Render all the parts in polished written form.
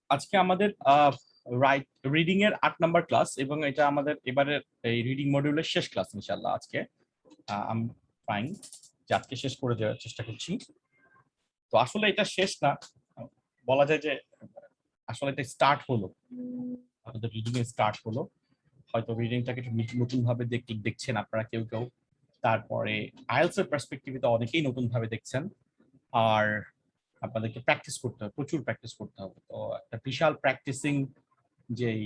আজকে আমাদের right reading এর 8 নাম্বার ক্লাস এবং এটা আমাদের এবারে এই রিডিং মডিউলের শেষ ক্লাস ইনশাআল্লাহ আজকে। আই এম ট্রাইং যে আজকে শেষ করে দেওয়ার চেষ্টা করছি। তো আসলে এটা শেষ না, বলা যায় যে আসলে এটা স্টার্ট হলো, আমাদের রিডিং এর স্টার্ট হলো। হয়তো রিডিংটাকে একটু নতুন ভাবে দেখছেন আপনারা কেউ কেউ, তারপরে আইএলটিএস এর পার্সপেক্টিভে তো অনেকেই নতুন ভাবে দেখছেন। আর আপনাদেরকে প্র্যাকটিস করতে হবে, প্রচুর প্র্যাকটিস করতে হবে। তো একটা বিশাল প্র্যাকটিসিং যেই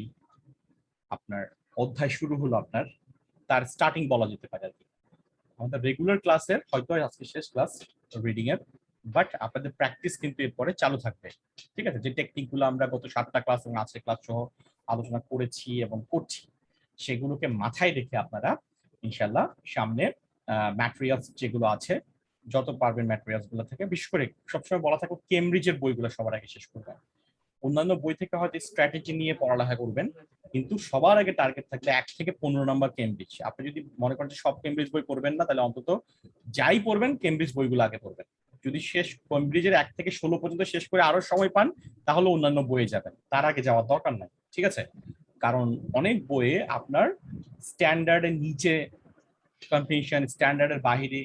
আপনার অধ্যায় শুরু হলো আপনার, তার স্টার্টিং বলা যেতে পারে আর কি। আমাদের রেগুলার ক্লাসের হয়তো আজকে শেষ ক্লাস রিডিং এর, বাট আপনাদের প্র্যাকটিস কিন্তু এরপরে চালু থাকবে। ঠিক আছে, যে টেকনিকগুলো আমরা গত 7টা ক্লাস এবং আজকের ক্লাস সহ আলোচনা করেছি এবং করছি, সেগুলোকে মাথায় রেখে আপনারা ইনশাল্লাহ সামনের ম্যাটেরিয়ালস যেগুলো আছে যত পারবেন ম্যাটেরিয়ালস গুলো থেকে, বিশেষ করে সবসময় বলা থাকে কেমব্রিজের বইগুলো সবার আগে শেষ করবেন। অন্যান্য বই থেকে হয়তো স্ট্র্যাটেজি নিয়ে পড়ালেখা করবেন, কিন্তু সবার আগে টার্গেট থাকলে 1 থেকে 15 নাম্বার কেমব্রিজ। আপনি যদি মনে করেন যে সব কেমব্রিজ বই পড়বেন না, তাহলে অন্তত যাই পড়বেন কেমব্রিজ বইগুলো আগে পড়বেন। যদি শেষ কেমব্রিজের 1 থেকে 16 পর্যন্ত শেষ করে আরো সময় পান, তাহলে অন্যান্য বইয়ে যাবেন, তার আগে যাওয়ার দরকার নাই। ঠিক আছে, কারণ অনেক বইয়ে আপনার স্ট্যান্ডার্ডের নিচে কম্পিটিশন, স্ট্যান্ডার্ডের বাইরে,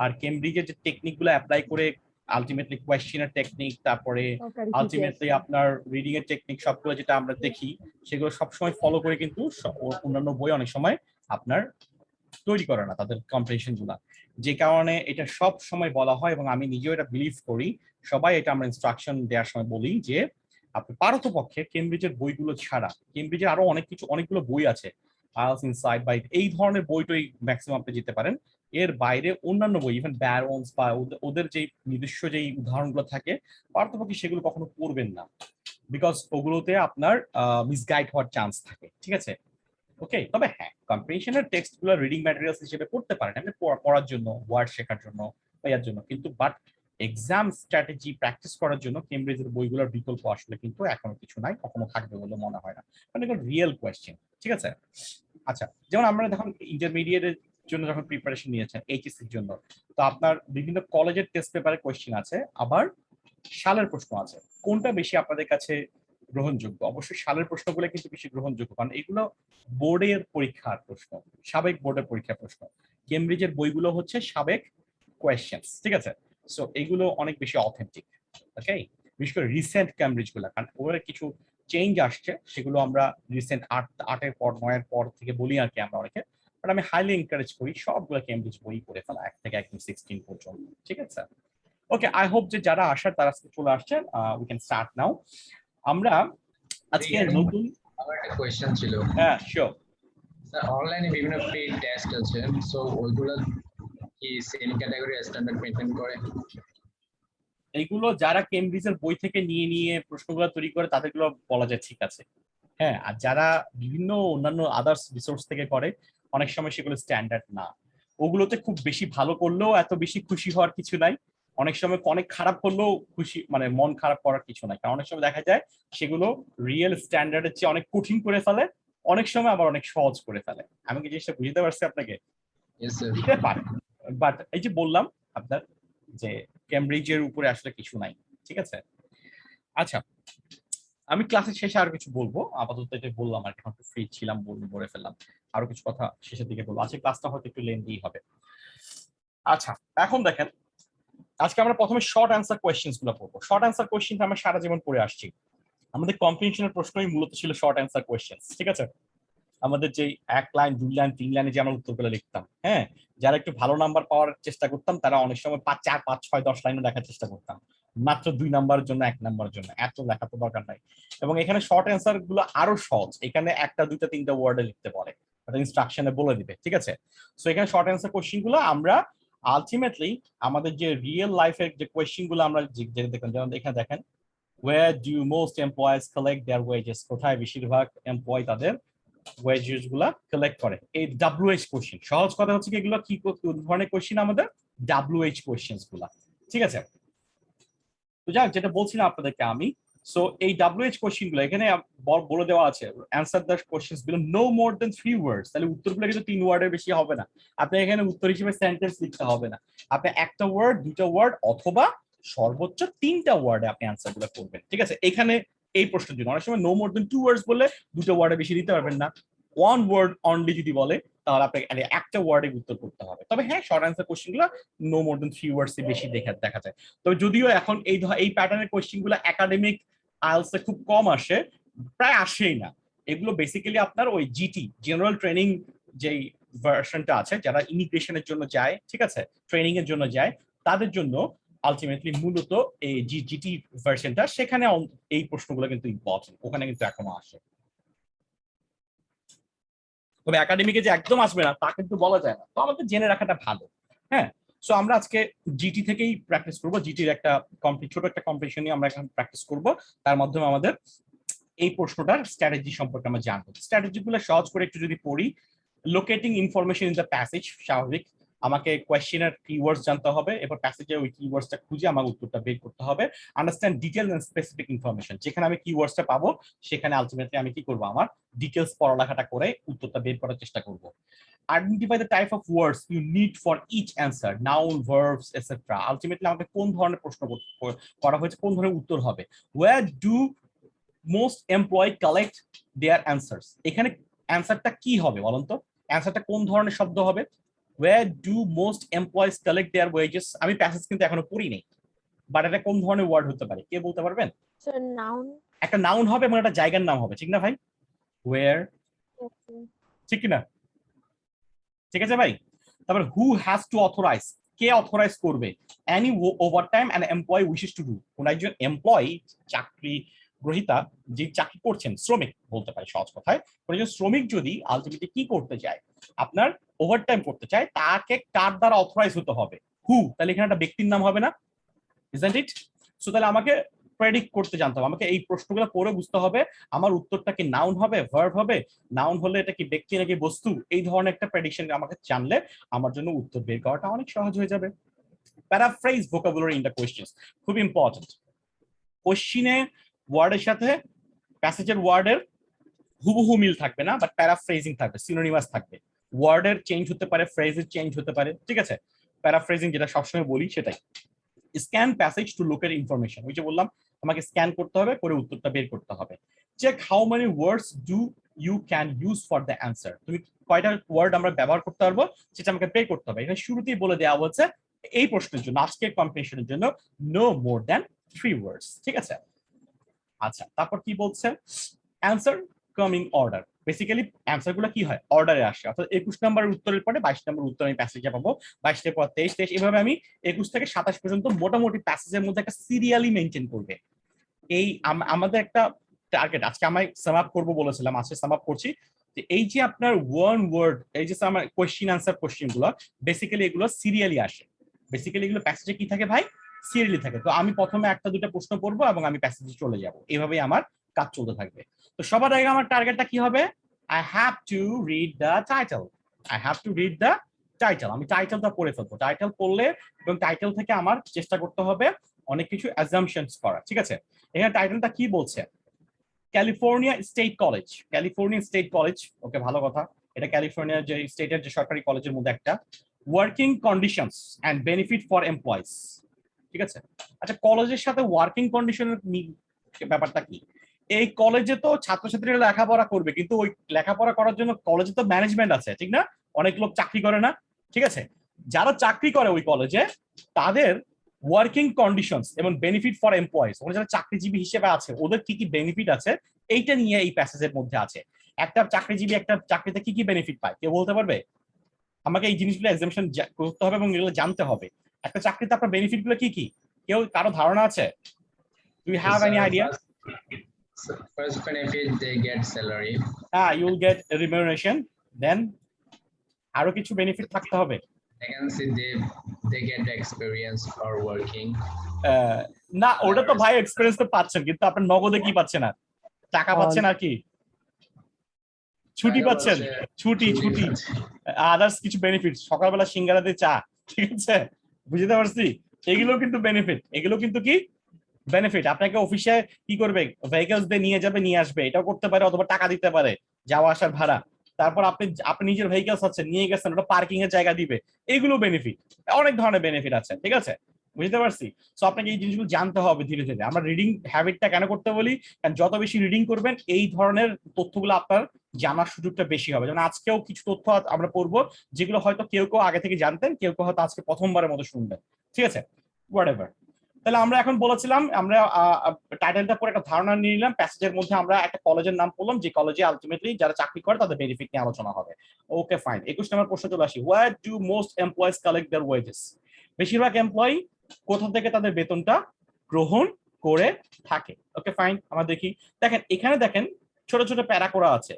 আর কেমব্রিজের যে টেকনিকগুলো অ্যাপ্লাই করে আলটিমেটলি কোয়েশ্চেনের টেকনিক, তারপরে আলটিমেটলি আপনার রিডিং এর টেকনিক, সবগুলো যেটা আমরা দেখি সেগুলো সবসময় ফলো করে কিন্তু অন্যান্য বই অনেক সময় আপনার তৈরি করে না তাদের কম্পিটিশন গুলা। যে কারণে এটা সব সময় বলা হয় এবং আমি নিজেও এটা বিলিভ করি, সবাই এটা আমরা ইনস্ট্রাকশন দেওয়ার সময় বলি যে আপনি পারতপক্ষে কেমব্রিজের বইগুলো ছাড়া, কেমব্রিজের আরো অনেকগুলো বই আছে, আইএলটিএস ইনসাইড বা এই ধরনের বইটই ম্যাক্সিমাম আপনি যেতে পারেন। এর বাইরে অন্যান্য বই, ইভেন ব্যারন্স বা ওদের যে নিজস্ব যেই উদাহরণগুলো থাকে, পারতপক্ষে সেগুলো কখনো পড়বেন না, বিকজ ওগুলোতে আপনার মিসগাইড হওয়ার চান্স থাকে। ঠিক আছে, ওকে। তবে হ্যাঁ, কম্প্রিহেনশনের টেক্সট গুলো রিডিং ম্যাটেরিয়ালস হিসেবে পড়তে পারেন আপনি, পড়ার জন্য, ওয়ার্ড শেখার জন্য বা এর জন্য, কিন্তু বাট এক্সাম স্ট্র্যাটেজি প্র্যাকটিস করার জন্য কেমব্রিজের বইগুলোর বিকল্প আসলে কিন্তু এখনো কিছু নাই, কখনো থাকবে বলে মনে হয় না, মানে এগুলো রিয়েল কোয়েশ্চেন। ঠিক আছে, আচ্ছা, যেমন আমরা যখন ইন্টারমিডিয়েটের জন্য যখন প্রিপারেশন নিয়েছেন এইচএসসির জন্য, তো আপনার বিভিন্ন কলেজের টেস্ট পেপারে কোয়েশ্চেন আছে, আবার সালের প্রশ্ন আছে। কোনটা বেশি আপনাদের কাছে গ্রহণযোগ্য? অবশ্যই সালের প্রশ্নগুলো কিন্তু বেশি গ্রহণযোগ্য, কারণ এগুলো বোর্ডের পরীক্ষার প্রশ্ন, সাবেক বোর্ডের পরীক্ষার প্রশ্ন। কেমব্রিজের বইগুলো হচ্ছে সাবেক কোয়েশ্চেন্স। ঠিক আছে, সো এগুলো অনেক বেশি অথেন্টিক। ওকে, বিশেষ করে রিসেন্ট কেমব্রিজ গুলা, কারণ ওরা কিছু চেঞ্জ আসছে, সেগুলো আমরা রিসেন্ট 8-এর পর 9-এর পর থেকে বলি আর কি আমরা অনেকে, বাট আমি হাইলি এনকারেজ করি সবগুলো কেমব্রিজ বই পড়ে ফেলা 1 থেকে একদম 16 পর্যন্ত। ঠিক আছে, ওকে, আই হোপ যে যারা আসার তারা চলে আসছেন। We can start now. আমরা আজকে নতুন, আমার একটা কোশ্চেন ছিল। হ্যাঁ শিওর। স্যার, অনলাইনে বিভিন্ন পেইড টেস্ট আছে, সো ওইগুলো কি সেম ক্যাটাগরি স্ট্যান্ডার্ড মেইনটেইন করে? এইগুলো যারা কেমব্রিজের বই থেকে নিয়ে নিয়ে প্রশ্নগুলো তৈরি করে তাদেরগুলো বলা যায় ঠিক আছে। হ্যাঁ, আর যারা বিভিন্ন অন্যান্য আদার্স রিসোর্স থেকে করে, অনেক সময় সেগুলো স্ট্যান্ডার্ড না। ওগুলোতে খুব বেশি ভালো করলেও এত বেশি খুশি হওয়ার কিছু নাই, অনেক সময় অনেক খারাপ করলেও খুশি, মানে মন খারাপ করার কিছু নাই, কারণ অনেক সময় দেখা যায় সেগুলো রিয়েল স্ট্যান্ডার্ডের চেয়ে অনেক কঠিন করে ফেলে, অনেক সময় আবার অনেক সহজ করে ফেলে। আমি কি জিনিসটা বুঝতে পারছি আপনাকে? Yes sir. দিতে পারে, বাট এই যে বললাম আপনার যে কেমব্রিজের উপরে আসলে কিছু নাই। ঠিক আছে, আচ্ছা, আমি ক্লাসের শেষে আরো কিছু বলবো, আপাতত এটা বললাম আর কি, এখন একটু ফ্রি ছিলাম, বলে ফেললাম। আরো কিছু কথা শেষের দিকে বলবো, আজকে ক্লাসটা হয়তো একটু লেন্দি হবে। আচ্ছা, এখন দেখেন, আজকে আমরা প্রথমে শর্ট অ্যান্সার কোয়েশ্চেন্স গুলো পড়বো। শর্ট অ্যান্সার কোয়েশ্চেন আমরা সারা জীবন পড়ে আসছি, আমাদের কম্প্রিহেনশনের প্রশ্নই মূলত ছিল শর্ট অ্যান্সার কোয়েশ্চেন্স। ঠিক আছে, আমাদের যে 1 লাইন 2 লাইন 3 লাইনে যে আমরা উত্তরগুলো লিখতাম, হ্যাঁ, যারা একটু ভালো নাম্বার পাওয়ার চেষ্টা করতাম তারা অনেক সময় 4 5 6 10 লাইনও লেখার চেষ্টা করতাম, মাত্র 2 নাম্বারের জন্য, 1 নাম্বারের জন্য, এত লেখা তো দরকার নাই। এবং এখানে শর্ট অ্যান্সার গুলো আরো সহজ, এখানে 1টা 2টা 3টা ওয়ার্ডে লিখতে পারে, এটা ইনস্ট্রাকশনে বলে দিবে। ঠিক আছে, সো এখানে শর্ট অ্যান্সার কোশ্চেন গুলো আমরা আলটিমেটলি আমাদের যে রিয়েল লাইফের যে কোয়েশ্চেন গুলো আমরা যেটা দেখেন, যেমন এখানে দেখেন, where do most employees collect their wages, কোথায় বেশিরভাগ এমপ্লয় তাদের ওয়েজেস গুলা কালেক্ট করে। এই WH কোশ্চেন, সহজ কথা হচ্ছে কি এগুলো কি ধরনের কোশ্চেন, আমাদের WH কোশ্চেনস গুলা। ঠিক আছে, তো যাক, যেটা বলছিলাম আপনাদেরকে আমি, সো এই WH কোশ্চেন গুলো এখানে বলে দেওয়া আছে, answer the questions below no more then 3 words, তাহলে উত্তরগুলো কিন্তু 3 ওয়ার্ডের বেশি হবে না। আপনি এখানে উত্তর হিসেবে সেন্টেন্স লিখতে হবে না, আপনি 1টা ওয়ার্ড 2টা ওয়ার্ড অথবা সর্বোচ্চ 3টা ওয়ার্ডে আপনি অ্যানসার গুলো করবেন। ঠিক আছে, এখানে এই প্রশ্নের জন্য। অনেক সময় নো মোর দেন 2 ওয়ার্ডস বললে দুটো ওয়ার্ডে বেশি দিতে পারবেন না, 1 ওয়ার্ড অনলি যদি বলে তাহলে আপনাকে একটা ওয়ার্ডে উত্তর করতে হবে। তবে হ্যাঁ, শর্ট অ্যান্সার কোশ্চেনগুলো নো মোর দেন 3 ওয়ার্ডস এ বেশি দেখা যায়। তবে যদিও এখন এই প্যাটার্নের কোশ্চেনগুলো একাডেমিক আইএলটিএস এ খুব কম আসে, প্রায় আসেই না। এগুলো বেসিক্যালি আপনার ওই জিটি জেনারেল ট্রেনিং যেই ভার্সনটা আছে, যারা ইমিগ্রেশনের জন্য যায়, ঠিক আছে, ট্রেনিং এর জন্য যায়, তাদের জন্য আলটিমেটলি মূলত এই জিটি ভার্সনটা, সেখানে এই প্রশ্নগুলো কিন্তু ইম্পর্টেন্ট, ওখানে কিন্তু এখনো আসে। তবে একাডেমিকে যে একদম আসবে না তা কিন্তু বলা যায় না, তো আমাদের জেনে রাখাটা ভালো। হ্যাঁ, সো আমরা আজকে জিটি থেকেই প্র্যাকটিস করব। জিটির একটা ছোট একটা কম্পিটিশন নিয়ে আমরা এখন প্র্যাকটিস করব, তার মাধ্যমে আমাদের এই প্রশ্নটার স্ট্র্যাটেজি সম্পর্কে আমরা জানবো। স্ট্র্যাটেজিগুলো সহজ করে একটু যদি পড়ি, locating information in the passage, স্বাভাবিক আমাকে কোয়েশ্চেনের কিওয়ার্ডস জানতে হবে, এরপর প্যাসেজে ওই কিওয়ার্ডসটা খুঁজে আমার উত্তরটা বের করতে হবে। Understand detail and specific information, যেখানে আমি কিওয়ার্ডসটা পাবো সেখানে আলটিমেটলি আমি কি করব, আমার ডিটেইলস পড়ালেখাটা করে উত্তরটা বের করার চেষ্টা করব। Identify the type of words you need for each answer, noun, verbs etcetera. Ultimately আমাকে কোন ধরনের প্রশ্ন করা হয়েছে, কোন ধরনের উত্তর হবে। Where do most employ collect their answers, এখানে অ্যান্সারটা কি হবে বলুন তো, অ্যান্সারটা কোন ধরনের শব্দ হবে। Where do most employees collect their wages? আমি প্যাসেজ কিন্তু এখনো পড়ি নাই, বাট এটা কোন ধরনের ওয়ার্ড হতে পারে, কে বলতে পারবেন? Sir noun. একটা নাউন হবে এবং একটা জায়গার নাম হবে, ঠিক না ভাই? Where, ঠিক কি না? ঠিক আছে ভাই। তারপর হু হ্যাজ টু অথরাইজ, কে অথরাইজ করবে। Any overtime an employee wishes to do, কোন একজন এমপ্লয়ি, চাকরি গ্রহীতা, যে চাকরি করছেন, শ্রমিক বলতে পারে সহজ কথায়, কোন একজন শ্রমিক যদি আলটিমেটলি কি করতে চায়, আপনার ওভারটাইম করতে চায়, তাকে কার দ্বারা অথরাইজ হতে হবে, হু, তাহলে এখানে একটা ব্যক্তির নাম হবে না, ইজন্ট ইট? সো তাহলে আমাকে প্রেডিক্ট করতে জানতে হবে, আমাকে এই প্রশ্নগুলো পড়ে বুঝতে হবে আমার উত্তরটা কি নাউন হবে, ভার্ব হবে, নাউন হলে এটা কি ব্যক্তি নাকি বস্তু, এই ধরনের একটা প্রেডিকশন আমাকে জানলে আমার জন্য উত্তর বের করাটা অনেক সহজ হয়ে যাবে। Paraphrase vocabulary in the questions, খুব ইম্পর্টেন্ট। কোশ্চিনে ওয়ার্ডের সাথে প্যাসেজের ওয়ার্ডের হুবহু মিল থাকবে না, বাট প্যারাফ্রেজিং থাকবে, সিনোনিমাস থাকবে। ওয়ার্ডের চেঞ্জ হতে পারে, ফ্রেজের চেঞ্জ হতে পারে, ঠিক আছে। প্যারাফ্রেজিং যেটা সবসময় বলি সেটাই। Scan passage to look at information, ওই যে বললাম আমাকে স্ক্যান করতে হবে, করে উত্তরটা বের করতে হবে। Check how many words do you can use for the answer, তুমি কয়টা ওয়ার্ড আমরা ব্যবহার করতে পারবো সেটা আমাকে বের করতে হবে। এখানে শুরুতেই বলে দেওয়া হচ্ছে এই প্রশ্নের জন্য, আজকের কম্পিটিশনের জন্য নো মোর দ্যান 3 ওয়ার্ডস, ঠিক আছে। আচ্ছা, তারপর কি বলছে, answer coming order, basically answer গুলো কি হয়, অর্ডারে আসে, অর্থাৎ 21 নম্বরের উত্তরের পরে 22 নম্বর উত্তর আমি প্যাসেজে পাবো, 22 এর পর 23, 23, এভাবে আমি 21 থেকে 27 পর্যন্ত মোটামুটি প্যাসেজের মধ্যে একটা সিরিয়ালি মেনটেন করবে। এই আমাদের একটা টার্গেট, আজকে আমি সাম আপ করবো বলেছিলাম, আজকে সাম আপ করছি। এই যে আপনার ওয়ান ওয়ার্ড, এই যে আমার কোয়েশ্চেন আনসার কোয়েশ্চেন গুলো, বেসিক্যালি এগুলো সিরিয়ালি আসে, বেসিক্যালি এগুলো প্যাসেজে কি থাকে ভাই, সিরিয়ালি থাকে। তো আমি প্রথমে একটা দুটো প্রশ্ন পড়বো এবং আমি প্যাসেজে চলে যাব, এভাবেই আমার কাজ চলতে থাকবে। তো সবার আগে আমার টার্গেটটা কি হবে, I have to read the title, I have to read the title, আমি টাইটেলটা পড়ে ফেলবো। টাইটেল পড়লে এবং টাইটেল থেকে আমার চেষ্টা করতে হবে অনেক কিছু অ্যাজাম্পশনস করা, ঠিক আছে। এখানে টাইটেলটা কি বলছে, California State College, California State College, okay ভালো কথা, এটা ক্যালিফোর্নিয়া যে স্টেটের যে সরকারি কলেজের মধ্যে একটা। Working conditions and benefit for employees, ঠিক আছে। আচ্ছা, কলেজের সাথে ওয়ার্কিং কন্ডিশনের ব্যাপারটা কি, এই কলেজে তো ছাত্রছাত্রীরা লেখাপড়া করবে, কিন্তু ওই লেখাপড়া করার জন্য কলেজে তো ম্যানেজমেন্ট আছে, ঠিক না, অনেক লোক চাকরি করে না, ঠিক আছে। যারা চাকরি করে ওই কলেজে, তাদের ওয়ার্কিং কন্ডিশনস এবং বেনিফিট ফর এমপ্লয়িজ, ওরা যারা চাকরিজীবী হিসেবে আছে ওদের কি কি বেনিফিট আছে, এইটা নিয়ে এই প্যাসেজের মধ্যে আছে। একটা চাকরিজীবী একটা চাকরিতে কি কি বেনিফিট পায় কেউ বলতে পারবে? আমাকে এই জিনিসগুলো এক্সামিনেশন করতে হবে এবং এগুলো জানতে হবে। একটা চাকরিতে আপনার বেনিফিট গুলো কি কি, কেউ কারো ধারণা আছে? Do you have any idea? First benefit, they get salary. You will get remuneration, then আরো কিছু বেনিফিট থাকতে হবে। Second, they get experience for working. না, ওটা তো ভাই এক্সপেরিয়েন্স তো পাচ্ছেন, কিন্তু আপনার নগদে কি পাচ্ছেন, আর টাকা পাচ্ছেন আর কি, ছুটি পাচ্ছেন, ছুটি আদার্স কিছু বেনিফিট, সকালবেলা সিঙ্গারা দিয়ে চা, ঠিক আছে, বুঝতে পারছি, এগুলো কিন্তু বেনিফিট, এগুলো কিন্তু কি বেনিফিট। আপনাকে অফিসে কি করবে, ভেহিকলস দিয়ে নিয়ে যাবে নিয়ে আসবে, এটাও করতে পারে, অথবা টাকা দিতে পারে যাওয়া আসার ভাড়া। তারপর আপনি নিজের ভেহিকলস আছে নিয়ে গেছেন, ওটা পার্কিং এর জায়গা দিবে, এগুলো বেনিফিট। অনেক ধরনের বেনিফিট আছে, ঠিক আছে। বুঝতে পারছি? সো আপনাকে এই জিনিসগুলো জানতে হবে ধীরে ধীরে। আমরা রিডিং হ্যাবিটটা কেন করতে বলি, কারণ যত বেশি রিডিং করবেন এই ধরনের তথ্যগুলো আপনার জানার সুযোগটা বেশি হবে। যেমন আজকেও কিছু তথ্য আমরা পড়বো যেগুলো হয়তো কেউ কেউ আগে থেকে জানতেন, কেউ কেউ হয়তো আজকে প্রথমবারের মতো শুনবেন। ঠিক আছে, হোয়াট এভার। তাহলে আমরা এখন বলেছিলাম, আমরা টাইটেলটা পরে একটা ধারণা নিয়ে নিলাম, প্যাসেজের মধ্যে আমরা একটা কলেজের নাম বললাম, যে কলেজে আলটিমেটলি যারা চাকরি করে তাদের বেনিফিট নিয়ে আলোচনা হবে। ওকে ফাইন, 21 নম্বর প্রশ্ন চলে আসি, where do most employees collect their wages? বেশিরভাগ এমপ্লয়ি কোথা থেকে তাদের বেতনটা গ্রহণ করে থাকে? ওকে ফাইন, আমরা দেখি। দেখেন এখানে দেখেন ছোট ছোট প্যারা করা আছে।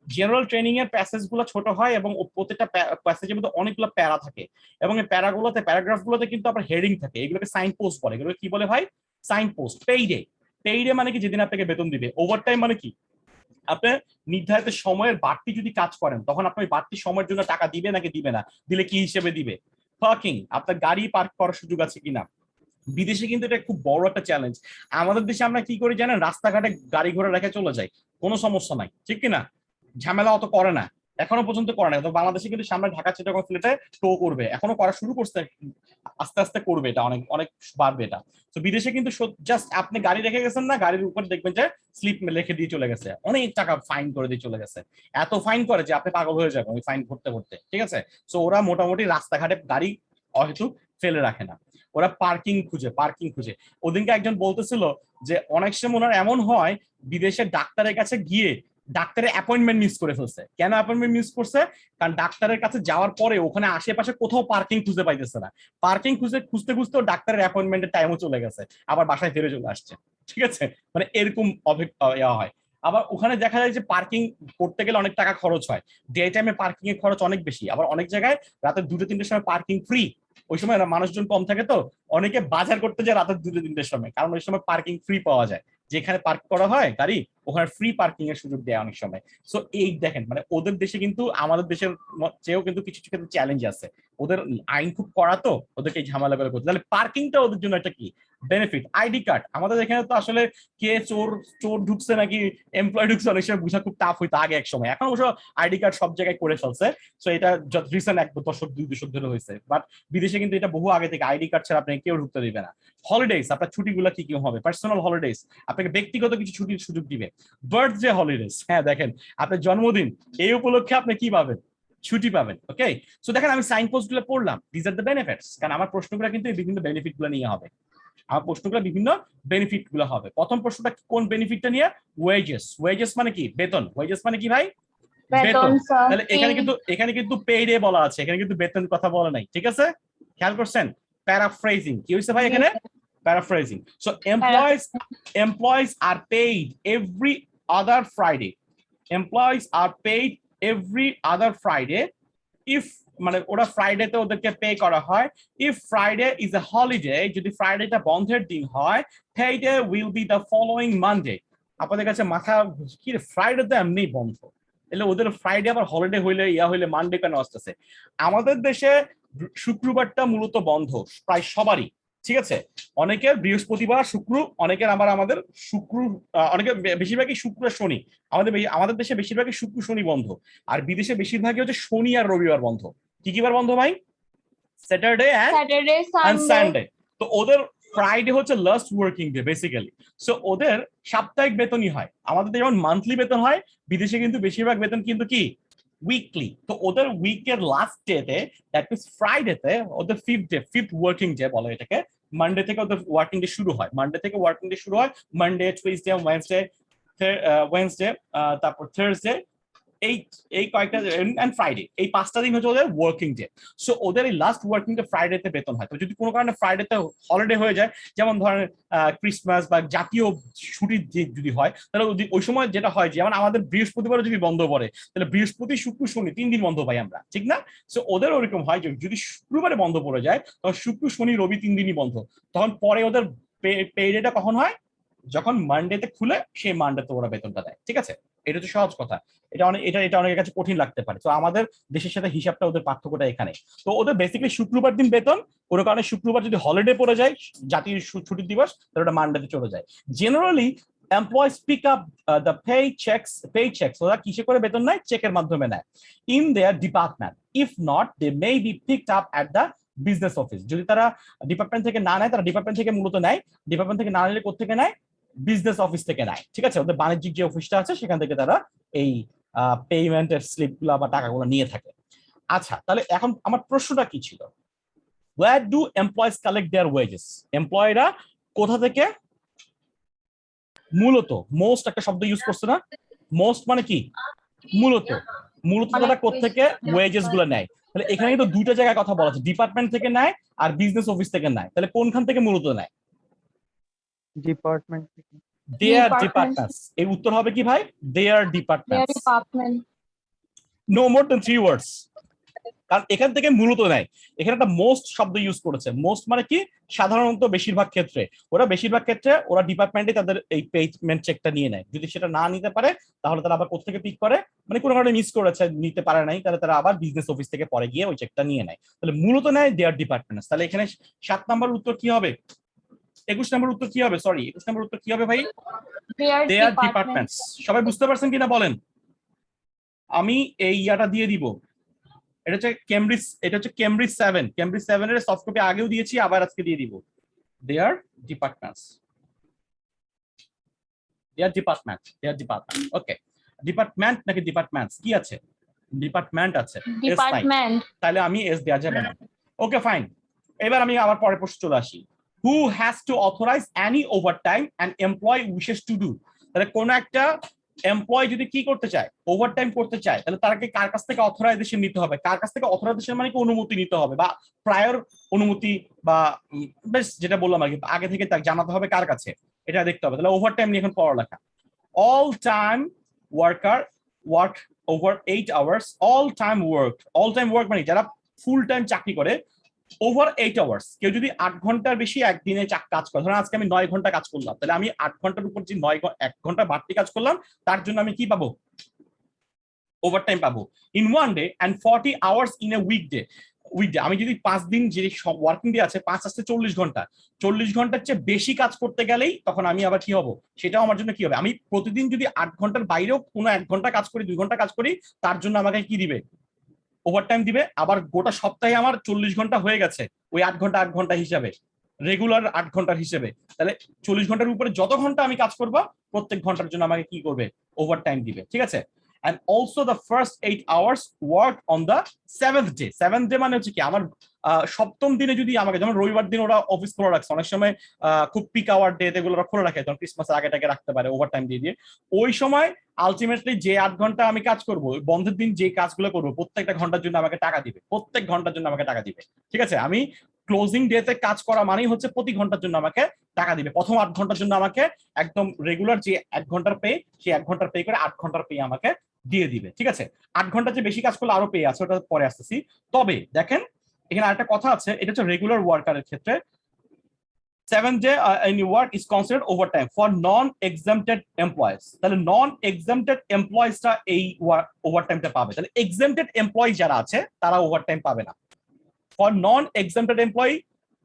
জেনারেল ট্রেনিং এর প্যাসেজ গুলো ছোট হয় এবং প্রত্যেকটা প্যাসেজের মধ্যে অনেকগুলো প্যারা থাকে, এবং এই প্যারাগুলোতে প্যারাগ্রাফ গুলোতে কিন্তু আবার হেডিং থাকে। এগুলোকে সাইন পোস্ট বলে। এগুলো কি বলে ভাই? Sign post. পেইডে, পেইডে মানে কি যেদিন আপনাকে বেতন দিবে। ওভারটাইম মানে কি? আপনি নির্ধারিত সময়ের বাড়তি যদি কাজ করেন তখন আপনি বাড়তি সময়ের জন্য টাকা দিবে নাকি দিবে না, দিলে কি হিসেবে দিবে। পার্কিং, আপনার গাড়ি পার্ক করার সুযোগ আছে কিনা। বিদেশে কিন্তু এটা খুব বড় একটা চ্যালেঞ্জ। আমাদের দেশে আমরা কি করি জানেন, রাস্তাঘাটে গাড়ি ঘোড়া রেখে চলে যাই, কোনো সমস্যা নাই, ঠিক কিনা, ঝামেলা অত করে না, এখনো পর্যন্ত করে না। তো বাংলাদেশে কিন্তু সামনে ঢাকা চিটাগং সিলেটে টো করবে, এখনো করা শুরু করছে, আস্তে আস্তে করবে, এটা অনেক অনেক বাড়বে এটা। তো বিদেশে কিন্তু জাস্ট আপনি গাড়ি রেখে গেছেন না, গাড়ির উপর দেখবেন যে স্লিপ লিখে দিয়ে চলে গেছে, অনেক টাকা ফাইন করে দিয়ে চলে গেছে। এত ফাইন করে যে আপনি পাগল হয়ে যাবেন ওই ফাইন করতে করতে, ঠিক আছে। তো ওরা মোটামুটি রাস্তাঘাটে গাড়ি হয়তো ফেলে রাখে না, ওরা পার্কিং খুঁজে, পার্কিং খুঁজে। ওদিনকে একজন বলতেছিল যে অনেক সময় ওনার এমন হয় বিদেশের ডাক্তারের কাছে গিয়ে ডাক্তারের অ্যাপয়েন্টমেন্ট মিস করে ফেলছে। কেন অ্যাপয়েন্টমেন্ট মিস করছে? কারণ ডাক্তারের কাছে যাওয়ার পরে ওখানে আশেপাশে কোথাও পার্কিং খুঁজে পাইতেছে না, পার্কিং খুঁজে খুঁজতে খুঁজতে ডাক্তারের অ্যাপয়েন্টমেন্টের টাইমও চলে গেছে, আবার বাসায় ফিরে চলে আসছে। ঠিক আছে, মানে এরকম ইয়া হয়। আবার ওখানে দেখা যায় যে পার্কিং করতে গেলে অনেক টাকা খরচ হয়, ডে টাইমে পার্কিং এর খরচ অনেক বেশি, আবার অনেক জায়গায় রাতে 2-3টের সময় পার্কিং ফ্রি। ওই সময় মানুষজন কম থাকে, তো অনেকে বাজার করতে যায় রাতের 2-3টের সময়, কারণ ওই সময় পার্কিং ফ্রি পাওয়া যায়, যেখানে পার্ক করা হয় গাড়ি ওখানে ফ্রি পার্কিং এর সুযোগ দেয় অনেক সময়। সো এই দেখেন, মানে ওদের দেশে কিন্তু আমাদের দেশের চেয়েও কিন্তু কিছু কিছু চ্যালেঞ্জ আছে। ওদের আইন খুব কড়া, তো ওদেরকে এই ঝামেলা করে করতে, তাহলে পার্কিংটা ওদের জন্য একটা কি বেনিফিট। আইডি কার্ড, আমাদের এখানে তো আসলে কে চোর চোর ঢুকছে নাকি এমপ্লয় ঢুকছে অনেক সময় বোঝা খুব টাফ হইতো আগে এক সময়, এখন অবশ্য আইডি কার্ড সব জায়গায় করে ফেলছে। সো এটা রিসেন্ট 1 দশক 2 দশক ধরে হয়েছে, বাট বিদেশে কিন্তু এটা বহু আগে থেকে আইডি কার্ড ছাড়া আপনাকে কেউ ঢুকতে দিবে না। হলিডেজ, আপনার ছুটিগুলো কি কি হবে? পার্সোনাল হলিডেজ, আপনাকে ব্যক্তিগত কিছু ছুটির সুযোগ দিবে। বার্থডে হলিডেজ, হ্যাঁ দেখেন আপনার জন্মদিন, এই উপলক্ষে আপনি কি পাবেন? ছুটি পাবেন। ওকে, সো দেখেন আমি সাইন পোস্ট গুলো পড়লাম, দিস আর দ্য বেনিফিটস, কারণ আমার প্রশ্নগুলো কিন্তু এই বিভিন্ন বেনিফিট গুলো নিয়ে হবে। আমার প্রশ্নগুলো বিভিন্ন বেনিফিট গুলো হবে। প্রথম প্রশ্নটা কোন বেনিফিটটা নিয়ে? ওয়েজেস। ওয়েজেস মানে কি? বেতন। ওয়েজেস মানে কি ভাই? বেতন। তাহলে এখানে কিন্তু পেইডে বলা আছে, এখানে কিন্তু বেতন কথা বলা নাই, ঠিক আছে, খেয়াল করছেন? প্যারাফ্রেজিং কি হইছে ভাই এখানে? Paraphrasing. So employees are paid every other Friday. Employees are paid every other Friday if, মানে ওরা ফ্রাইডেতে ওদেরকে পে করা হয়। If Friday is a holiday, যদি ফ্রাইডেটা বন্ধের দিন হয়, payday will be the following Monday. আপনাদের কাছে মাথা কি, ফ্রাইডে তো এমনি বন্ধ, তাহলে ওদের ফ্রাইডে আবার হলিডে হইলে ইয়া হইলে মানডে কেন আসতেছে? আমাদের দেশে শুক্রবারটা মূলত বন্ধ প্রায় সবারই, ঠিক আছে। অনেকের বৃহস্পতিবার শুক্র, অনেকের আমাদের শুক্র, অনেকের বেশিরভাগই শুক্র শনি। আমাদের দেশে বেশিরভাগই শুক্র শনি বন্ধ, আর বিদেশে বেশিরভাগই হচ্ছে শনি আর রবিবার বন্ধ। কি কি বার বন্ধ ভাই? Saturday and Sunday. তো ওদের ফ্রাইডে হচ্ছে last working day basically. So ওদের সাপ্তাহিক বেতনই হয়, আমাদের যেমন মান্থলি বেতন হয়, বিদেশে কিন্তু বেশিরভাগ বেতন কিন্তু কি উইকলি। তো ওদের উইকের লাস্ট ডেতে, দ্যাট মিনস ফ্রাইডেতে, ওদের ফিফথ ওয়ার্কিং ডে বলে এটাকে। মানডে থেকে ওদের ওয়ার্কিং ডে শুরু হয়, মানডে, টুইসডে, ওয়েডনেসডে, তারপর থার্সডে, এই কয়েকটা, এন্ড ফ্রাইডে, এই 5টা দিন হচ্ছে ওদের ওয়ার্কিং ডে। সো ওদের এই লাস্ট ওয়ার্কিং ডে ফ্রাইডেতে বেতন হয়। তো যদি কোনো কারণে ফ্রাইডেতে হলিডে হয়ে যায়, যেমন ধরেন ক্রিসমাস বা জাতীয় ছুটির দিন যদি হয়, তাহলে ওই সময় যেটা হয়, যেমন আমাদের বৃহস্পতিবারও যদি বন্ধ পড়ে, তাহলে বৃহস্পতি শুক্র শনি 3 দিন বন্ধ পাই আমরা, ঠিক না? সো ওদের ওরকম হয় যে যদি শুক্রবারে বন্ধ পড়ে যায়, তখন শুক্র শনি রবি 3 দিনই বন্ধ। তখন পরে ওদের পেডেটা কখন হয়? যখন মানডেতে খুলে সেই মানডেতে ওরা বেতনটা দেয়, ঠিক আছে। এটা তো সহজ কথা। এটা অনেকের কাছে কঠিন লাগতে পারে। তো আমাদের দেশের সাথে হিসাবটা, ওদের পার্থক্যটা এখানে। তো ওদের বেসিক্যালি শুক্রবার দিন বেতন, কোনো কারণে শুক্রবার যদি হলিডে পড়ে যায়, জাতীয় ছুটির দিবস, তাহলে ওটা মানডেতে চলে যায়। Generally employees pick up the paychecks, ওরা কিসে করে বেতন নেয়? চেকের মাধ্যমে নেয়, in their department. If not, they may be picked up at the business office. যদি তারা ডিপার্টমেন্ট থেকে না নেয়, তারা ডিপার্টমেন্ট থেকে মূলত নেয়। ডিপার্টমেন্ট থেকে না নিলে কোথেকে নেয়? বিজনেস অফিস থেকে নেয়। ঠিক আছে, ওদের বাণিজ্যিক যে অফিসটা আছে সেখান থেকে তারা এই পেমেন্টের স্লিপগুলো বা টাকাগুলো নিয়ে থাকে। আচ্ছা, তাহলে এখন আমার প্রশ্নটা কি ছিল? Where do employees collect their wages? এমপ্লয়িরা কোথা থেকে মূলত, মোস্ট একটা শব্দ ইউজ করছে না? মোস্ট মানে কি? মূলত। মূলত তারা কোত্থেকে ওয়েজেস গুলো নেয়? তাহলে এখানে কিন্তু দুটো জায়গায় কথা বলা আছে, ডিপার্টমেন্ট থেকে নেয় আর বিজনেস অফিস থেকে নেয়। তাহলে কোনখান থেকে মূলত নেয়? ডিপার্টমেন্ট থেকে। দেয়ার ডিপার্টমেন্টস। এই উত্তর হবে কি ভাই? দেয়ার ডিপার্টমেন্টস। নো মোর দেন 3 ওয়ার্ডস। কারণ এখান থেকে মূলত নেয়। এখানে একটা মোস্ট শব্দ ইউজ করেছে। মোস্ট মানে কি? সাধারণত, বেশিরভাগ ক্ষেত্রে। বেশিরভাগ ক্ষেত্রে ওরা ডিপার্টমেন্টে তাদের এই পেমেন্ট চেকটা নিয়ে নেয়। যদি সেটা না নিতে পারে তাহলে তারা আবার কোথা থেকে পিক করে, মানে কোনো কারণে মিস করেছে, নিতে পারে নাই, তাহলে তারা আবার বিজনেস অফিস থেকে পরে গিয়ে ওই চেকটা নিয়ে নেয়। তাহলে মূলত নেয় দেয়ার ডিপার্টমেন্টস। তাহলে এখানে 7 নম্বর উত্তর কি হবে? 21 নম্বর উত্তর কি হবে? সরি, 21 নম্বর উত্তর কি হবে ভাই? দেয়ার ডিপার্টমেন্টস। সবাই বুঝতে পারছেন কিনা বলেন? আমি এই ইয়াটা দিয়ে দিব। এটা হচ্ছে কেমব্রিজ, এটা হচ্ছে কেমব্রিজ 7। কেমব্রিজ 7 এর সফট কপি আগেও দিয়েছি, আবার আজকে দিয়ে দিব। দেয়ার ডিপার্টমেন্টস, দেয়ার ডিপার্টমেন্ট, দেয়ার ডিপার্টমেন্ট। ওকে, ডিপার্টমেন্ট নাকি ডিপার্টমেন্টস? কি আছে? ডিপার্টমেন্ট আছে। ডিপার্টমেন্ট। তাহলে আমি এস দেয়া যাবে না। Okay fine. এবার আমি আবার পরের প্রশ্ন চলে আসি। Who has to authorize any overtime an employee wishes to do? তাহলে কোন একটা এমপ্লয় যদি কি করতে চায়, ওভারটাইম করতে চায়, তাহলে তাকে কার কাছ থেকে অথরাইজেশন নিতে হবে? কার কাছ থেকে অথরাইজেশন মানে কি? অনুমতি নিতে হবে, বা প্রায়র অনুমতি, বা বেশ যেটা বললাম আর কি, আগে থেকে তাকে জানাতে হবে কার কাছে, এটা দেখতে হবে। তাহলে ওভারটাইম নিয়ে এখন পড়ালেখা। All time worker work over 8 hours. All time work, all time work মানে যারা ফুল টাইম চাকরি করে ওভার 8 আওয়ার্স। কেউ যদি 8 ঘন্টার বেশি একদিনে কাজ করে, ধরুন আজকে আমি 9 ঘন্টা কাজ করলাম, তাহলে আমি 8 ঘন্টার উপর যে 1 ঘন্টা বাড়তি কাজ করলাম, তার জন্য আমি কি পাবো? ওভারটাইম পাবো। In one day and 40 hours in a weekday. আমি যদি 5 দিন যে ওয়ার্কিং ডে আছে, 5 আসতে 40 ঘন্টা, 40 ঘন্টার চেয়ে বেশি কাজ করতে গেলেই তখন আমি আবার কি হব? সেটাও আমার জন্য কি হবে? আমি প্রতিদিন যদি 8 ঘন্টার বাইরেও কোনো 1 ঘন্টা কাজ করি, 2 ঘন্টা কাজ করি, তার জন্য আমাকে কি দিবে? ওভারটাইম দিবে। আবার গোটা সপ্তাহে আমার 40 ঘন্টা হয়ে গেছে ওই 8 ঘন্টা 8 ঘন্টা হিসাবে, রেগুলার 8 ঘন্টার হিসেবে। তাহলে 40 ঘন্টার উপরে যত ঘন্টা আমি কাজ করব, প্রত্যেক ঘন্টার জন্য আমাকে কি করবে? ওভারটাইম দিবে। ঠিক আছে। and also the first 8 hours work on the 7th day. 7th day মানে হচ্ছে কি? আমার সপ্তম দিনে যদি আমাকে, যেমন রবিবার দিন ওরা অফিস খোলা রাখছে, অনেক সময় খুব পিক আওয়ার ডে এগুলো ওরা খোলা রাখে, যেমন ক্রিসমাসের আগে টাকে রাখতে পারে ওভারটাইম দিয়ে দিয়ে। ওই সময় আলটিমেটলি যে 8 ঘন্টা আমি কাজ করব, বন্ধের দিন যে কাজগুলো করবো, প্রত্যেকটা ঘন্টার জন্য আমাকে টাকা দিবে। প্রত্যেক ঘন্টার জন্য আমাকে টাকা দিবে। ঠিক আছে। আমি ক্লোজিং ডেতে কাজ করা মানেই হচ্ছে প্রতি ঘন্টার জন্য আমাকে টাকা দিবে। প্রথম 8 ঘন্টার জন্য আমাকে একদম রেগুলার যে 1 ঘন্টার পে, সেই 1 ঘন্টার পে করে 8 ঘন্টার পে আমাকে দিয়ে দিবে। ঠিক আছে। 8 ঘন্টার যে বেশি কাজ করলে আরো পে আছে, ওটা পরে আসতেছি। তবে দেখেন এখানে আরেকটা কথা আছে, এটা হচ্ছে রেগুলার ওয়ার্কারের ক্ষেত্রে 7th day any work is considered overtime for non-exempted employees. তাহলে non-exempted employeesটা এই ওভারটাইমটা পাবে। তাহলে exempted employee যারা আছে তারা ওভারটাইম পাবে না। ফর non-exempted employee,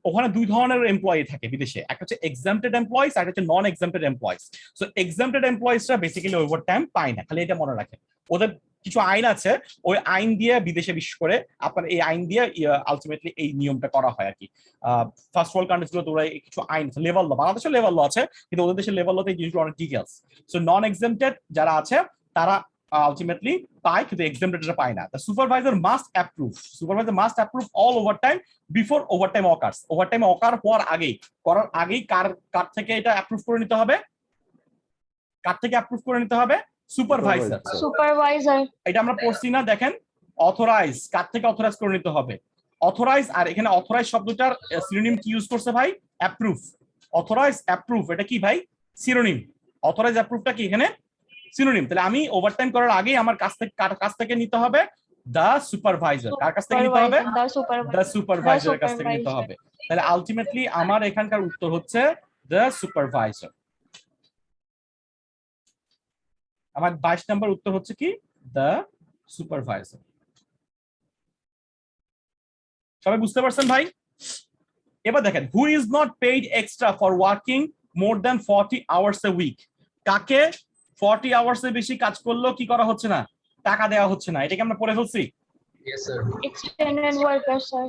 ওখানে দুই ধরনের এমপ্লয়ি থাকে বিদেশে, একটা হচ্ছে exempted employees আর একটা হচ্ছে non-exempted employees। সো exempted employeesরা বেসিক্যালি ওভারটাইম পায় না। খালি এটা মনে রাখেন, ওদের কিছু আইন আছে, ওই আইন দিয়ে বিদেশে, বিশেষ করে আপনার এই আইন দিয়ে আলটিমেটলি এই নিয়মটা করা হয় আর কি। ফার্স্ট ওয়ার্ল্ড কান্ট্রিজ গুলো তোরা কিছু আইন আছে, লেভেল ল, বাংলাদেশের লেভেল ল আছে, কিন্তু ওদের দেশের লেভেল লতে এই জিনিসগুলো অনেক ডিটেইলস। সো নন এক্সেম্পটেড যারা আছে তারা আলটিমেটলি পায়, কিন্তু এক্সেম্পটেডরা পায় না। The supervisor must approve, supervisor must approve all overtime before overtime occurs. Overtime occur হওয়ার আগেই, করার আগেই কার থেকে এটা অ্যাপ্রুভ করে নিতে হবে? কার থেকে অ্যাপ্রুভ করে নিতে হবে? সুপারভাইজার। সুপারভাইজার। এটা আমরা পড়ছি না? দেখেন, অথরাইজ, কার থেকে অথরাইজ করে নিতে হবে? অথরাইজ। আর এখানে অথরাইজ শব্দটার সিনোনিম কি ইউজ করছে ভাই? অ্যাপ্রুভ। অথরাইজ, অ্যাপ্রুভ, এটা কি ভাই? সিনোনিম। অথরাইজ অ্যাপ্রুভটা কি এখানে? সিনোনিম। তাহলে আমি ওভারটাইম করার আগেই আমার কাছ থেকে নিতে হবে? দা সুপারভাইজার। কার কাছ থেকে নিতে হবে? দা সুপারভাইজারের কাছ থেকে নিতে হবে। তাহলে আলটিমেটলি আমার এখানকার উত্তর হচ্ছে দা সুপারভাইজার। আমার 22 নম্বর উত্তর হচ্ছে কি? The supervisor. সবাই বুঝতে পারছেন ভাই? এবার দেখেন, who is not paid extra for working more than 40 hours a week. কাকে 40 আওয়ার্স এর বেশি কাজ করলেও কি করা হচ্ছে না? টাকা দেওয়া হচ্ছে না। এটাকে আমরা পড়ে ফেলছি। Yes, sir. extended worker, sir.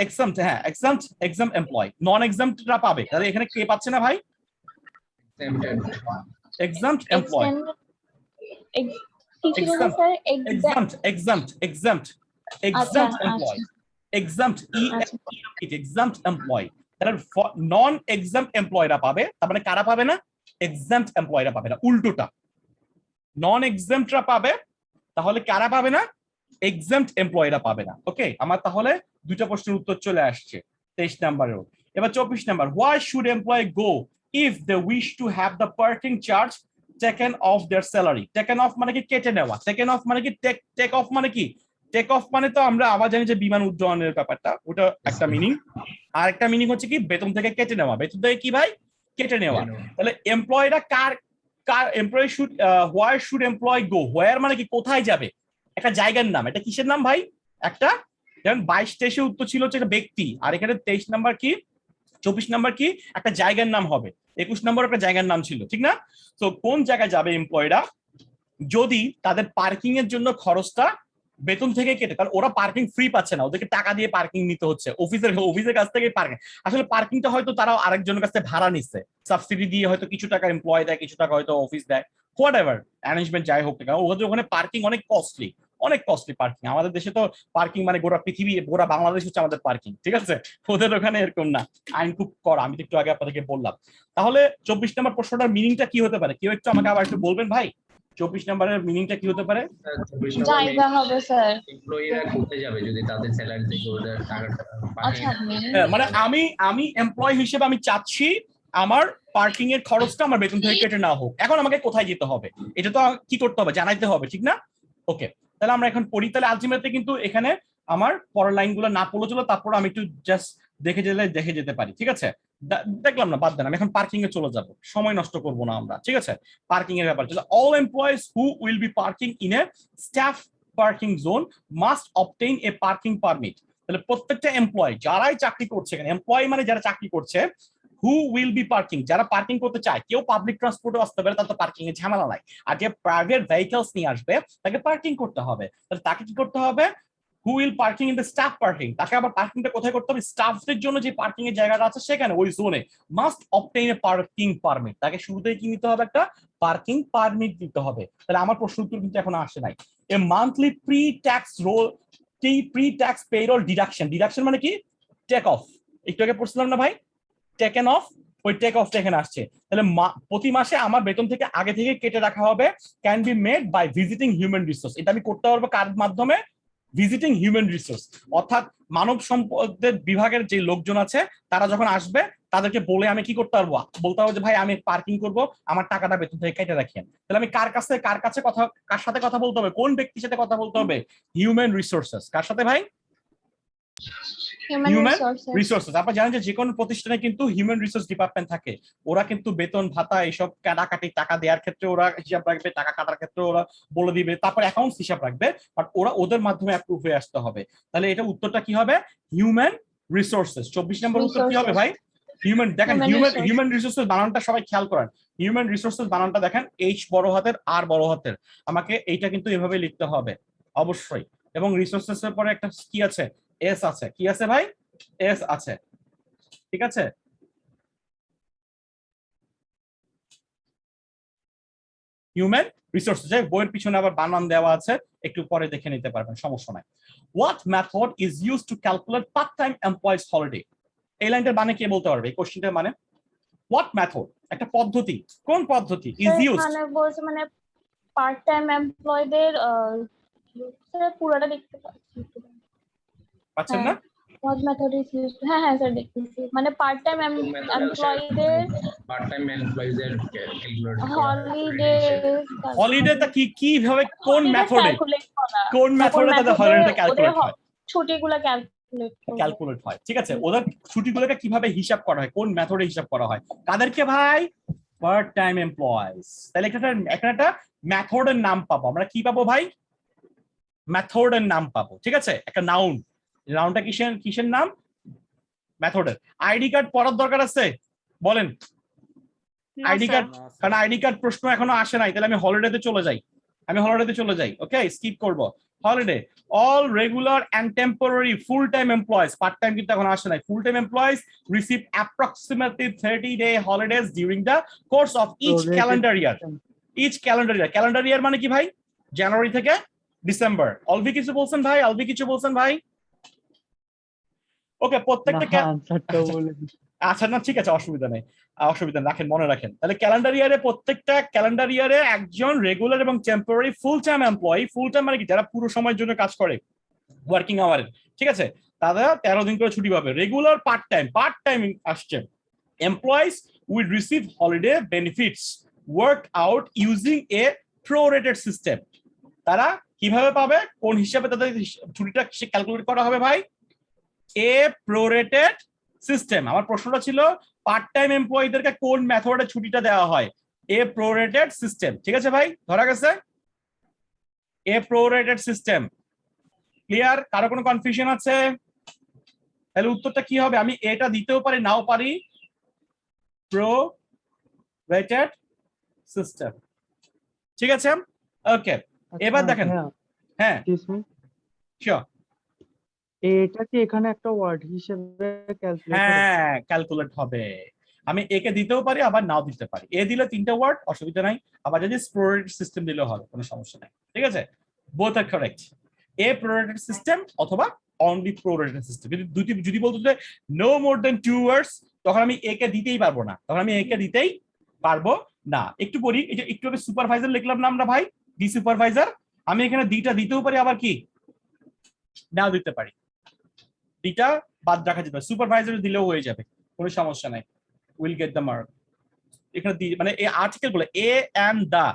exempt হ্যাঁ exempt এমপ্লয়, নন exemptরা পাবে, তাহলে এখানে কে পাচ্ছে না ভাই? Exempted. exempt employee, Extended. কি ছিল না exempt স্যার? exempt আচ্ছা, এমপ্লয়, exempt আচ্ছা। exempt এমপ্লয়, তাহলে নন exempt এমপ্লয়রা পাবে, তার মানে কারা পাবে না? exempt এমপ্লয়রা পাবে না, উল্টোটা নন exemptরা পাবে, তাহলে কারা পাবে না? exempt এমপ্লয়িরা পাবে না। ওকে, আমার তাহলে দুইটা প্রশ্নের উত্তর চলে আসছে 23 নাম্বারেও। এবার 24 number, why should employee go if they wish to have the parking charge taken off their salary? taken off মানে কি? কেটে নেওয়া। taken off মানে কি? take off মানে কি? take off মানে তো আমরা আবার জানি যে বিমান উড্ডয়নের ব্যাপারটা, ওটা একটা মিনিং। আর একটা মিনিং হচ্ছে কি? বেতন থেকে কেটে নেওয়া। বেতন থেকে কি ভাই? কেটে নেওয়া। তাহলে এমপ্লয়িরা কার employee should where should employ go? Where মানে কি? কোথায় যাবে? একটা জায়গার নাম। এটা কিসের নাম ভাই? একটা, যেমন 22-23 উত্তর ছিল হচ্ছে একটা ব্যক্তি, আর এখানে 23 নাম্বার কি, 24 নাম্বার কি? একটা জায়গার নাম হবে। 21 নম্বর একটা জায়গার নাম ছিল, ঠিক না? তো কোন জায়গায় যাবে এমপ্লয়িরা যদি তাদের পার্কিং এর জন্য খরচটা বেতন থেকে কেটে? কারণ ওরা পার্কিং ফ্রি পাচ্ছে না, ওদেরকে টাকা দিয়ে পার্কিং নিতে হচ্ছে, অফিসের কাছ থেকে পার্কিং। আসলে পার্কিংটা হয়তো তারাও আরেকজনের কাছ থেকে ভাড়া নিচ্ছে, সাবসিডি দিয়ে হয়তো কিছু টাকা এমপ্লয় দেয়, কিছু টাকা হয়তো অফিস দেয়, হোয়াট এভার অ্যারেঞ্জমেন্ট যাই হোক না কেন, ওদের ওখানে পার্কিং অনেক কস্টলি পার্কিং। আমাদের দেশে তো পার্কিং মানে গোটা পৃথিবী, গোটা বাংলাদেশ হচ্ছে আমাদের পার্কিং, ঠিক আছে? ওদের ওখানে এরকম না, আইন খুব কড়া, আমি তো একটু আগে আপনাদেরকে বললাম। তাহলে 24 নম্বর প্রশ্নটার মিনিংটা কি হতে পারে? কেউ একটু আমাকে আবার একটু বলবেন ভাই, 24 নম্বরের মিনিংটা কি হতে পারে? জায়গা হবে স্যার। এমপ্লয়িরা কোথায় যাবে যদি তাদের স্যালারি থেকে ওদের টাকাটা আচ্ছা, মানে আমি এমপ্লয় হিসেবে আমি চাচ্ছি আমার পার্কিং এর খরচটা আমার বেতন থেকে কেটে নেওয়া হোক। এখন আমাকে কোথায় যেতে হবে? এটা তো কি করতে হবে? জানাইতে হবে, ঠিক না? ওকে, তাহলে আমরা এখন পড়ি। তাহলে আলটিমেটলি কিন্তু এখানে আমার পরের লাইনগুলো না পড়লে চলো, তারপর আমি একটু জাস্ট দেখে যেতে পারি, ঠিক আছে? দেখলাম না, বাদ দেন, আমি এখন পার্কিং এ চলে যাব, সময় নষ্ট করব না আমরা, ঠিক আছে? পার্কিং এর ব্যাপার, all employees who will be parking in a staff parking zone must obtain A parking permit. তাহলে প্রত্যেকটা এমপ্লয় যারাই চাকরি করছে, এখানে এমপ্লয় মানে যারা চাকরি করছে, হু উইল বি পার্কিং, যারা পার্কিং করতে চায়, কেউ পাবলিক ট্রান্সপোর্টে আসতে পারে, তার তো পার্কিং এর ঝামেলা নাই। আর যে প্রাইভেট ভেহিকলস নিয়ে আসবে তাকে পার্কিং করতে হবে, তাহলে তাকে কি করতে হবে? Who will parking in the staff parking, তাকে আবার পার্কিংটা কোথায় করতে হবে? স্টাফদের জন্য যে পার্কিং এর জায়গাটা আছে সেখানে, ওই জোনে। মাস্ট অবটেইন এ পার্কিং পারমিট, তাকে শুরুতেই কি নিতে হবে? একটা পার্কিং পারমিট দিতে হবে। তাহলে আমার প্রশ্ন উত্তর কিন্তু এখন আসে নাই। এ monthly pre tax payroll deduction মানে কি? টেক অফ, একটু আগে পড়ছিলাম না ভাই, টেকেন অফ, ওই টেক অফটা এখানে আসছে। তাহলে প্রতি মাসে আমার বেতন থেকে আগে থেকে কেটে রাখা হবে, can be made by visiting human resource. এটা আমি করতে পারবো কার মাধ্যমে? ভিজিটিং হিউম্যান রিসোর্স, অর্থাৎ মানব সম্পদের বিভাগের যে লোকজন আছে তারা যখন আসবে তাদেরকে বলে আমি কি করতে পারবো? বলতে হবে যে ভাই আমি পার্কিং করব, আমার টাকাটা বেতন থেকে কেটে রাখেন। তাহলে আমি কার সাথে কথা বলতে হবে? কোন ব্যক্তির সাথে কথা বলতে হবে? Human resources. কার সাথে ভাই? Human resources. আপনারা জানেন যে কোনো প্রতিষ্ঠানে কিন্তু হিউম্যান রিসোর্স ডিপার্টমেন্ট থাকে, ওরা কিন্তু বেতন ভাতা এইসব কাটাকাটি, টাকা দেওয়ার ক্ষেত্রে ওরা হিসাব রাখবে, টাকা কাটার ক্ষেত্রে ওরা বলে দিবে, তারপর অ্যাকাউন্টস হিসাব রাখবে, বাট ওরা ওদের মাধ্যমে অ্যাপ্রুভ হয়ে আসতে হবে। তাহলে এটা উত্তরটা কি হবে? Human resources. 24 নম্বর উত্তর কি হবে ভাই? হিউম্যান। দেখেন হিউম্যান রিসোর্সেস বানানটা সবাই খেয়াল করেন, হিউম্যান রিসোর্সেস বানানটা দেখেন, এইচ বড় হাতের আর বড় হাতের, আমাকে এইটা কিন্তু এভাবে লিখতে হবে অবশ্যই। এবং রিসোর্সেস এর পরে একটা কি আছে? এস আছে। কি আছে ভাই? এস আছে, ঠিক আছে? হিউম্যান রিসোর্সেস, বইয়ের পিছনে আবার বানান দেওয়া আছে, একটু পরে দেখে নিতে পারবেন, সমস্যা নাই। What method is use to calculate part time employees holiday? এই লাইনটার মানে কে বলতে পারবে? এই কোশ্চেনটার মানে হোয়াট মেথড, একটা পদ্ধতি, কোন পদ্ধতি ইজ ইউজ? মানে বলছে মানে পার্ট টাইম এমপ্লয়ীদের স্যার পুরোটা দেখতে পাচ্ছেন না? what method is used? হ্যাঁ হ্যাঁ স্যার দেখতেছি, মানে পার্ট টাইম এমপ্লয়ীদের হলিডেটা কিভাবে, কোন মেথডে তাদের হলিডেটা ক্যালকুলেট হয়? ছুটিগুলো ক্যালকুলেট হয়, ঠিক আছে? ওদের ছুটিগুলোকে কিভাবে হিসাব করা হয়, কোন মেথডে হিসাব করা হয়? কাদেরকে ভাই? Part time employees. তাহলে একটা মেথডের নাম পাবো আমরা, কি পাবো ভাই? মেথডের নাম পাবো, ঠিক আছে? একটা নাউন, নাউনটা কিসের নাম? মেথডের। আইডি কার্ড পড়ার দরকার আছে? বলেন আইডি কার্ড, কারণ আইডি কার্ড প্রশ্ন এখনো আসে নাই, তাহলে আমি হলিডেতে চলে যাই, ওকে, স্কিপ করব। holiday. All regular and temporary full-time employees, part-time কিন্তু এখন আসে নাই, full-time employees receive approximately 30-day holidays during the course of each calendar year. Each calendar year. Calendar year মানে কি ভাই? জানুয়ারি থেকে ডিসেম্বর। অলভি কিছু বলছেন ভাই? অলভি কিছু বলছেন ভাই? ওকে, প্রত্যেকটা আচ্ছা না, ঠিক আছে, অসুবিধা নেই, অসুবিধা রাখেন, মনে রাখেন। তাহলে ক্যালেন্ডার ইয়ারে প্রত্যেকটা ক্যালেন্ডার ইয়ারে একজন রেগুলার এবং temporary full time employee, full time মানে কি যারা পুরো সময়ের জন্য কাজ করে ওয়ার্কিং আওয়ারে, ঠিক আছে, তারা 13 দিন করে ছুটি পাবে। রেগুলার পার্ট টাইম আসছে employees will receive holiday benefits work out using a prorated system. তারা কিভাবে পাবে, কোন হিসাবে তাদের ছুটিটা ক্যালকুলেট করা হবে ভাই? এ প্রোরেটেড সিস্টেম। আমার প্রশ্নটা ছিল পার্ট টাইম এমপ্লয়ীদেরকে কোন মেথডে ছুটিটা দেওয়া হয়? এ প্রোরেটেড সিস্টেম। ঠিক আছে ভাই, ধরা গেছে? এ প্রোরেটেড সিস্টেম। ক্লিয়ার? কারো কোনো কনফিউশন আছে? তাহলে উত্তরটা কি হবে? আমি এটা দিতেও পারি, নাও পারি। প্রোরেটেড সিস্টেম। ঠিক আছে, ওকে। এবার দেখেন, হ্যাঁ শিওর, এটা কি এখানে একটা ওয়ার্ড হিসেবে ক্যালকুলেট হবে। আমি একে দিতেও পারি, আবার নাও দিতে পারি। এ দিলে 3টা ওয়ার্ড, অসুবিধা নাই, আবার যদি প্রোরেটেড সিস্টেম দিলেও হবে, কোনো সমস্যা নাই। ঠিক আছে, বোথ আর কারেক্ট। এ প্রোরেটেড সিস্টেম অথবা অনলি প্রোরেটেড সিস্টেম। যদি বলতো যে নো মোর দেন 2 ওয়ার্ডস, তখন আমি একে দিতেই পারবো না, তখন আমি একে দিতেই পারবো না। একটু করি, এই যে একটু আগে সুপারভাইজার লিখলাম না আমরা ভাই, ডি সুপারভাইজার, আমি এখানে দিটা দিতেও পারি, আবার কি নাও দিতে পারি। দিটা বাদ রাখা যেতে পারে, সুপারভাইজার দিলেও হয়ে যাবে, কোনো সমস্যা নাই। Will get the mark. এখানে মানে এই আর্টিকেল গুলো এ এন্ড দা,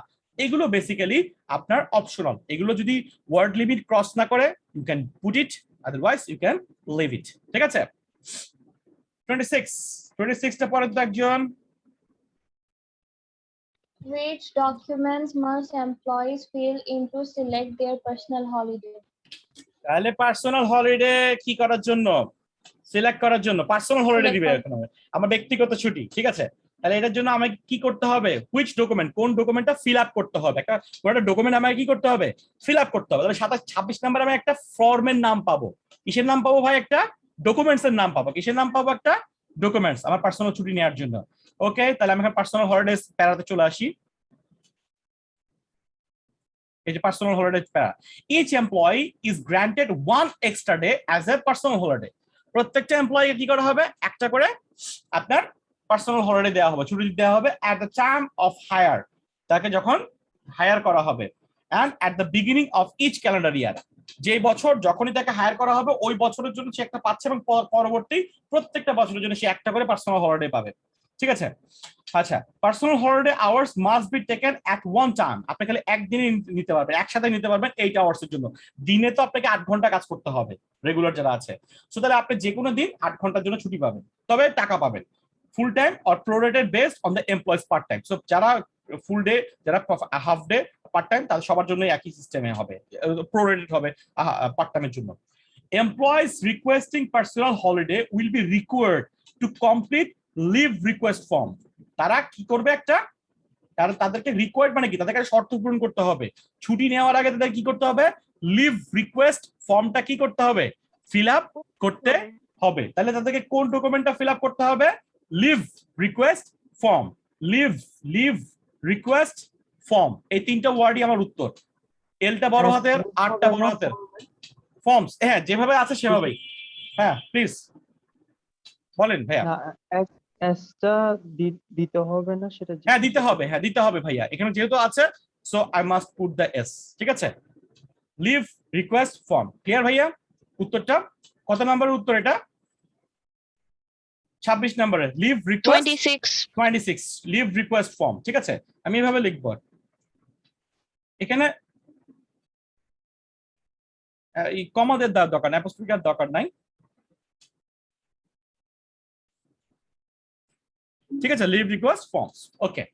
এগুলো বেসিক্যালি আপনার অপশনাল। এগুলো যদি ওয়ার্ড লিমিট ক্রস না করে you can put it, otherwise you can leave it. ঠিক আছে, 26টা পরে তো একজন। Which documents must employees fill in to select their personal holiday? তাহলে পার্সোনাল হলিডে কি করার জন্য? সিলেক্ট করার জন্য পার্সোনাল হলিডে দিবে এখন আমার ব্যক্তিগত ছুটি। ঠিক আছে, তাহলে এটার জন্য আমাকে কি করতে হবে? হুইচ ডকুমেন্ট, কোন ডকুমেন্টটা ফিল আপ করতে হবে? একটা ডকুমেন্ট আমাকে কি করতে হবে? ফিল আপ করতে হবে। তাহলে 26 নাম্বার আমি একটা ফর্মের নাম পাবো। কিসের নাম পাবো ভাই? একটা ডকুমেন্টস এর নাম পাবো। কিসের নাম পাবো? একটা ডকুমেন্টস, আমার পার্সোনাল ছুটি নেওয়ার জন্য। ওকে, তাহলে আমি পার্সোনাল হলিডেজ প্যারাতে চলে আসি। এই যে personal holiday para, each employee is granted 1 extra day as a personal holiday. প্রত্যেকটা এমপ্লয়িকে কি করা হবে? একটা করে আপনার পার্সোনাল হলিডে দেওয়া হবে, ছুটি দেওয়া হবে at the time of hire, তাকে যখন হায়ার করা হবে, and at the beginning of each calendar year. যে বছর যখনই তাকে হায়ার করা হবে ওই বছরের জন্য সে একটা পাচ্ছে, এবং পরবর্তী প্রত্যেকটা বছরের জন্য সে একটা করে পার্সোনাল হলিডে পাবে। ঠিক আছে, আচ্ছা, personal holiday hours must be taken at one time. আপনি খালি একদিনে নিতে পারবেন, একসাথে নিতে পারবেন 8 আওয়ার্স এর জন্য। দিনে তো আপনাকে 8 ঘন্টা কাজ করতে হবে রেগুলার যারা আছে, সো তাহলে আপনি যে কোনো দিন 8 ঘন্টার জন্য ছুটি পাবেন, তবে টাকা পাবেন full time or prorated based on the employees part time. So যারা ফুল ডে, যারা হাফ ডে, পার্ট টাইম, তাদের সবার জন্য একই সিস্টেমে হবে, প্রোরেটেড হবে পার্ট টাইমের জন্য। Employees requesting personal holiday will be required to complete leave request form. তারা কি করবে? একটা তাদেরকে রিকোয়ার্ড মানে কি? তাদেরকে শর্ত পূরণ করতে হবে। ছুটি নেওয়ার আগে তাদের কি করতে হবে? লিভ রিকোয়েস্ট ফর্মটা কি করতে হবে? ফিল আপ করতে হবে। তাহলে তাদেরকে কোন ডকুমেন্টটা ফিল আপ করতে হবে? Leave request form. Leave request form, এই 3টা ওয়ার্ডই আমার উত্তর। এলটা বড় হাতের, আরটা বড় হাতের, ফর্মস, হ্যাঁ যেভাবে আছে সেভাবেই। হ্যাঁ প্লিজ বলেন ভাইয়া। এসটা দিতে হবে না সেটা? হ্যাঁ দিতে হবে, হ্যাঁ দিতে হবে ভাইয়া, এখানে যেহেতু আছে so I must put the S. ঠিক আছে, লিভ রিকোয়েস্ট ফর্ম। ক্লিয়ার ভাইয়া? উত্তরটা কত নম্বরের উত্তর? এটা 26 নম্বরে leave request 26 leave request form. ঠিক আছে, আমি এভাবে লিখব। এখানে এই কমাদের দরকার নাই, অ্যাপোস্ট্রফির দরকার নাই। ঠিক আছে, লিভ রিকোয়েস্ট ফর্মস। ওকে,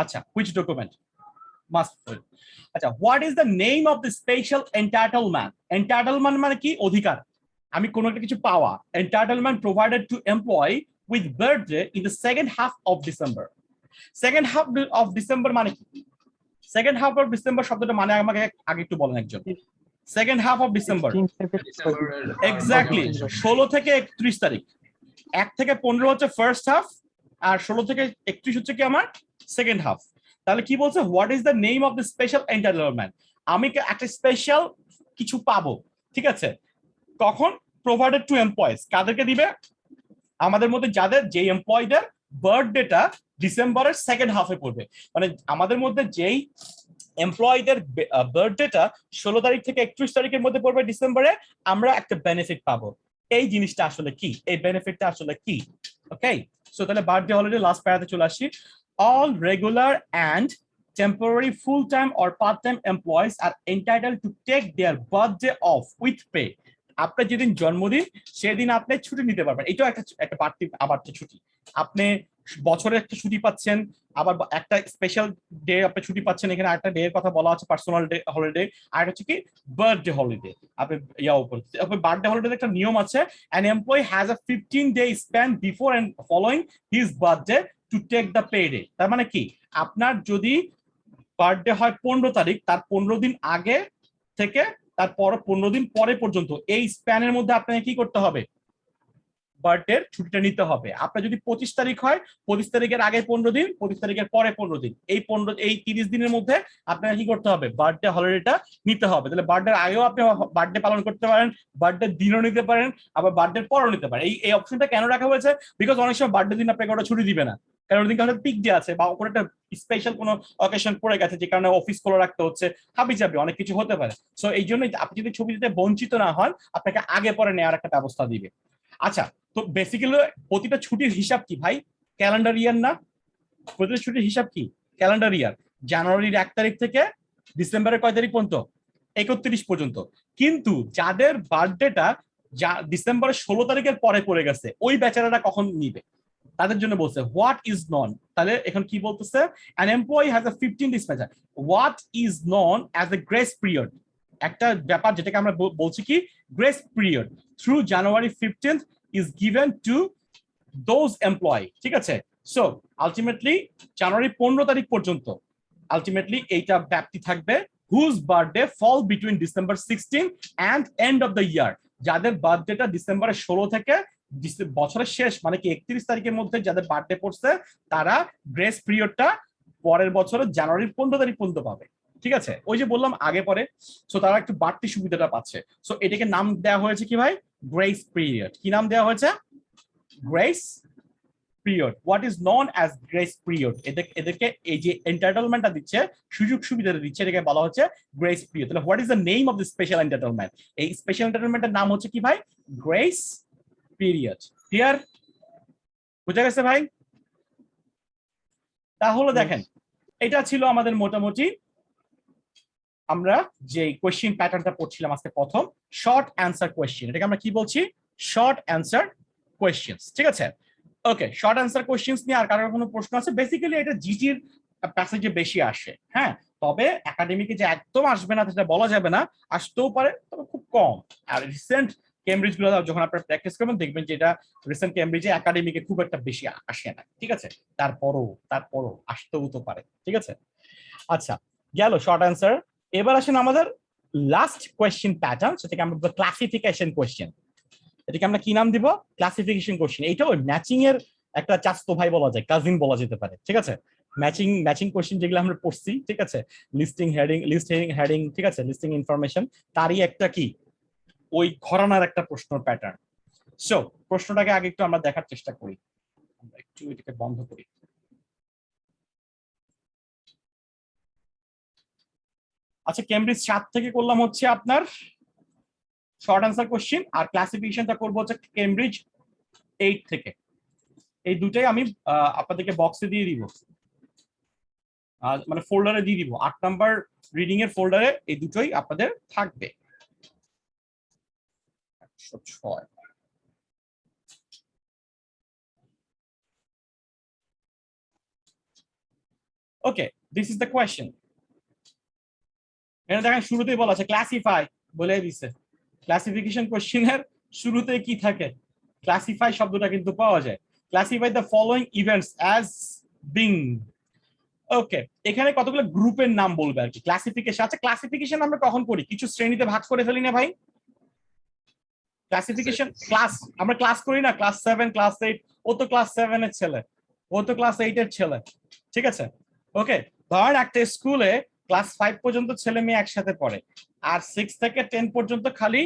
আচ্ছা, হুইচ ডকুমেন্ট মাস্ট ফিল? আচ্ছা, what is the name of the special entitlement? Entitlement মানে কি? অধিকার, আমি কোনো একটা কিছু পাওয়া। Entitlement provided to employ with birthday in the second half of December. Second half of December মানে কি? সেকেন্ড হাফ অফ ডিসেম্বর শব্দটা মানে আমাকে আগে একটু বলেন একজন। Second half of December. 16, 17, ডিসেম্বরের এক্স্যাক্টলি 16 থেকে 31 তারিখ। 1 থেকে 15 হচ্ছে ফার্স্ট হাফ, আর 16 থেকে 31 হচ্ছে কি আমার সেকেন্ড হাফ। তাহলে কি বলছে, what is the name of the special entertainment? আমি একটা স্পেশাল কিছু পাবো, ঠিক আছে, কখন? Provided to employees. কাদেরকে দিবে? আমাদের মধ্যে যাদের, যে এমপ্লয়ীদের বার্থডেটা ডিসেম্বরের সেকেন্ড হাফে পড়বে, মানে আমাদের মধ্যে যেই এমপ্লয়ীদের বার্থডেটা 16 তারিখ থেকে 31 তারিখের মধ্যে পড়বে ডিসেম্বরে, আমরা একটা বেনিফিট পাবো। এই জিনিসটা আসলে কি, এই বেনিফিটটা আসলে কি? ওকে, সো তাহলে বার্থডে হলিডে লাস্ট প্যারাতে চলে আসি। All regular and temporary full-time or part-time employees are entitled to take their birthday off with pay. আপনার যেদিন জন্মদিন সেদিন আপনি ছুটি নিতে পারবেন। এটাও একটা বাড়তি আবার ছুটি। আপনি বছরে একটা ছুটি পাচ্ছেন, আবার একটা স্পেশাল ডে আপনি ছুটি পাচ্ছেন। এখানে একটা ডে এর কথা বলা আছে, পার্সোনাল ডে হলিডে, আর হচ্ছে কি বার্থডে হলিডে। আপনি বার্থডে হলিডে একটা নিয়ম আছে, an employee has a 15-day span before and following his birthday to take the pay day. তার মানে কি, আপনার যদি বার্থডে হয় 15 তারিখ, তার 15 দিন আগে থেকে তারপর 15 দিন পরে পর্যন্ত এই স্প্যানের মধ্যে আপনাকে কি করতে হবে? বার্থডে ছুটিটা নিতে হবে। আপনার যদি 25 তারিখ হয়, 25 তারিখের আগে 15 দিন, 25 তারিখের পরে 15 দিন, এই 30 দিনের মধ্যে আপনাকে কি করতে হবে? বার্থডে হলিডেটা নিতে হবে। তাহলে বার্থডের আগেও আপনি বার্থডে পালন করতে পারেন, বার্থডে দিনও নিতে পারেন, আবার বার্থডে পরও নিতে পারেন। এই অপশনটা কেন রাখা হয়েছে? বিকজ অনেক সময় বার্থডে দিন আপনাকে ওটা ছুটি দিবে না, কারণ ওদিন কারণে পিক ডে আছে বা কোনো একটা স্পেশাল কোনো অকেশন পড়ে গেছে, যে কারণে অফিস খোলা রাখতে হচ্ছে, হাবি যাবে, অনেক কিছু হতে পারে। সো এই জন্য আপনি যদি ছবি দিতে বঞ্চিত না হন, আপনাকে আগে পরে নেওয়ার একটা ব্যবস্থা দিবে। আচ্ছা, তো বেসিক্যালি প্রতিটা ছুটির হিসাব কি ভাই? ক্যালেন্ডার ইয়ার না? প্রতিটা ছুটির হিসাব কি? ক্যালেন্ডার ইয়ার। জানুয়ারির 1 তারিখ থেকে ডিসেম্বরের কয় তারিখ পর্যন্ত? 31 পর্যন্ত। কিন্তু যাদের বার্থডেটা ডিসেম্বরের 16 তারিখের পরে পড়ে গেছে, ওই বেচারারা কখন নিবে? তাদের জন্য বলছে হোয়াট ইজ নন। তাহলে এখন কি বলতেছে? an employee has a 15 days measure what is known as a grace period, একটা ব্যাপার যেটাকে আমরা বলছি কি grace period, through January 15th is given to those employee। ঠিক আছে, সো আলটিমেটলি জানুয়ারি 15 তারিখ পর্যন্ত আলটিমেটলি এইটা ব্যাপ্তি থাকবে whose birthday fall between December 16 and end of the year, যাদের বার্থডেটা ডিসেম্বরের 16 থেকে বছরের শেষ মানে কি 31 তারিখের মধ্যে যাদের বার্থডে পড়ছে, তারা গ্রেস পিরিয়ডটা পরের বছরের জানুয়ারির 15 তারিখ পর্যন্ত পাবে। ঠিক আছে, ওই যে বললাম আগে পরে, সো তারা একটু বাড়তি সুবিধাটা পাচ্ছে। সো এটাকে নাম দেওয়া হয়েছে কি ভাই? Grace period. কি নাম দেওয়া হয়েছে? Grace period. What is known as grace period. এদেরকে এই যে এন্টারটেইনমেন্টটা দিচ্ছে, সুযোগ সুবিধাটা দিচ্ছে, এটাকে বলা হচ্ছে গ্রেস পিরিয়ড। তাহলে what is the name of the special entertainment? এই স্পেশাল এন্টারটেইনমেন্টের নাম হচ্ছে কি ভাই? Grace period. ক্লিয়ার? বুঝা গেছে ভাই? তাহলে দেখেন, এটা ছিল আমাদের মোটামুটি আমরা যে কোয়েশ্চেন প্যাটার্নটা পড়ছিলাম আজকে প্রথম, শর্ট অ্যান্সার কোয়েশ্চেন। এটাকে আমরা কি বলছি? Short answer questions. ঠিক আছে, ওকে, শর্ট অ্যান্সার কোয়েশ্চেনস নিয়ে আর কারোর কোনো প্রশ্ন আছে? বেসিক্যালি এটা জিটির প্যাসেজে বেশি আসে, হ্যাঁ, তবে একাডেমিকে যে একদম আসবে না সেটা বলা যাবে না, আসতেও পারে, তবে খুব কম। আর রিসেন্ট কেমব্রিজ গুলো যখন আপনারা প্র্যাকটিস করবেন দেখবেন যে এটা রিসেন্ট কেমব্রিজে একাডেমিকে খুব একটা বেশি আসে না। ঠিক আছে, তারপরও আসতেও তো পারে। ঠিক আছে, আচ্ছা, গেল শর্ট অ্যান্সার। এবার আসেন আমাদের লাস্ট কোয়েশ্চেন প্যাটার্ন, সেটাকে আমরা ক্লাসিফিকেশন কোয়েশ্চেন। এটাকে আমরা কি নাম দিব? Classification question. এইটাও ম্যাচিং এর একটা চাস্তো ভাই বলা যায়, কাজিন বলা যেতে পারে। ঠিক আছে, ম্যাচিং কোয়েশ্চেন যেগুলো আমরা পড়ছি, ঠিক আছে, লিস্টিং হেডিং, ঠিক আছে, লিস্টিং ইনফরমেশন, তারই একটা কি ওই ঘরানার একটা প্রশ্ন প্যাটার্ন। সো প্রশ্নটাকে আগে একটু আমরা দেখার চেষ্টা করি, আমরা একটু এটাকে বন্ধ করি। আচ্ছা, কেমব্রিজ 7 থেকে করলাম হচ্ছে আপনার শর্ট অ্যান্সার কোশ্চেন, আর ক্লাসিফিকেশনটা করবো হচ্ছে কেমব্রিজ 8 থেকে। এই দুটাই আমি আপনাদেরকে বক্সে দিয়ে দিব, মানে ফোল্ডারে দিয়ে দিব। 8 নাম্বার রিডিং এর ফোল্ডারে এই দুটোই আপনাদের থাকবে। 106। ওকে, দিস ইজ দ্য কোয়েশ্চেন। এখানে দেখেন শুরুতেই বলা আছে ক্লাসিফাই, বলে দিছে। ক্লাসিফিকেশন কোশ্চেনের শুরুতে কি থাকে? ক্লাসিফাই শব্দটা কিন্তু পাওয়া যায়। Classify the following events as being. Okay, এখানে কতগুলো গ্রুপের নাম বলবে আর কি, ক্লাসিফিকেশন। আচ্ছা, ক্লাসিফিকেশন আমরা কখন করি? কিছু শ্রেণীতে ভাগ করে ফেলি না ভাই? ক্লাসিফিকেশন ক্লাস আমরা ক্লাস করি না, ক্লাস 7 ক্লাস 8, ও তো ক্লাস 7 এর ছেলে, ও তো ক্লাস 8 এর ছেলে, ঠিক আছে? ওকে, ধরেন একটা স্কুলে ক্লাস 5 পর্যন্ত ছেলে মেয়ে একসাথে পড়ে, আর 6 থেকে 10 পর্যন্ত খালি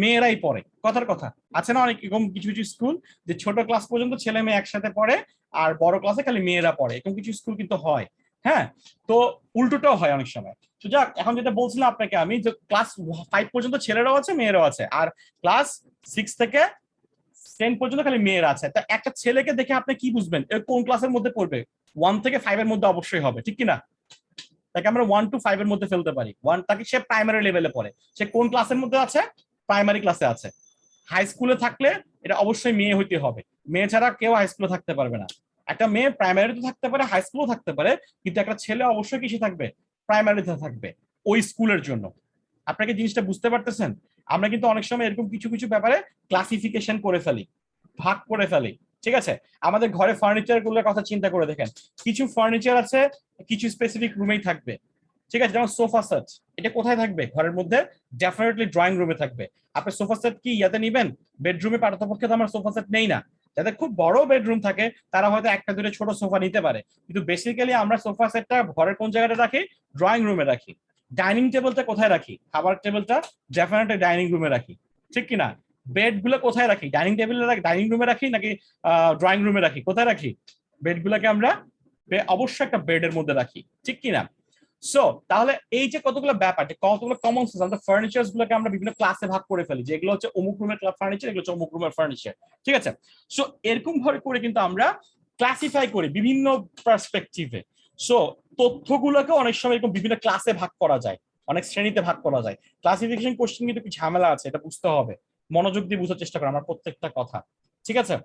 মেয়েরাই পড়ে। কথার কথা আছে না অনেক এরকম কিছু কিছু স্কুল, যে ছোট ক্লাস পর্যন্ত ছেলে মেয়ে একসাথে পড়ে আর বড় ক্লাসে খালি মেয়েরা পড়ে, এরকম কিছু স্কুল কিন্তু হয়। হ্যাঁ, তো উল্টোটাও হয় অনেক সময়। তো যাক, এখন যেটা বলছিলাম আপনাকে আমি, যে ক্লাস 5 পর্যন্ত ছেলেরাও আছে মেয়েরাও আছে, আর ক্লাস 6 থেকে 10 পর্যন্ত খালি মেয়েরা আছে। তা একটা ছেলেকে দেখে আপনি কি বুঝবেন এর কোন ক্লাসের মধ্যে পড়বে? 1 থেকে 5 এর মধ্যে অবশ্যই হবে, ঠিক কিনা? তাকে আমরা 1 to 5 এর মধ্যে ফেলতে পারি। তাকে সে প্রাইমারি লেভেলে পড়ে, সে কোন ক্লাসের মধ্যে আছে? প্রাইমারি ক্লাসে আছে। হাই স্কুলে থাকলে এটা অবশ্যই মেয়ে হইতে হবে, মেয়ে ছাড়া কেউ হাই স্কুলে থাকতে পারবে না। একটা মেয়ে প্রাইমারিতে থাকতে পারে, হাই স্কুলও থাকতে পারে, কিন্তু একটা ছেলে অবশ্যই কিসে থাকবে? প্রাইমারিতে থাকবে, ওই স্কুলের জন্য। আপনাকে জিনিসটা বুঝতে পারতেছেন? আমরা কিন্তু অনেক সময় এরকম কিছু কিছু ব্যাপারে ক্লাসিফিকেশন করে ফেলি, ভাগ করে ফেলি, ঠিক আছে? আমাদের ঘরে ফার্নিচার গুলোর কথা চিন্তা করে দেখেন, কিছু ফার্নিচার আছে কিছু স্পেসিফিক রুমেই থাকবে, ঠিক আছে? যেমন সোফা সেট, এটা কোথায় থাকবে ঘরের মধ্যে? ডেফিনেটলি ড্রয়িং রুমে থাকবে। আপনি সোফা সেট কি ইয়াতে নিবেন? বেডরুমে পারতপক্ষে তো আমরা সোফা সেট নেই না। যাদের খুব বড় বেডরুম থাকে তারা হয়তো একটা দুটো ছোট সোফা নিতে পারে, কিন্তু বেসিক্যালি আমরা সোফা সেটটা ঘরের কোন জায়গাটা রাখি? ড্রয়িং রুমে রাখি। ডাইনিং টেবিলটা কোথায় রাখি? খাবার টেবিলটা ডেফিনেটলি ডাইনিং রুমে রাখি, ঠিক কিনা? বেড গুলো কোথায় রাখি? ডাইনিং টেবিলে রাখি, ডাইনিং রুমে রাখি, নাকি ড্রয়িং রুমে রাখি? কোথায় রাখি? বেড গুলাকে আমরা অবশ্যই একটা বেডের মধ্যে রাখি, ঠিক কিনা? সো তাহলে এই যে কতগুলো ব্যাপার, কতগুলো কমন সেন্স, আমরা ফার্নিচার গুলোকে আমরা বিভিন্ন ক্লাসে ভাগ করে ফেলি, যেগুলো হচ্ছে অমুক রুমের ফার্নিচার, এগুলো হচ্ছে অমুক রুমের ফার্নিচার, ঠিক আছে? সো এরকম ভাবে করে কিন্তু আমরা ক্লাসিফাই করি বিভিন্ন পার্সপেক্টিভে। সো তথ্যগুলোকে অনেক সময় এরকম বিভিন্ন ক্লাসে ভাগ করা যায়, অনেক শ্রেণীতে ভাগ করা যায়। ক্লাসিফিকেশন কোশ্চেন কিন্তু একটু ঝামেলা আছে, এটা বুঝতে হবে, মনোযোগ দিয়ে বুঝার চেষ্টা করো আমার প্রত্যেকটা কথা, ঠিক আছে?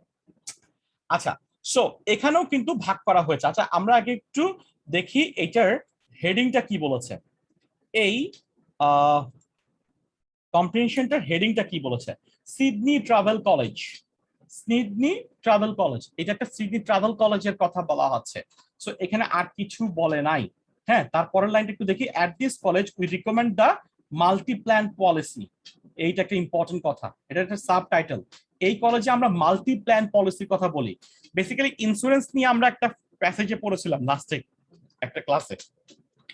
আচ্ছা, সো এখানেও কিন্তু ভাগ করা হয়েছে। আচ্ছা, আমরা আগে একটু দেখি এটার হেডিংটা কি বলেছে। এই কম্প্রিহেনশনটার হেডিংটা কি বলেছে? Sydney travel college, Sydney travel college, এটা একটা সিডনি ট্রাভেল কলেজের কথা বলা হচ্ছে। সো এখানে আর কিছু বলে নাই। হ্যাঁ, তারপরের লাইনটা একটু দেখি, at this college we recommend the multi plan policy. এইটা একটা ইম্পর্টেন্ট কথা, এটা একটা সাব টাইটেল। এই কলেজে আমরা মাল্টি প্ল্যান পলিসির কথা বলি। বেসিক্যালি ইন্স্যুরেন্স নিয়ে আমরা একটা প্যাসেজে পড়েছিলাম লাস্টে একটা ক্লাসে।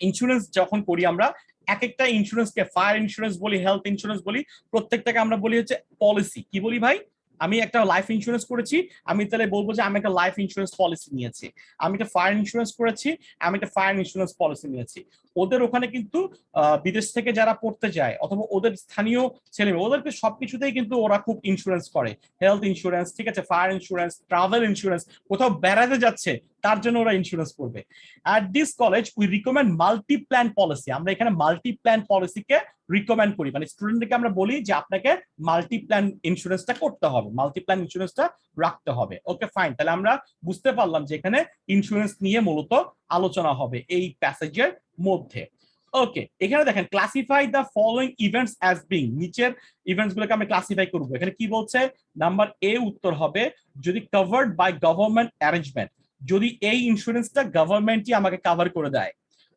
ইন্স্যুরেন্স যখন করি আমরা, এক একটা ইন্স্যুরেন্সকে ফায়ার ইন্স্যুরেন্স বলি, হেলথ ইন্স্যুরেন্স বলি, প্রত্যেকটাকে আমরা বলি হচ্ছে পলিসি। কি বলি ভাই? আমি একটা লাইফ ইন্স্যুরেন্স করেছি, আমি তাহলে বলবো যে আমি একটা লাইফ ইন্স্যুরেন্স পলিসি নিয়েছি। আমি একটা ফায়ার ইন্স্যুরেন্স করেছি, আমি একটা ফায়ার ইন্স্যুরেন্স পলিসি নিয়েছি। ওদের ওখানে কিন্তু বিদেশ থেকে যারা পড়তে যায় অথবা ওদের স্থানীয় ছেলেমেয়ে, ওদেরকে সবকিছুতেই কিন্তু ওরা খুব ইন্স্যুরেন্স করে, হেলথ ইন্স্যুরেন্স, ঠিক আছে, ফায়ার ইন্স্যুরেন্স, ট্রাভেল ইন্স্যুরেন্স, কোথাও বেড়াতে যাচ্ছে তার জন্য ওরা ইন্স্যুরেন্স করবে। At this college we recommend multi plan policy. আমরা এখানে মাল্টি প্ল্যান পলিসিকে রিকমেন্ড করি, মানে স্টুডেন্টকে আমরা বলি যে আপনাকে মাল্টি প্ল্যান ইন্স্যুরেন্সটা করতে হবে, মাল্টি প্ল্যান ইন্স্যুরেন্সটা রাখতে হবে। ওকে ফাইন, তাহলে আমরা বুঝতে পারলাম যে এখানে ইন্স্যুরেন্স নিয়ে মূলত আলোচনা হবে এই প্যাসেজের মধ্যে। ওকে, এখানে দেখেন classify the following events as being, নিচের ইভেন্টস গুলোকে আমরা ক্লাসিফাই করবো। এখানে কি বলছে? নাম্বার এ উত্তর হবে যদি কভার্ড বাই গভর্নমেন্ট অ্যারেঞ্জমেন্ট, যদি এই ইন্স্যুরেন্সটা গভর্নমেন্টই আমাকে কভার করে দেয়।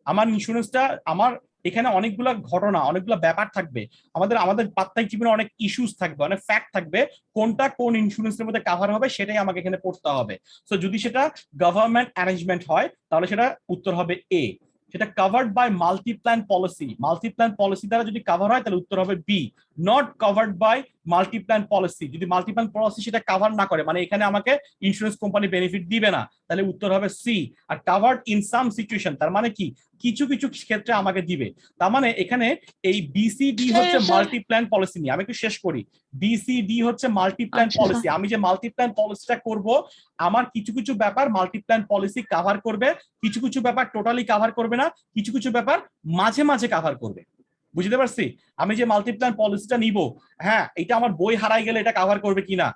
আমার ইন্স্যুরেন্সটা, আমার এখানে অনেকগুলো ঘটনা, অনেকগুলো ব্যাপার থাকবে, আমাদের পারিবারিক জীবনে অনেক ইস্যুস থাকবে, অনেক ফ্যাক্ট থাকবে, কোনটা কোন ইন্স্যুরেন্সের মধ্যে কভার হবে সেটাই আমাকে এখানে পড়তে হবে। সো যদি সেটা গভর্নমেন্ট অ্যারেঞ্জমেন্ট হয় তাহলে সেটা উত্তর হবে এ। সেটা covered by multi plan policy, multi plan policy দ্বারা যদি কভার হয় তাহলে উত্তর হবে B. Not covered by multi plan policy, যদি মাল্টি প্ল্যান পলিসি সেটা কভার না করে, মানে এখানে আমাকে ইন্স্যুরেন্স কোম্পানি বেনিফিট দিবে না, তাহলে উত্তর হবে সি। আর কভার্ড ইন সাম সিচুয়েশন, তার মানে কি কিছু কিছু ক্ষেত্রে আমাকে দিবে। তার মানে এখানে এই বিসিডি হচ্ছে মাল্টি প্ল্যান পলিসি নিয়ে, আমি একটু শেষ করি। বিসিডি হচ্ছে মাল্টি প্ল্যান পলিসি। আমি যে মাল্টি প্ল্যান পলিসিটা করব, আমার কিছু কিছু ব্যাপার মাল্টি প্ল্যান পলিসি কভার করবে, কিছু কিছু ব্যাপার টোটালি কভার করবে না, কিছু কিছু ব্যাপার মাঝে মাঝে কভার করবে। বুঝতে পারছি? আমি যে মাল্টি প্ল্যান পলিসিটা নিব, হ্যাঁ, এটা আমার বই হারাই গেলে এটা কভার করবে কিনা,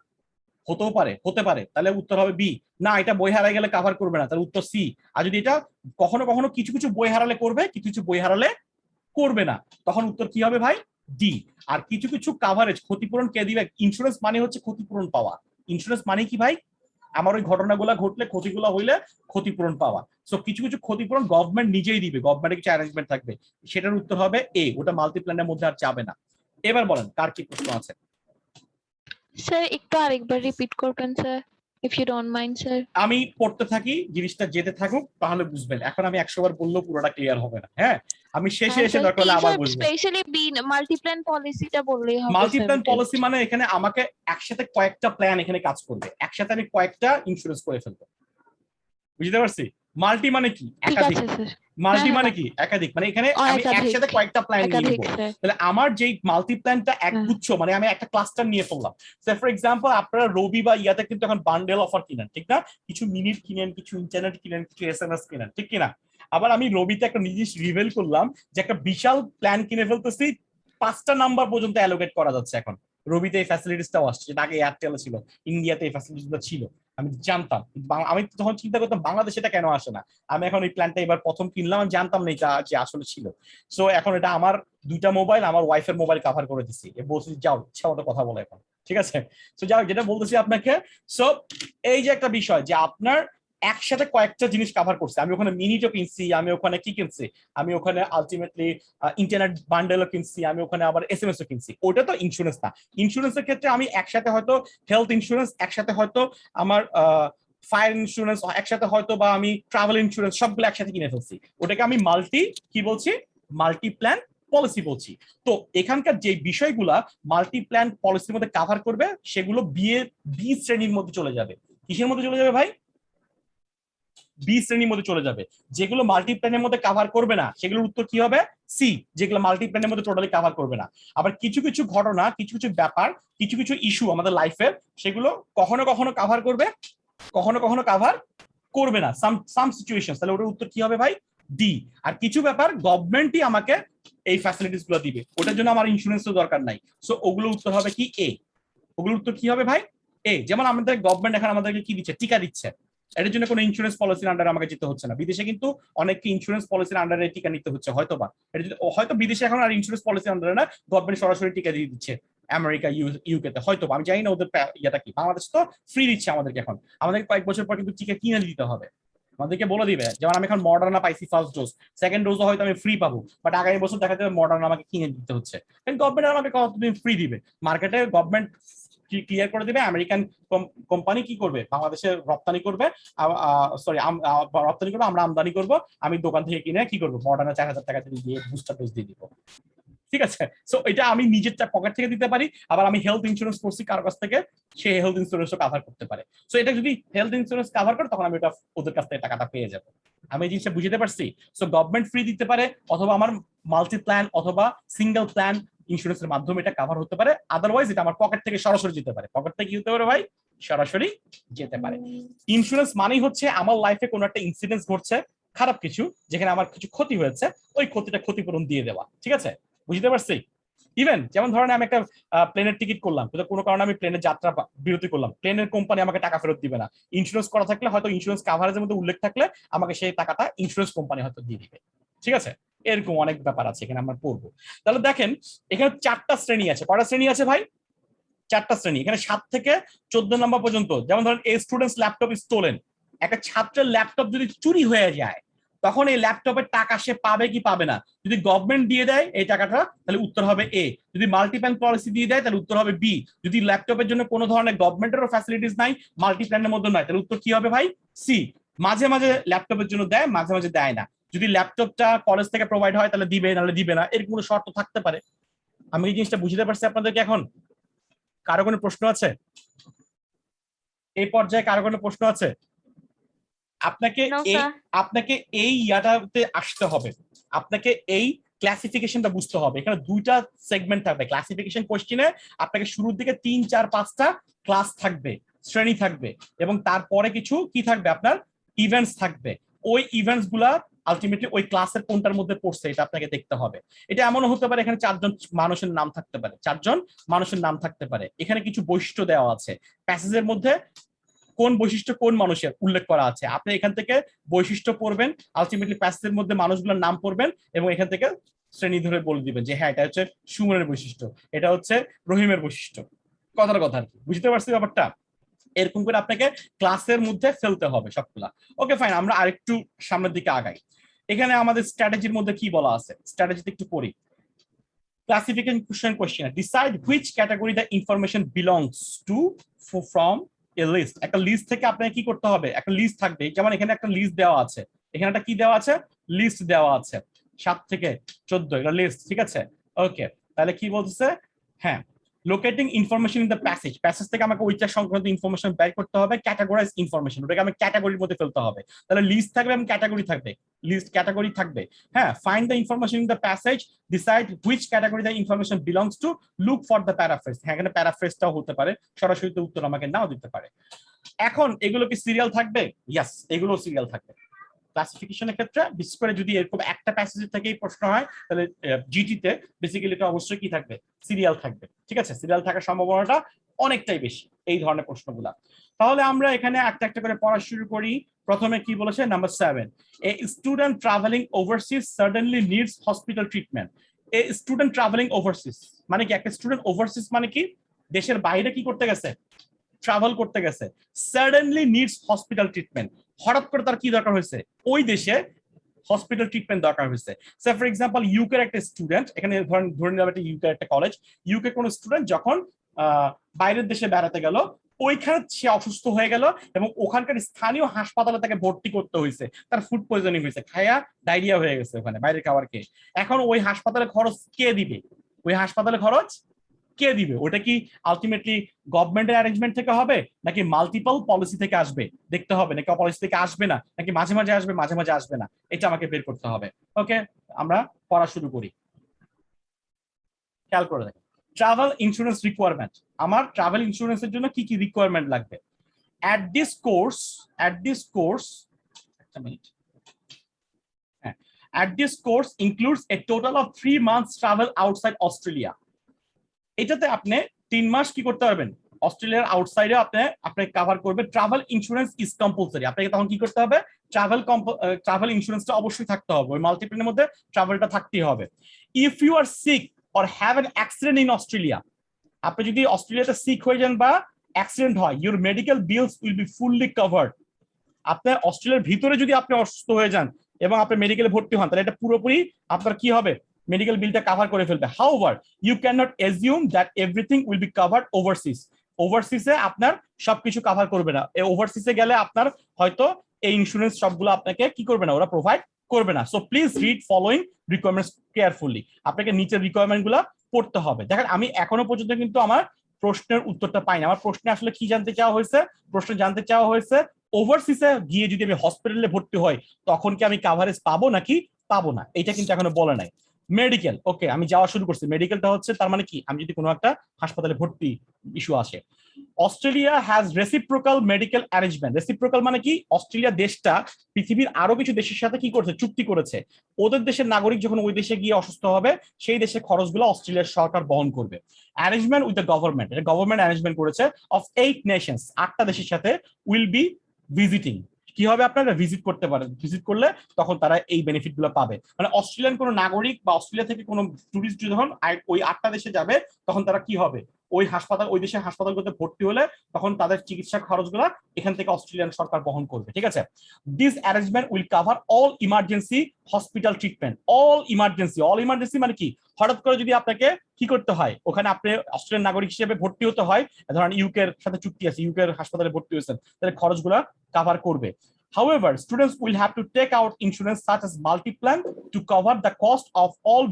হতেও পারে, হতে পারে, তাহলে উত্তর হবে বি। না, এটা বই হারাই গেলে কভার করবে না, তাহলে উত্তর সি। আর যদি এটা কখনো কখনো কিছু কিছু বই হারালে করবে, কিছু কিছু বই হারালে করবে না, তখন উত্তর কি হবে ভাই? ডি। আর কিছু কিছু কভারেজ, ক্ষতিপূরণ কে দিবে? ইন্স্যুরেন্স মানে হচ্ছে ক্ষতিপূরণ পাওয়া। ইন্স্যুরেন্স মানে কি ভাই? আমার ওই ঘটনাগুলো ঘটলে ক্ষতিগুলো হইলে ক্ষতিপূরণ পাওয়া। সো কিছু কিছু ক্ষতিপূরণ গভর্নমেন্ট নিজেই দিবে, গভর্নমেন্টের কিছু অ্যারেঞ্জমেন্ট থাকবে, সেটার উত্তর হবে এ, ওটা মাল্টিপ্ল্যানের মধ্যে আর যাবে না। এবার বলেন কার কি প্রশ্ন আছে? স্যার একটু আরেকবার রিপিট করবেন sir, if you don't mind sir. আমি পড়তে থাকি, জিনিসটা যেতে থাকুক, তাহলে বুঝবেন। এখন আমি 100 বার বললেও পুরোটা ক্লিয়ার হবে না। হ্যাঁ, আমি শেষে এসে দরকার হলে আবার বুঝবো। স্পেশালি বি মাল্টিপ্ল্যান পলিসিটা বললেই হবে। মাল্টিপ্ল্যান পলিসি মানে এখানে আমাকে একসাথে কয়েকটা প্ল্যান এখানে কাজ করবে, একসাথে আমি কয়েকটা ইন্স্যুরেন্স করে ফেলবো। বুঝতে পারছি? মাল্টি মানে কি? ঠিক একাধিক। আছে স্যার। মাল্টি হ্যাঁ, মানে হ্যাঁ। কি? একাধিক। মানে এখানে আমি একাধিক। একসাথে কয়েকটা প্ল্যান নিয়ে একাধিক নিব। স্যার। তাহলে আমার যেই মাল্টি প্ল্যানটা হ্যাঁ। একগুচ্ছ, মানে আমি একটা ক্লাস্টার নিয়ে ফেললাম। ফর এক্সাম্পল আপনারা রবি বা ইয়াতে কিন্তু এখন বান্ডেল অফার কিনেন, ঠিক না? কিছু মিনিট কিনেন, কিছু ইন্টারনেট কিনেন, কিছু এসএমএস কিনেন, ঠিক কিনা? আবার আমি রবিতে একটা জিনিস রিভিল করলাম যে একটা বিশাল প্ল্যান কিনে ফেলতেছি, 5টা নাম্বার পর্যন্ত অ্যালোকেট করা যাচ্ছে এখন। রবিতে এই ফ্যাসিলিটিসটাও আসছে, যেটা আগে এয়ারটেলে ছিল, ইন্ডিয়াতে এই ফ্যাসিলিটিসগুলো ছিল। আমি জানতাম, আমি তখন চিন্তা করতাম বাংলাদেশে এটা কেন আসে না। আমি এখন এই প্ল্যানটা এবার প্রথম কিনলাম, আমি জানতাম না এটা যে আসলে ছিল। সো এখন এটা আমার 2টা মোবাইল, আমার ওয়াইফের মোবাইল কভার করে দিছি। বলছি যাও ইচ্ছা মতো কথা বলে এখন, ঠিক আছে? সো যাও, যেটা বলতেছি আপনাকে, সো এই যে একটা বিষয় যে আপনার একসাথে কয়েকটা জিনিস কভার করছে। আমি ওখানে মিনিটও কিনছি, আমি ওখানে কি কিনছি, আমি ওখানে আলটিমেটলি ইন্টারনেট বান্ডেলও কিনছি, আমি ওখানে আবার এসএমএসও কিনছি। ওটা তো ইন্স্যুরেন্স না। ইন্স্যুরেন্সের ক্ষেত্রে আমি একসাথে হয়তো হেলথ ইন্স্যুরেন্স, একসাথে হয়তো আমার ফায়ার ইন্স্যুরেন্স, একসাথে হয়তো বা আমি ট্রাভেল ইন্স্যুরেন্স, সবগুলো একসাথে কিনে ফেলছি। ওটাকে আমি মাল্টি কি বলছি? মাল্টি প্ল্যান পলিসি বলছি। তো এখানকার যে বিষয়গুলা মাল্টি প্ল্যান পলিসির মধ্যে কভার করবে, সেগুলো বি শ্রেণীর মধ্যে চলে যাবে। কিসের মধ্যে চলে যাবে ভাই? বি শ্রেণীর মধ্যে চলে যাবে। যেগুলো মাল্টি প্ল্যানের মধ্যে কভার করবে না, সেগুলোর উত্তর কি হবে? সি, যেগুলো মাল্টি প্ল্যানের মধ্যে টোটালি কভার করবে না। আবার কিছু কিছু ঘটনা, কিছু কিছু ব্যাপার, কিছু কিছু ইস্যু আমাদের লাইফের, সেগুলো কখনো কখনো কভার করবে, কখনো কখনো কভার করবে না, সাম সিচুয়েশন। তাহলে ওটার উত্তর কি হবে ভাই? ডি। আর কিছু ব্যাপার গভর্নমেন্টই আমাকে এই ফ্যাসিলিটিস গুলো দিবে, ওটার জন্য আমার ইন্স্যুরেন্সের দরকার নাই। সো ওগুলো উত্তর হবে কি? এ। ওগুলোর উত্তর কি হবে ভাই? এ। যেমন আমাদের গভর্নমেন্ট এখন আমাদেরকে কি দিচ্ছে? টিকা দিচ্ছে। এটার জন্য কোনো ইন্স্যুরেন্স পলিসির আন্ডারে আমাকে যেতে হচ্ছে না। বিদেশে কিন্তু অনেককে ইন্স্যুরেন্স পলিসির আন্ডারে টিকা নিতে হচ্ছে, হয়তো বিদেশে এখন আর ইন্স্যুরেন্স পলিসির আন্ডারে না, গভর্নমেন্ট সরাসরি টিকা দিয়ে দিচ্ছে আমেরিকা, ইউকেতে হয়তো, আমি জানি না ওদের ইয়েটা কি। বাংলাদেশ তো ফ্রি দিচ্ছে আমাদেরকে এখন, আমাদেরকে কয়েক বছর পর কিন্তু টিকা কিনে দিতে হবে, আমাদেরকে বলে দিবে। যেমন আমি এখন মডার্না পাইছি ফার্স্ট ডোজ, সেকেন্ড ডোজও হয়তো আমি ফ্রি পাবো, বাট আগামী বছর দেখা যাবে মডার্না আমাকে কিনে দিতে হচ্ছে। গভর্নমেন্ট আমাকে কতদিন ফ্রি দিবে? মার্কেটে গভর্নমেন্ট ক্লিয়ার করে দিবে, আমেরিকান কোম্পানি কি করবে? বাংলাদেশে রপ্তানি করবে, সরি রপ্তানি করবে, আমরা আমদানি করব, আমি দোকান থেকে কিনে কি করবো? মডার্না 4000 টাকা দিয়ে বুস্টার ডোজ দিয়ে দিব, ঠিক আছে? সো এটা আমি নিজের পকেট থেকে দিতে পারি। আবার আমি হেলথ ইন্স্যুরেন্স করছি কারো কাছ থেকে, সে হেলথ ইন্স্যুরেন্সও কভার করতে পারে। সো এটা যদি হেলথ ইন্স্যুরেন্স কভার করে, তখন আমি ওটা ওদের কাছ থেকে টাকাটা পেয়ে যাবো। আমি এই জিনিসটা বুঝতে পারছি। সো গভর্নমেন্ট ফ্রি দিতে পারে, অথবা আমার মাল্টি প্ল্যান অথবা সিঙ্গেল প্ল্যান ইন্স্যুরেন্সের মাধ্যমে এটা কভার হতে পারে। আদারওয়াইজ এটা আমার পকেট থেকে সরাসরি যেতে পারে। পকেট থেকে কি হতে পারে ভাই? সরাসরি যেতে পারে। ইন্স্যুরেন্স মানেই হচ্ছে আমার লাইফে কোনো একটা ইনসিডেন্ট ঘটছে, খারাপ কিছু, যেখানে আমার কিছু ক্ষতি হয়েছে, ওই ক্ষতিটা ক্ষতিপূরণ দিয়ে দেওয়া, ঠিক আছে? বুঝতে পারছি? ইভেন যেমন ধরেন আমি একটা প্লেনের টিকিট করলাম, কিন্তু কোনো কারণে আমি প্লেনের যাত্রা বিরতি করলাম, প্লেনের কোম্পানি আমাকে টাকা ফেরত দিবে না। ইন্স্যুরেন্স করা থাকলে হয়তো, ইন্স্যুরেন্স কাভারেজের মধ্যে উল্লেখ থাকলে আমাকে সেই টাকাটা ইন্স্যুরেন্স কোম্পানি হয়তো দিয়ে দিবে, ঠিক আছে? এরকম অনেক ব্যাপার আছে এখানে আমরা পড়বো। তাহলে দেখেন এখানে 4টা শ্রেণী আছে। কয়টা শ্রেণী আছে ভাই? 4টা শ্রেণী। এখানে 7 থেকে 14 নম্বর পর্যন্ত। যেমন ধরেন এ স্টুডেন্টস ল্যাপটপ ইজ স্টোলেন, একটা ছাত্রের ল্যাপটপ যদি চুরি হয়ে যায়, তখন এই ল্যাপটপের টাকা সে পাবে কি পাবে না? যদি গভর্নমেন্ট দিয়ে দেয় এই টাকাটা, তাহলে উত্তর হবে এ। যদি মাল্টিপ্ল্যান পলিসি দিয়ে দেয়, তাহলে উত্তর হবে বি। যদি ল্যাপটপের জন্য কোনো ধরনের গভর্নমেন্টেরও ফ্যাসিলিটিস নাই, মাল্টিপ্ল্যানের মধ্যে নয়, তাহলে উত্তর কি হবে ভাই? সি। মাঝে মাঝে ল্যাপটপের জন্য দেয়, মাঝে মাঝে দেয় না। যদি ল্যাপটপটা কলেজ থেকে প্রোভাইড হয়, তাহলে দিবে, নাহলে দিবে না, এর কোনো শর্ত থাকতে পারে। আমি এই জিনিসটা বুঝতে পারছি আপনাদেরকে। এখন কারো কোনো প্রশ্ন আছে? এই পর্যায়ে কারো কোনো প্রশ্ন আছে? আপনাকে এই ইয়াটাতে আসতে হবে, আপনাকে এই ক্লাসিফিকেশনটা বুঝতে হবে। এখানে 2টা সেগমেন্ট থাকবে ক্লাসিফিকেশন কোশ্চেনে। আপনাকে শুরুর দিকে 3, 4, 5টা ক্লাস থাকবে, শ্রেণী থাকবে, এবং তারপরে কিছু কি থাকবে? আপনার ইভেন্টস থাকবে। ওই ইভেন্টস গুলা আলটিমেটলি ওই ক্লাসের কোনটার মধ্যে পড়ছে, এটা আপনাকে দেখতে হবে। এটা এমনও হতে পারে এখানে 4 জন মানুষের নাম থাকতে পারে, 4 জন মানুষের নাম থাকতে পারে। এখানে কিছু বৈশিষ্ট্য দেওয়া আছে প্যাসেজের মধ্যে, কোন বৈশিষ্ট্য কোন মানুষের উল্লেখ করা আছে। আপনি এখান থেকে বৈশিষ্ট্য পড়বেন, আলটিমেটলি প্যাসেজের মধ্যে মানুষগুলোর নাম পড়বেন, এবং এখান থেকে শ্রেণী ধরে বলে দিবেন যে হ্যাঁ এটা হচ্ছে সুমনের বৈশিষ্ট্য, এটা হচ্ছে রহিমের বৈশিষ্ট্য। কথার কথা আর কি। বুঝতে পারছি ব্যাপারটা? এরকম করে আপনাকে ক্লাসের মধ্যে ফেলতে হবে সবগুলা। ওকে ফাইন, আমরা আরেকটু সামনের দিকে আগাই। এখানে আমাদের স্ট্র্যাটেজির মধ্যে কি বলা আছে, স্ট্র্যাটেজিতে একটু পড়ি। Classification question: decide which category the information belongs to from a list. একটা লিস্ট থেকে আপনাকে কি করতে হবে, একটা লিস্ট থাকবে, যেমন এখানে একটা লিস্ট দেওয়া আছে, এখানে একটা কি দেওয়া আছে, লিস্ট দেওয়া আছে 7 থেকে 14, এটা লিস্ট, ঠিক আছে। ওকে, তাহলে কি বলতেছে, হ্যাঁ, locating information in the passage, passage থেকে আমাকে ওইটা সংক্রান্ত ইনফরমেশন বের করতে হবে, ক্যাটাগরাইজ ইনফরমেশন, ওটাকে আমি ক্যাটাগরির মধ্যে ফেলতে হবে। তাহলে লিস্ট থাকবে এবং ক্যাটাগরি থাকবে, লিস্ট ক্যাটাগরি থাকবে। হ্যাঁ, find the information in the passage, decide which category the information belongs to, look for the paraphrase. হ্যাঁ, এখানে প্যারাফ্রেজটাও হতে পারে, সরাসরি তো উত্তর আমাকে নাও দিতে পারে। এখন এগুলো কি সিরিয়াল থাকবে? ইয়েস, এগুলো সিরিয়াল থাকবে। ক্লাসিফিকেশনের ক্ষেত্রে বিশেষ করে যদি এরকম একটা প্যাসেজের থেকেই প্রশ্ন হয়, তাহলে জিটিতে বেসিক্যালি এটা অবশ্যই কি থাকবে, সিরিয়াল থাকবে, ঠিক আছে। সিরিয়াল থাকার সম্ভাবনাটা অনেকটাই বেশি এই ধরনের প্রশ্নগুলা। তাহলে আমরা এখানে একটা একটা করে পড়া শুরু করি। প্রথমে কি বলেছে, number 7, a student travelling overseas suddenly needs hospital treatment. A student travelling overseas মানে কি, একটা স্টুডেন্ট ওভারসিজ মানে কি, দেশের বাইরে কি করতে গেছে, ট্রাভেল করতে গেছে, সাডেনলি নিডস হসপিটাল ট্রিটমেন্ট, হঠাৎ করে তার কি দরকার হয়েছে, ওই দেশে হসপিটাল ট্রিটমেন্ট দরকার হয়েছে। সে ফর এক্সাম্পল ইউকে একটা স্টুডেন্ট, এখানে ধরে নিলাম একটা ইউকে একটা কলেজ, ইউকে কোন স্টুডেন্ট যখন বাইরের দেশে বেড়াতে গেল, ওইখানে সে অসুস্থ হয়ে গেল এবং ওখানকার স্থানীয় হাসপাতালে তাকে ভর্তি করতে হয়েছে, তার ফুড পয়জনিং হয়েছে, খায়া ডায়রিয়া হয়ে গেছে ওখানে বাইরের খাবার খেয়ে। এখন ওই হাসপাতালে খরচ কে দিবে, ওই হাসপাতালে খরচ কে দিবে, ওটা কি আলটিমেটলি গভর্নমেন্টের অ্যারেঞ্জমেন্ট থেকে হবে নাকি মাল্টিপল পলিসি থেকে আসবে দেখতে হবে, নাকি পলিসি থেকে আসবে না, নাকি মাঝে মাঝে আসবে মাঝে মাঝে আসবে না, এটা আমাকে বের করতে হবে। ওকে, আমরা পড়া শুরু করি। খেয়াল করে দেখেন, ট্রাভেল ইন্স্যুরেন্স রিকোয়ারমেন্ট, আমার ট্রাভেল ইন্স্যুরেন্সের জন্য কি কি রিকোয়ারমেন্ট লাগবে। at this course একটা মিনিট, হ্যাঁ, at this course includes a total of 3 months travel outside Australia. এটাতে আপনি 3 মাস কি করতে পারবেন, অস্ট্রেলিয়ার আউটসাইডে আপনি কভার করবে। ট্রাভেল ইন্স্যুরেন্স ইজ কম্পালসরি, আপনাকে তখন কি করতে হবে, ট্রাভেল ইন্স্যুরেন্সটা অবশ্যই থাকতে হবে, ওই মাল্টিপ্লেনের মধ্যে ট্রাভেলটা থাকতেই হবে। If you are sick or have an accident in Australia, আপনি যদি অস্ট্রেলিয়াতে সিক হয়ে যান বা অ্যাক্সিডেন্ট হয়, your medical bills will be fully covered. আপনার অস্ট্রেলিয়ার ভিতরে যদি আপনি অসুস্থ হয়ে যান এবং আপনি মেডিকেলে ভর্তি হন, তাহলে এটা পুরোপুরি আপনার কি হবে, মেডিকেল বিলটা কভার করে ফেলবে। However you can not assume that everything will be covered overseas, ওভারসিজে আপনার সবকিছু কভার করবে না, এই ওভারসিজে গেলে আপনার হয়তো এই ইন্স্যুরেন্স সবগুলো আপনাকে কি করবে না, ওরা প্রোভাইড করবে না। So please read following requirements carefully, আপনাকে নিচের রিকোয়ারমেন্ট গুলা পড়তে হবে। দেখেন আমি এখনো পর্যন্ত কিন্তু আমার প্রশ্নের উত্তরটা পাইনি, আমার প্রশ্নে আসলে কি জানতে চাওয়া হয়েছে, প্রশ্ন জানতে চাওয়া হয়েছে ওভারসিজে গিয়ে যদি আমি হসপিটালে ভর্তি হই তখন কি আমি কাভারেজ পাবো নাকি পাবো না, এটা কিন্তু এখনো বলে নাই। মেডিকেল, ওকে, আমি যাওয়া শুরু করছি, মেডিকেলটা হচ্ছে তার মানে কি, আমি যদি কোনো একটা হাসপাতালে ভর্তি ইস্যু আসে। Australia has reciprocal medical arrangement, reciprocal মানে কি, অস্ট্রেলিয়া দেশটা পৃথিবীর আরো কিছু দেশের সাথে কি করছে, চুক্তি করেছে, ওদের দেশের নাগরিক যখন ওই দেশে গিয়ে অসুস্থ হবে সেই দেশের খরচগুলো অস্ট্রেলিয়ার সরকার বহন করবে। অ্যারেঞ্জমেন্ট উইথ দ্য গভর্নমেন্ট, এটা গভর্নমেন্ট অ্যারেঞ্জমেন্ট করেছে, অফ 8 নেশনস, 8টা দেশের সাথে, উইল বি ভিজিটিং, কি হবে, আপনারা ভিজিট করতে পারেন, ভিজিট করলে তখন তারা এই বেনিফিট গুলো পাবে। মানে অস্ট্রেলিয়ান কোনো নাগরিক বা অস্ট্রেলিয়া থেকে কোনো টুরিস্ট যখন ওই 8টা দেশে যাবে তখন তারা কি হবে, ওই হাসপাতাল, ওই দেশের হাসপাতালগুলোতে ভর্তি হলে তখন তাদের চিকিৎসা খরচগুলো এখান থেকে অস্ট্রেলিয়ান সরকার বহন করবে, ঠিক আছে। This arrangement will cover all emergency hospital treatment, all emergency মানে কি, হঠাৎ করে যদি আপনাকে কি করতে হয়, ওখানে আপনি অস্ট্রেলিয়ান নাগরিক হিসেবে ভর্তি হতে হয়, ধরেন ইউকের সাথে চুক্তি আছে, ইউকের হাসপাতালে ভর্তি হয়েছেন, তাহলে খরচগুলো কভার করবে। However, students will have to take out insurance such as multi-plan to cover the cost of all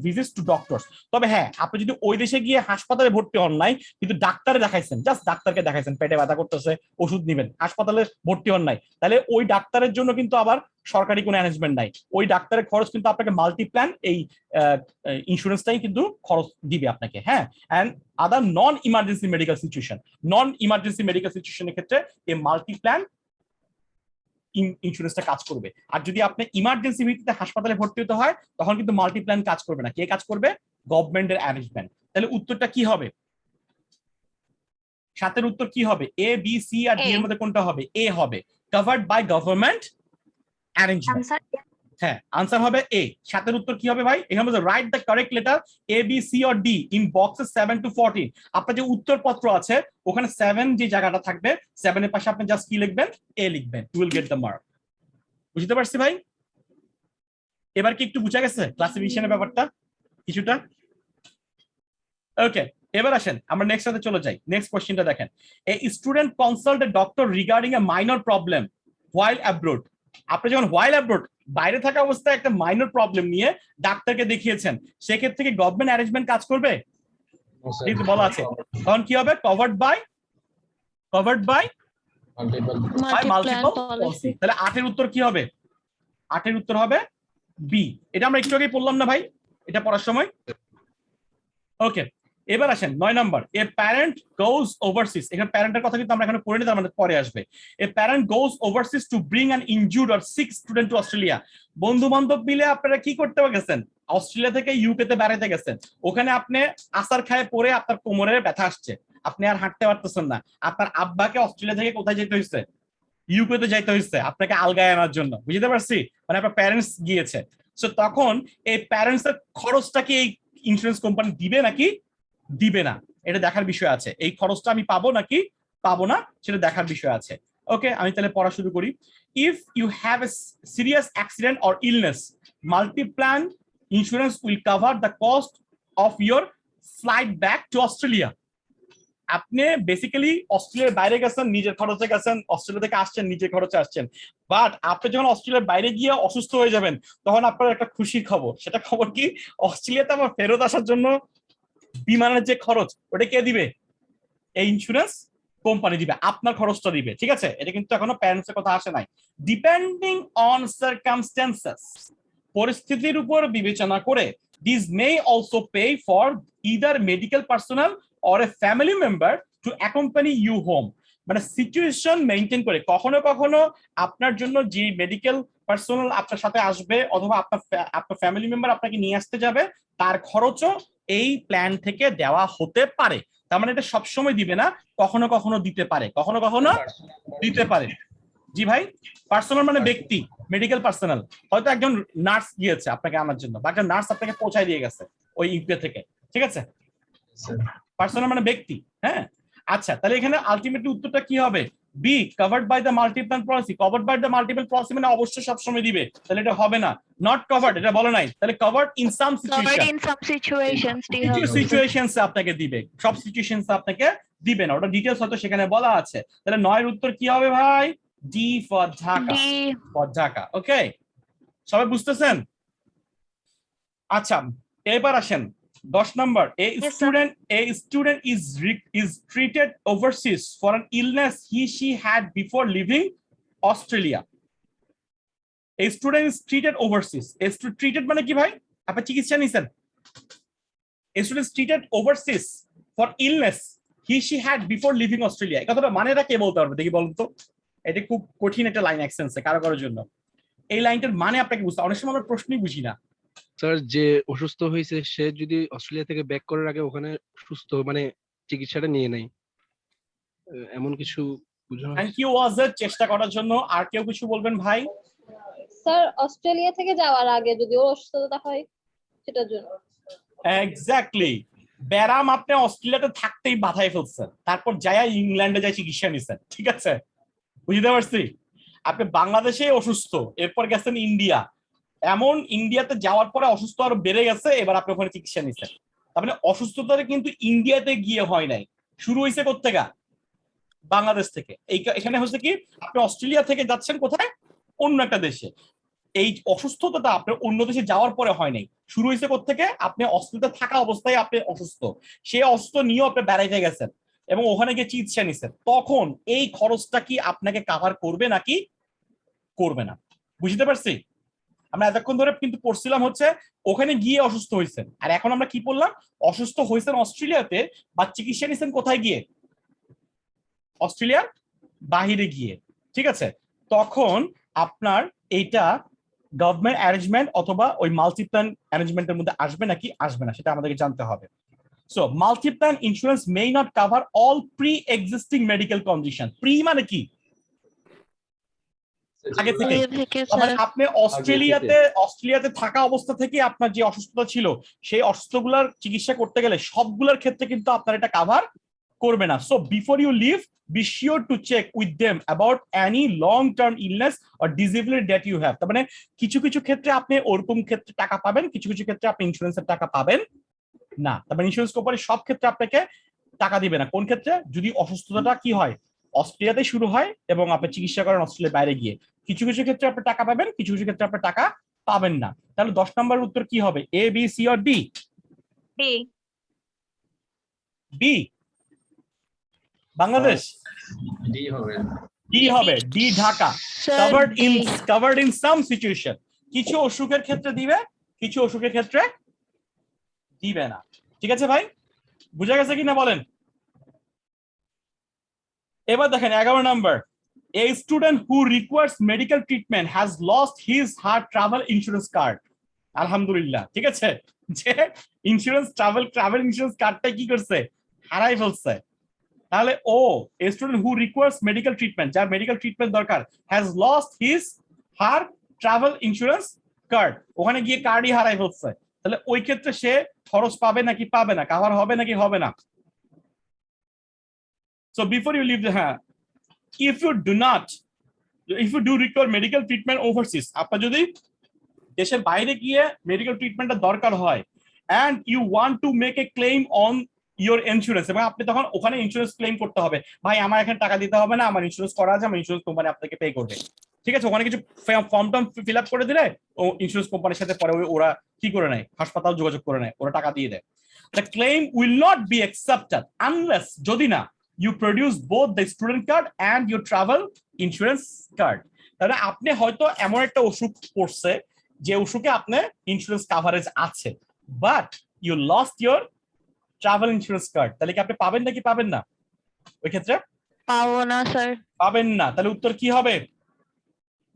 visits to doctors. তবে হ্যাঁ, আপনি যদি ওই দেশে গিয়ে হাসপাতালে ভর্তি হন নাই কিন্তু ডাক্তারে দেখাইছেন, জাস্ট ডাক্তারকে দেখাইছেন, পেটে ব্যথা করতেছে ওষুধ নেবেন, হাসপাতালে ভর্তি হন নাই, তাহলে ওই ডাক্তারের জন্য কিন্তু আবার সরকারি কোনো অ্যারেঞ্জমেন্ট নাই, ওই ডাক্তারের খরচ কিন্তু আপনাকে মাল্টিপ্ল্যান এই ইন্স্যুরেন্সটাই কিন্তু খরচ দিবে আপনাকে। হ্যাঁ, and other non emergency medical সিচুয়েশনের ক্ষেত্রে এই মাল্টিপ্ল্যান ইন্স্যুরেন্সটা কাজ করবে। আর যদি আপনি ইমার্জেন্সি ভিত্তিতে হাসপাতালে ভর্তি হতে হয় তখন কিন্তু মাল্টিপ্ল্যান কাজ করবে না, কে কাজ করবে, গভর্নমেন্টের অ্যারেঞ্জমেন্ট। তাহলে উত্তরটা কি হবে, 7 উত্তর কি হবে, এ বি সি আর ডি এর মধ্যে কোনটা হবে, এ হবে, কভার্ড বাই গভর্নমেন্ট অ্যারেঞ্জমেন্ট। হ্যাঁ, আনসার হবে এ। 7 উত্তর কি হবে ভাই? এখানে বলছে write the correct letter A B C or D in boxes 7 to 14। আপনার যে উত্তরপত্র আছে ওখানে 7 যে জায়গাটা থাকবে 7 এর পাশে আপনি জাস্ট কি লিখবেন? এ লিখবেন, you will get the mark. বুঝতে পারছি ভাই? এবার কি একটু বুঝা গেছে ক্লাসিফিকেশনের ব্যাপারটা কিছুটা? ওকে, এবার আসেন আমরা নেক্সট সাথে চলে যাই। নেক্সট কোশ্চেনটা দেখেন, a student consult a doctor regarding A minor problem while abroad. আপনি যখন হোয়াইল অ্যাব্রোড বাইরে থাকা অবস্থায় একটা মাইনর প্রবলেম নিয়ে ডাক্তারকে দেখিয়েছেন, সেক্ষেত্রে কি গভর্নমেন্ট অ্যারেঞ্জমেন্ট কাজ করবে? কিন্তু বলা আছে তখন কি হবে? Covered by multiple policy. তাহলে 8 এর উত্তর কি হবে? 8 এর উত্তর হবে বি। এটা আমরা একটু আগেই পড়লাম না ভাই এটা পড়ার সময়? ওকে, এবার আসেন 9 নম্বর, এ প্যারেন্ট গোজ ওভারসিজ। এখানে প্যারেন্টের কথা কিন্তু আমরা এখানে পড়ে নিতে, আমাদের পরে আসবে। A parent goes overseas to bring an injured or sick student to Australia. বন্ধু বান্ধব মিলে আপনারা কি করতে গেছেন? অস্ট্রেলিয়া থেকে ইউকে তে বেড়াতে গেছেন। ওখানে আপনি আসার খায় পরে আপনার কোমরে ব্যথা আসছে, আপনি আর হাঁটতে পারতেছেন না। আপনার আব্বাকে অস্ট্রেলিয়া থেকে কোথায় যেতে হয়েছে? ইউকে তে যাইতে হয়েছে আপনাকে আলগায় আনার জন্য। বুঝতে পারছি? মানে আপনার প্যারেন্টস গিয়েছে। সো তখন এই প্যারেন্টস এর খরচটা কি এই ইন্স্যুরেন্স কোম্পানি দিবে নাকি দিবে না, এটা দেখার বিষয় আছে। এই খরচটা আমি পাবো নাকি পাবো না সেটা দেখার বিষয় আছে। ওকে, আমি তাহলে পড়া শুরু করি। If you have a serious accident or illness, multiplan insurance will cover the cost of your flight back to Australia. আপনি বেসিক্যালি অস্ট্রেলিয়ার বাইরে গেছেন, নিজের খরচে গেছেন, অস্ট্রেলিয়া থেকে আসছেন নিজের খরচে আসছেন। বাট আপনি যখন অস্ট্রেলিয়ার বাইরে গিয়ে অসুস্থ হয়ে যাবেন তখন আপনার একটা খুশির খবর। সেটা খবর কি? অস্ট্রেলিয়াতে আমার ফেরত আসার জন্য বিমানের যে খরচ ওটা কে দিবে? এই ইন্স্যুরেন্স কোম্পানি দিবে, আপনার খরচটা দিবে। ঠিক আছে, এটা কিন্তু এখনো প্যারেন্টস এর কথা আসে নাই। ডিপেন্ডিং অন সার্কামস্টেন্সেস, পরিস্থিতির উপর বিবেচনা করে, this may also pay for either medical personal or a family member to accompany you home. মানে সিচুয়েশন মেনটেন করে কখনো কখনো আপনার জন্য যে মেডিকেল পার্সোনাল আপনার সাথে আসবে অথবা আপনার ফ্যামিলি মেম্বার আপনাকে নিয়ে আসতে যাবে, তার খরচও এই প্ল্যান থেকে দেওয়া হতে পারে। তার মানে এটা সবসময় দিবে না, কখনো কখনো দিতে পারে, কখনো কখনো দিতে পারে। জি ভাই, পার্সোনাল মানে ব্যক্তি, মেডিকেল পার্সোনাল। হয়তো একজন নার্স গিয়েছে আপনাকে আনার জন্য বা একজন নার্স আপনাকে পৌঁছায় দিয়ে গেছে ওই ইউকে থেকে। ঠিক আছে, পার্সোনাল মানে ব্যক্তি। হ্যাঁ, আচ্ছা, তাহলে এখানে আলটিমেটলি উত্তরটা কি হবে? B, covered by the multiple policy. Covered by the multiple policy মানে অবশ্যই সবসময় দিবে, তাহলে এটা হবে না। নট কভার্ড এটা বলে নাই, তাহলে কভার্ড ইন সাম সিচুয়েশনস আপনাকে দিবে, সব সিচুয়েশনস আপনাকে দিবে না। ওটা ডিটেইলস হয়তো সেখানে বলা আছে। তাহলে 9 এর উত্তর কি হবে ভাই? D for Dhaka. For Dhaka. Okay, সবাই বুঝতেছেন? আচ্ছা, এবার আসেন 10 নম্বর, a student is treated overseas for an illness she had before leaving Australia. A student is treated overseas. Treated মানে কি ভাই? আপনি চিকিৎসা নিছেন। A student is treated overseas for illness she had before leaving Australia। এই কথাটা মানেটা কে বলতে পারবে দেখি বলুন তো? এটা খুব কঠিন একটা লাইন এক্সেন্সে কারো কারোর জন্য। এই লাইনটার মানে আপনাকে বুঝতে, অনেক সময় আমরা প্রশ্নই বুঝি না। স্যার, যে অসুস্থ হয়েছে সে যদি অস্ট্রেলিয়া থেকে ব্যাক করার আগে ওখানে সুস্থ মানে চিকিৎসাটা নিয়ে নেয়, এমন কিছু বুঝানো। থ্যাংক ইউ ওয়াজের চেষ্টা করার জন্য। আর কেউ কিছু বলবেন ভাই? স্যার, অস্ট্রেলিয়া থেকে যাওয়ার আগে যদি ওর অসুস্থতা হয় সেটার জন্য। এক্স্যাক্টলি, ব্যারাম আপনি অস্ট্রেলিয়াতে থাকতেই বাধায় ফেলছেন, তারপর যায় ইংল্যান্ডে যায় চিকিৎসা নিছেন। ঠিক আছে, বুঝতে পারছি। আপনি বাংলাদেশে অসুস্থ, এরপর গেছেন ইন্ডিয়া, এমন ইন্ডিয়াতে যাওয়ার পরে অসুস্থ আরো বেড়ে গেছে, এবার আপনি ওখানে চিকিৎসা নিছেন। তার মানে অসুস্থতাটা কিন্তু ইন্ডিয়াতে গিয়ে হয় নাই, শুরু হয়েছে কোত্থেকে? বাংলাদেশ থেকে। এখানে হচ্ছে কি, আপনি অস্ট্রেলিয়া থেকে যাচ্ছেন কোথায়? অন্য একটা দেশে। এই অসুস্থতাটা আপনার অন্য দেশে যাওয়ার পরে হয় নাই, শুরু হয়েছে কোত্থেকে? আপনি অস্ট্রেলিয়াতে থাকা অবস্থায় আপনি অসুস্থ, সেই অসুস্থ নিয়েও আপনি বেড়াইতে গেছেন এবং ওখানে গিয়ে চিকিৎসা নিছেন। তখন এই খরচটা কি আপনাকে কাভার করবে নাকি করবে না? বুঝতে পারছি? আমরা এতক্ষণ ধরে কিন্তু পড়ছিলাম হচ্ছে ওখানে গিয়ে অসুস্থ হয়েছেন, আর এখন আমরা কি বললাম? অসুস্থ হয়েছেন অস্ট্রেলিয়াতে, বা চিকিৎসা নিছেন কোথায় গিয়ে? অস্ট্রেলিয়ার বাহিরে গিয়ে। ঠিক আছে, তখন আপনার এইটা গভর্নমেন্ট অ্যারেঞ্জমেন্ট অথবা ওই মাল্টিপ্ল্যান অ্যারেঞ্জমেন্টের মধ্যে আসবে নাকি আসবে না সেটা আমাদেরকে জানতে হবে। So Multiplan insurance may not cover all pre existing medical condition. Pre মানে কি? আগে থেকে আগে থেকে মানে স্যার আপনি অস্ট্রেলিয়াতে থাকা অবস্থা থেকে আপনার যে অসুস্থতা ছিল সেই অসুস্থগুলার চিকিৎসা করতে গেলে সবগুলোর ক্ষেত্রে কিন্তু আপনার এটা কাভার করবে না। So before you leave be sure to check with them about any long term illness or disability that you have. তার মানে কিছু কিছু ক্ষেত্রে আপনি ওরকম ক্ষেত্রে টাকা পাবেন, কিছু কিছু ক্ষেত্রে আপনি ইন্স্যুরেন্সের টাকা পাবেন না। তারপরে ইন্স্যুরেন্স কোম্পানি সব ক্ষেত্রে আপনাকে টাকা দিবে না। কোন ক্ষেত্রে? যদি অসুস্থতাটা কি হয় অস্ট্রেলিয়াতে শুরু হয় এবং আপনি চিকিৎসা করেন অস্ট্রেলিয়ার বাইরে গিয়ে, কিছু কিছু ক্ষেত্রে আপনি টাকা পাবেন, কিছু কিছু ক্ষেত্রে আপনি টাকা পাবেন না। তাহলে 10 নম্বরের উত্তর কি হবে? A, B, C or D? D. B Bangladesh, D হবে। ডি হবে, D Dhaka. Sir covered in some situation, কিছু অসুখের ক্ষেত্রে দিবে, কিছু অসুখের ক্ষেত্রে দিবে না। ঠিক আছে ভাই, বুঝা গেছে কিনা বলেন? এবার দেখেন 11 number, a student who requires medical treatment has lost his her travel insurance card. আলহামদুলিল্লাহ, ঠিক আছে, যে ইন্স্যুরেন্স ট্রাভেল ইন্স্যুরেন্স কার্ডটা কি করছে? হারাই ফেলছে। তাহলে ও a student who requires medical treatment, যার মেডিকেল ট্রিটমেন্ট দরকার, has lost his her travel insurance card, ওখানে গিয়ে কার্ডই হারাই ফেলছে। তাহলে ওই ক্ষেত্রে সে খরচ পাবে নাকি পাবে না? কাভার হবে নাকি হবে না? So before you leave if you do require medical treatment overseas, আপনার যদি দেশের বাইরে গিয়ে মেডিকেল ট্রিটমেন্টের দরকার হয় and you want to make a claim on your insurance, এবং আপনি তখন ওখানে ইন্স্যুরেন্স ক্লেম করতে হবে, ভাই আমার এখানে টাকা দিতে হবে না, আমার ইন্স্যুরেন্স করা আছে, আমার ইন্স্যুরেন্স কোম্পানি আপনাকে পে করবে। ঠিক আছে, ওখানে কিছু ফর্ম টর্ম ফিল আপ করে দিলে ও ইন্স্যুরেন্স কোম্পানির সাথে পরে ওরা কি করে নেয়, হাসপাতাল যোগাযোগ করে নেয়, ওরা টাকা দিয়ে দেয়। The claim will not be accepted unless, যদি না, you produce both the student card and your travel insurance card. তাহলে আপনি হয়তো এমন একটা অসুখ পড়ছে যে অসুখে আপনার ইন্স্যুরেন্স কাভারেজ আছে, but you lost your travel insurance card, তাহলে কি আপনি পাবেন নাকি পাবেন না? ওই ক্ষেত্রে পাবো না স্যার। পাবেন না। তাহলে উত্তর কি হবে?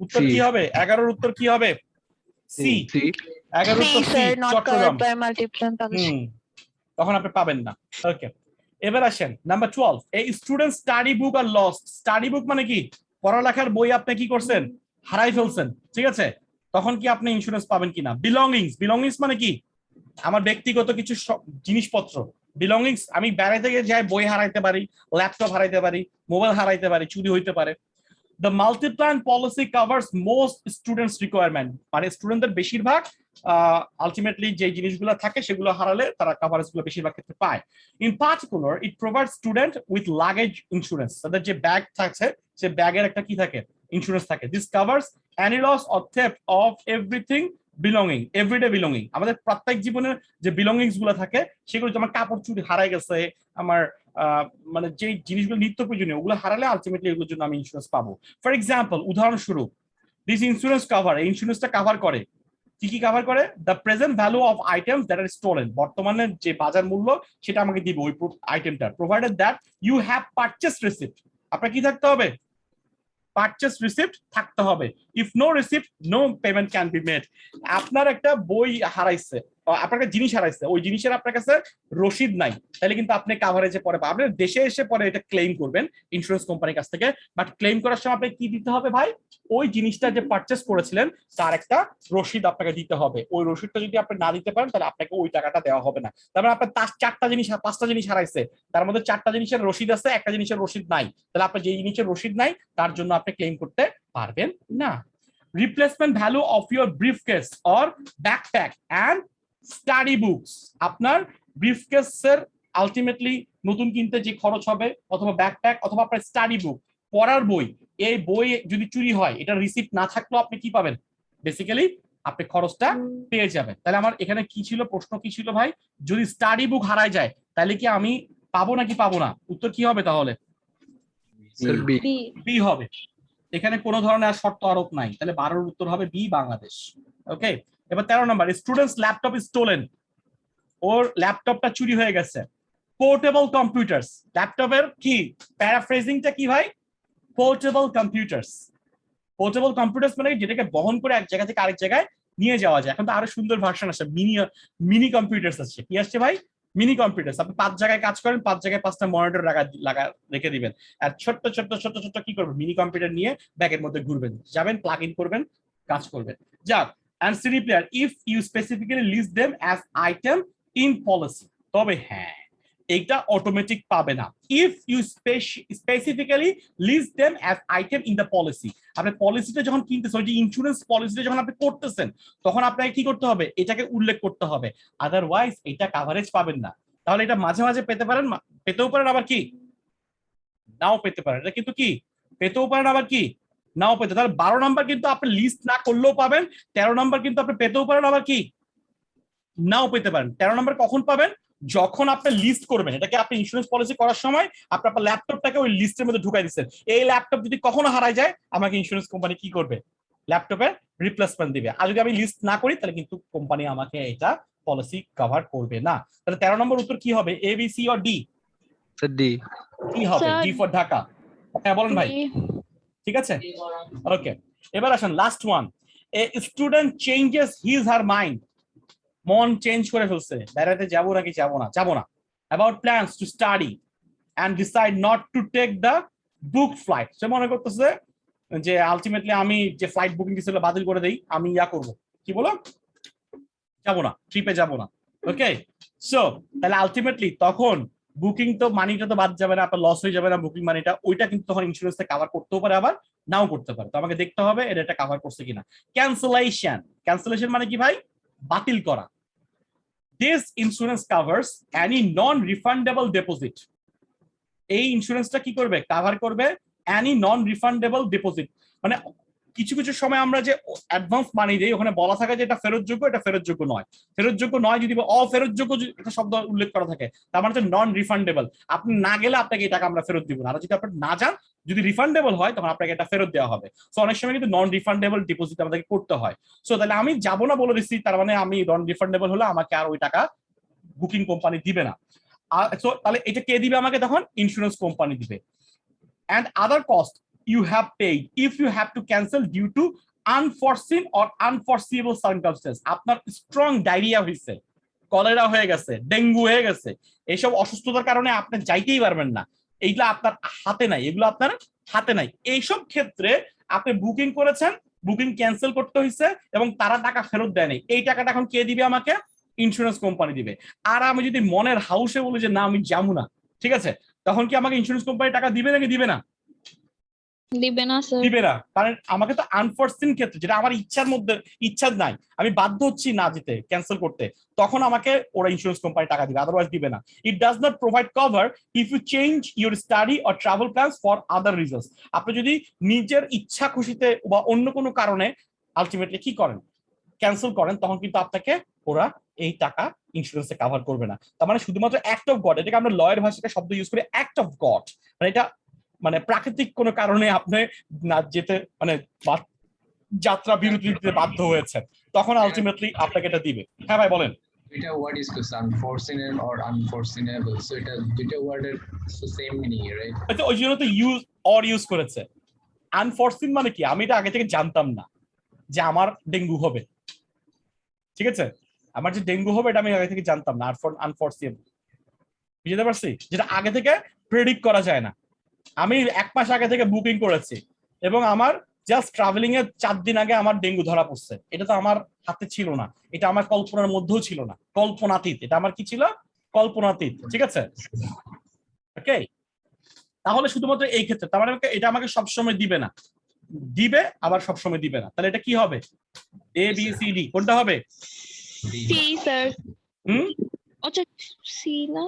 উত্তর কি হবে? 11 উত্তর কি হবে? সি। 11 উত্তর সি, চট্টগ্রাম। তখন আপনি পাবেন না। ওকে, এবার আসেন নাম্বার 12, এই স্টুডেন্ট স্টাডি বুক আর লস্ট। স্টাডি বুক মানে কি? পড়ালেখার বই আপনি কি করছেন? হারাই ফেলছেন। ঠিক আছে, তখন কি আপনি ইন্স্যুরেন্স পাবেন কিনা? বিলঙ্গিংস মানে কি? আমার ব্যক্তিগত কিছু জিনিসপত্র, বিলঙ্গিংস। আমি বেড়াইতে গিয়ে যাই, বই হারাইতে পারি, ল্যাপটপ হারাইতে পারি, মোবাইল হারাইতে পারি, চুরি হইতে পারে। The multi-plan policy covers most students' requirement, মানে স্টুডেন্টদের বেশিরভাগ আলটিমেটলি যে জিনিসগুলো থাকে সেগুলো হারালে তারা কাভারেজ গুলো বেশিরভাগ ক্ষেত্রে পায়। In particular it provides student with luggage insurance, তাদের যে ব্যাগ থাকছে সে ব্যাগের একটা কি থাকে? ইন্স্যুরেন্স থাকে। This covers any loss or theft of everything belonging, everyday belonging, আমাদের প্রত্যেক জীবনের যে বিলঙ্গিংস গুলো থাকে সেগুলো, যেমন কাপড় চুরি হারাই গেছে, আমার মানে যে জিনিসগুলো নিত্য প্রয়োজনীয় ওগুলো হারালে আলটিমেটলি এগুলোর জন্য আমি ইন্স্যুরেন্স পাবো। ফর এক্সাম্পল, উদাহরণস্বরূপ, দিস ইন্স্যুরেন্স কভার, এই ইন্স্যুরেন্সটা কভার করে কি কভার করে? The present value of items that are stolen, বর্তমানে যে বাজার মূল্য সেটা আমাকে দিবে ওই আইটেমটা, provided that you have purchase receipt. আপনার কি থাকতে হবে? পারচেজ রিসিপ্ট থাকতে হবে। If no receipt no payment can be made. আপনার একটা বই হারাইছে, আপনার একটা জিনিস হারাইছে, ওই জিনিসের আপনার কাছে রসিদ নাই, তাহলে কিন্তু আপনি কাভারেজে পরে পাবেন, দেশে এসে পরে এটা ক্লেম করবেন ইন্স্যুরেন্স কোম্পানির কাছ থেকে। বাট ক্লেম করার সময় আপনাকে কি দিতে হবে ভাই? ওই জিনিসটা যে পারচেজ করেছিলেন তার একটা রসিদ আপনাকে দিতে হবে। ওই রসিদটা যদি আপনি না দিতে পারেন তাহলে আপনাকে ওই টাকাটা দেওয়া হবে না। তারপরে আপনার 5টা জিনিস হারাইছে, তার মধ্যে 4টা জিনিসের রসিদ আছে, একটা জিনিসের রসিদ নাই, তাহলে আপনার যে জিনিসের রসিদ নাই তার জন্য আপনি ক্লেম করতে পারবেন না। Replacement value of your briefcase or backpack and study books, আপনার ব্রিফকেসের আলটিমেটলি নতুন কিনতে যে খরচ হবে, অথবা ব্যাকপ্যাক, অথবা আপনার স্টাডি বুক, পড়ার বই, এই বই যদি চুরি হয় এটা রিসিপ্ট না থাকলেও আপনি কি পাবেন? বেসিক্যালি আপনি খরচটা পেয়ে যাবেন। তাহলে আমার এখানে কি ছিল, প্রশ্ন কি ছিল ভাই? যদি স্টাডি বুক হারায় যায় তাহলে কি আমি পাবো নাকি পাবো না? উত্তর কি হবে তাহলে? বি হবে। এখানে কোনো ধরনের আর শর্ত আরোপ নাই, তাহলে 12 উত্তর হবে বি, বাংলাদেশ। ওকে, এবার 13 নম্বর, স্টুডেন্টস ল্যাপটপ ইজ স্টোলেন, ওর ল্যাপটপটা চুরি হয়ে গেছে। পোর্টেবল কম্পিউটার্স, ল্যাপটপের কি প্যারাফ্রেজিংটা কি ভাই? Portable computers. পোর্টেবল কম্পিউটার্স মানে যেটাকে বহন করে এক জায়গা থেকে আরেক জায়গায় নিয়ে যাওয়া যায়। এখন তো আরো সুন্দর ভার্সন আছে, মিনি কম্পিউটার্স আছে। কি আসছে ভাই? মিনি কম্পিউটার আপনি 5 জায়গায় কাজ করেন, 5 জায়গায় 5টা মনিটর রেখে দিবেন, আর ছোট্ট ছোট্ট ছোট্ট ছোট্ট কি করবেন, মিনি কম্পিউটার নিয়ে ব্যাগের মধ্যে ঘুরবেন, যাবেন প্লাগ ইন করবেন, কাজ করবেন। যাক, and CD player if you specifically list them as item in policy, তবে হ্যাঁ এইটা অটোমেটিক পাবে না। if you specifically list them as item in the policy, আপনি পলিসিটা যখন কিনতেছেন, ওই যে ইন্স্যুরেন্স পলিসিটা যখন আপনি করতেছেন, তখন আপনাকে কি করতে হবে, এটাকে উল্লেখ করতে হবে, আদারওয়াইজ এটা কভারেজ পাবেন না। তাহলে এটা মাঝে মাঝে পেতে পারেন, পেতেও পারেন, আবার কি নাও পেতে পারেন। এটা কিন্তু কি পেতেও পারেন, আবার কি নাও পেতে। তাহলে 12 নাম্বার কিন্তু আপনি লিস্ট না করলেও পাবেন, 13 নাম্বার কিন্তু আপনি পেতেও পারেন, আবার কি নাও পেতে পারেন। 13 নাম্বার কখন পাবেন, যখন আপনি লিস্ট করবেন। এটাকে আপনি ইন্স্যুরেন্স পলিসি করার সময় আপনি আপনার ল্যাপটপটাকে ওই লিস্টের মধ্যে ঢুকাই দিচ্ছেন। এই ল্যাপটপ যদি কখনো হারায় যায়, আমাকে ইন্স্যুরেন্স কোম্পানি কি করবে, ল্যাপটপের রিপ্লেসমেন্ট দিবে। আর যদি আমি লিস্ট না করি, তাহলে কিন্তু কোম্পানি আমাকে এটা পলিসি কভার করবে না। তাহলে 13 নম্বর উত্তর কি হবে, A B C or D? Sir D. কি হবে, Sir, ডি ফর ঢাকা। হ্যাঁ বলেন ভাই। D. ঠিক আছে, ওকে। এবার আসেন last one, a student changes his her mind, মন চেঞ্জ করে ফেলছে, বেড়াতে যাবো নাকি যাবো না, about plans to study and decide not to take the book flight. সে মনে করতেছে যে আলটিমেটলি আমি যে ফ্লাইট বুকিং দিয়েছিল বাতিল করে দেই, আমি করবো কি বলো, যাবো না, ট্রিপে যাবো না। ওকে, সো তাহলে আলটিমেটলি তখন বুকিং তো মানিটা তো বাদ যাবে না, আপনার লস হয়ে যাবে না বুকিং মানিটা, ওইটা কিন্তু তখন ইন্স্যুরেন্স কভার করতেও পারে, আবার নাও করতে পারে। তো আমাকে দেখতে হবে এটা কভার করছে কিনা। ক্যান্সেলেশন মানে কি ভাই, বাতিল করা। This insurance covers any non refundable deposit. এই ইন্স্যুরেন্সটা কি করবে, কভার করবে এনি নন রিফান্ডেবল ডিপোজিট। মানে কিছু কিছু সময় আমরা যে অ্যাডভান্স মানি দেই, ওখানে বলা থাকে যে এটা ফেরতযোগ্য, এটা ফেরতযোগ্য নয়। ফেরতযোগ্য নয় যদি অফেরতযোগ্য একটা শব্দ উল্লেখ করা থাকে, তার মানে হচ্ছে নন রিফান্ডেবল। আপনি না গেলে আপনাকে এই টাকা আমরা ফেরত দিব না, আর যদি আপনি না যান, যদি রিফান্ডেবল হয়, তখন আপনাকে এটা ফেরত দেওয়া হবে। সো অনেক সময় কিন্তু নন রিফান্ডেবল ডিপোজিট আমাদেরকে করতে হয়। সো তাহলে আমি যাবো না বলে দিচ্ছি, তার মানে আমি নন রিফান্ডেবল হলে আমাকে আর ওই টাকা বুকিং কোম্পানি দিবে না। সো তাহলে এটা কে দিবে আমাকে, তখন ইন্স্যুরেন্স কোম্পানি দিবে। and other cost you have paid if you have to cancel due to unforeseen or unforeseeable circumstances. আপনার স্ট্রং ডায়রিয়া হয়েছে, কলেরা হয়ে গেছে, ডেঙ্গু হয়ে গেছে, এইসব অসুস্থতার কারণে আপনি যাইতেই পারবেন না, এইগুলো আপনার হাতে নাই, এগুলো আপনার হাতে নাই। এইসব ক্ষেত্রে আপনি বুকিং করেছেন, বুকিং ক্যান্সেল করতে হয়েছে এবং তারা টাকা ফেরত দেয় নাই, এই টাকাটা এখন কে দিবে আমাকে, ইন্স্যুরেন্স কোম্পানি দিবে। আর আমি যদি মনের হাউসে বলি যে না আমি যাবো না, ঠিক আছে, তখন কি আমাকে ইন্স্যুরেন্স কোম্পানি টাকা দিবে নাকি দিবে না? দিবে না স্যার। দিবে না, কারণ আমাকে তো আনফরসিন ক্ষেত্রে, যেটা আমার ইচ্ছার মধ্যে ইচ্ছা নাই, আমি বাধ্য হচ্ছি না যেতে, ক্যান্সেল করতে, তখন আমাকে ওরা ইন্স্যুরেন্স কোম্পানি টাকা দিবে, আদারওয়াইজ দিবে না। It does not provide cover if you change your study or travel plans for other reasons. আপনি যদি নিজের ইচ্ছা খুশিতে বা অন্য কোনো কারণে আলটিমেটলি কি করেন, ক্যান্সেল করেন, তখন কিন্তু আপনাকে ওরা এই টাকা ইন্স্যুরেন্সে কভার করবে না। তার মানে শুধুমাত্র অ্যাক্ট অফ গড, এটাকে আমরা লয়ের ভাষায় শব্দ ইউজ করি, অ্যাক্ট অফ গড, মানে এটা মানে প্রাকৃতিক কোনো কারণে আপনি না যেতে, মানে যাত্রা বিরতি দিতে বাধ্য হয়েছে, তখন আলটিমেটলি আপনাকে এটা দিবে। হ্যাঁ ভাই বলেন। এটা word is to unforeseen or unforeseeable, so এটা দুটো ওয়ার্ডের সেম মিনিং, রাইট? আচ্ছা, ওই জন্য তো ইউজ করেছে। আনফোরসিন মানে কি, আমি এটা আগে থেকে জানতাম না যে আমার ডেঙ্গু হবে, ঠিক আছে, আমার যে ডেঙ্গু হবে এটা আমি আগে থেকে জানতাম না, আনফোরসিন, বুঝতে পারছি, যেটা আগে থেকে প্রেডিক্ট করা যায় না। আমি 1 মাস আগে থেকে বুকিং করেছি এবং আমার জাস্ট ট্রাভেলিং এর 4 দিন আগে আমার ডেঙ্গু ধরা পড়ছে, এটা তো আমার হাতে ছিল না, এটা আমার কল্পনার মধ্যেও ছিল না, কল্পনাতীত, এটা আমার কি ছিল, কল্পনাতীত, ঠিক আছে, ওকে। তাহলে শুধুমাত্র এই ক্ষেত্রে, তার মানে এটা আমাকে সবসময় দিবে না, দিবে আবার সবসময় দিবে না, তাহলে এটা কি হবে, এ বি সি ডি, কোনটা হবে? C sir. হুম, আচ্ছা সি না,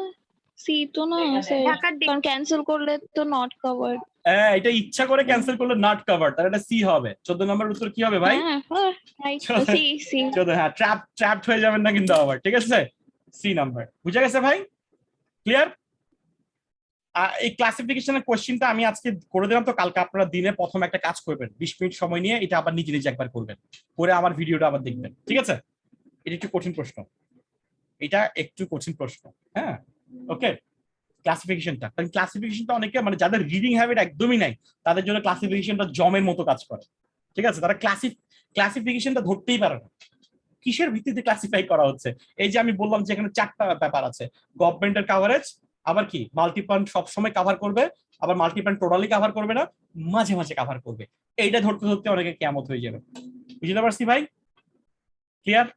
সি তো না স্যার, কারণ ক্যান্সেল করলে তো নট কভার্ড। হ্যাঁ, এটা ইচ্ছা করে ক্যান্সেল করলে নট কভার, তাহলে এটা সি হবে। 14 নম্বর উত্তর কি হবে ভাই? হ্যাঁ রাইট, সি সি। 14, হ্যাঁ, ট্র্যাপড হয়ে যাবেন না কিন্তু আবার, ঠিক আছে, সি নাম্বার। বুঝা গেছে ভাই, ক্লিয়ার? এই ক্লাসিফিকেশনের কোশ্চেনটা আমি আজকে করে দিলাম, তো কালকে আপনারা দিনে প্রথম একটা কাজ করবেন, 20 মিনিট সময় নিয়ে এটা আবার নিজে নিজে একবার করবেন, করে আমার ভিডিওটা আবার দেখবেন, ঠিক আছে? এটা একটু কঠিন প্রশ্ন, এটা একটু কঠিন প্রশ্ন, হ্যাঁ, ওকে। ক্লাসিফিকেশনটা, কারণ ক্লাসিফিকেশনটা অনেকে, মানে যাদের রিডিং হ্যাবিট একদমই নাই, তাদের জন্য ক্লাসিফিকেশনটা জমের মতো কাজ করে, ঠিক আছে, তারা ক্লাসিফিকেশনটা ধরতেই পারে না, কিসের ভিত্তিতে ক্লাসিফাই করা হচ্ছে? এই যে আমি বললাম যে এখানে 4টা ব্যাপার আছে, গভর্নমেন্টের কাভারেজ, আবার কি মাল্টিপ্যান সবসময় কাভার করবে, আবার মাল্টিপ্যান টোটালি কাভার করবে না, মাঝে মাঝে কাভার করবে। এইটা ধরতে ধরতে অনেকে কিয়ামত হয়ে যাবে। বুঝতে পারছি ভাই? ক্লিয়ার?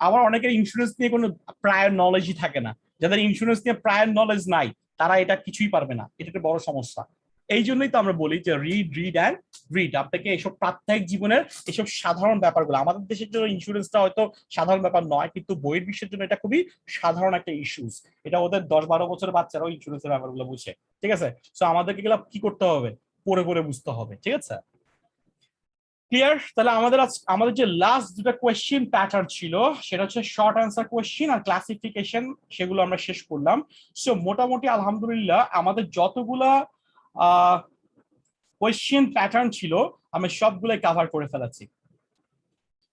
আবার অনেকের ইন্স্যুরেন্স নিয়ে কোনো প্রায়র নলেজই থাকে না। যাদের ইন্স্যুরেন্স নিয়ে প্রায়র নলেজ নাই তারা এটা কিছুই পারবে না, এটা একটা বড় সমস্যা। এই জন্যই তো আমরা বলি যে রিড অ্যান্ড রিড। আপনাকে এইসব প্রাত্যহিক জীবনের এইসব সাধারণ ব্যাপারগুলো, আমাদের দেশের জন্য ইন্স্যুরেন্সটা হয়তো সাধারণ ব্যাপার নয়, কিন্তু বইয়ের বিশ্বের জন্য এটা খুবই সাধারণ একটা ইস্যুস। এটা ওদের 10-12 বছরের বাচ্চারাও ইন্স্যুরেন্সের ব্যাপারগুলো বুঝে। ঠিক আছে, সো আমাদেরকে এগুলো কি করতে হবে? পড়ে পড়ে বুঝতে হবে। ঠিক আছে, ক্লিয়ার? তাহলে আমাদের যে লাস্ট দুটো কোয়েশ্চেন প্যাটার্ন ছিল সেটা হচ্ছে শর্ট অ্যান্সার কোয়েশ্চেন আর ক্লাসিফিকেশন, সেগুলো আমরা শেষ করলাম। সো মোটামুটি আলহামদুলিল্লাহ আমাদের যতগুলা কোয়েশ্চেন প্যাটার্ন ছিল আমি সবগুলোই কভার করে ফেলেছি।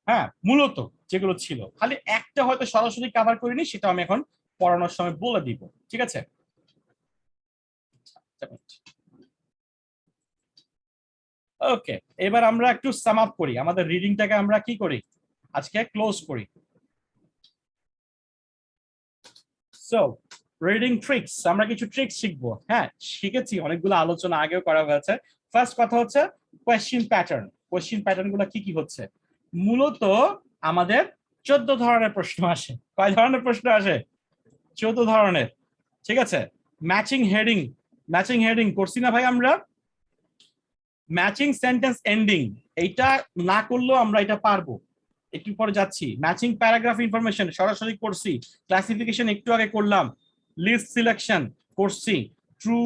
হ্যাঁ, মূলত যেগুলো ছিল, খালি একটা হয়তো সরাসরি কভার করিনি, সেটা আমি এখন পড়ানোর সময় বলে দিব। ঠিক আছে, ওকে, এবার আমরা একটু সাম আপ করি, আমাদের রিডিংটাকে আমরা কি করি আজকে ক্লোজ করি। সো রিডিং ট্রিক্স, আমরা কিছু ট্রিক্স শিখবো। হ্যাঁ, শিখেছি, অনেকগুলো আলোচনা আগেও করা হয়েছে। ফার্স্ট কথা হচ্ছে কোয়েশ্চেন প্যাটার্ন। কোয়েশ্চেন প্যাটার্ন গুলো কি কি হচ্ছে? মূলত আমাদের 14 ধরনের প্রশ্ন আসে। কয় ধরনের প্রশ্ন আসে? 14 ধরনের। ঠিক আছে, ম্যাচিং হেডিং, ম্যাচিং হেডিং করছি না ভাই আমরা? ম্যাচিং সেন্টেন্স এন্ডিং, এইটা না করলেও আমরা এটা পারবো, একটু পরে যাচ্ছি। ম্যাচিং প্যারাগ্রাফ ইনফরমেশন সরাসরি করছি, ক্লাসিফিকেশন একটু আগে করলাম, লিস্ট সিলেকশন করছি, true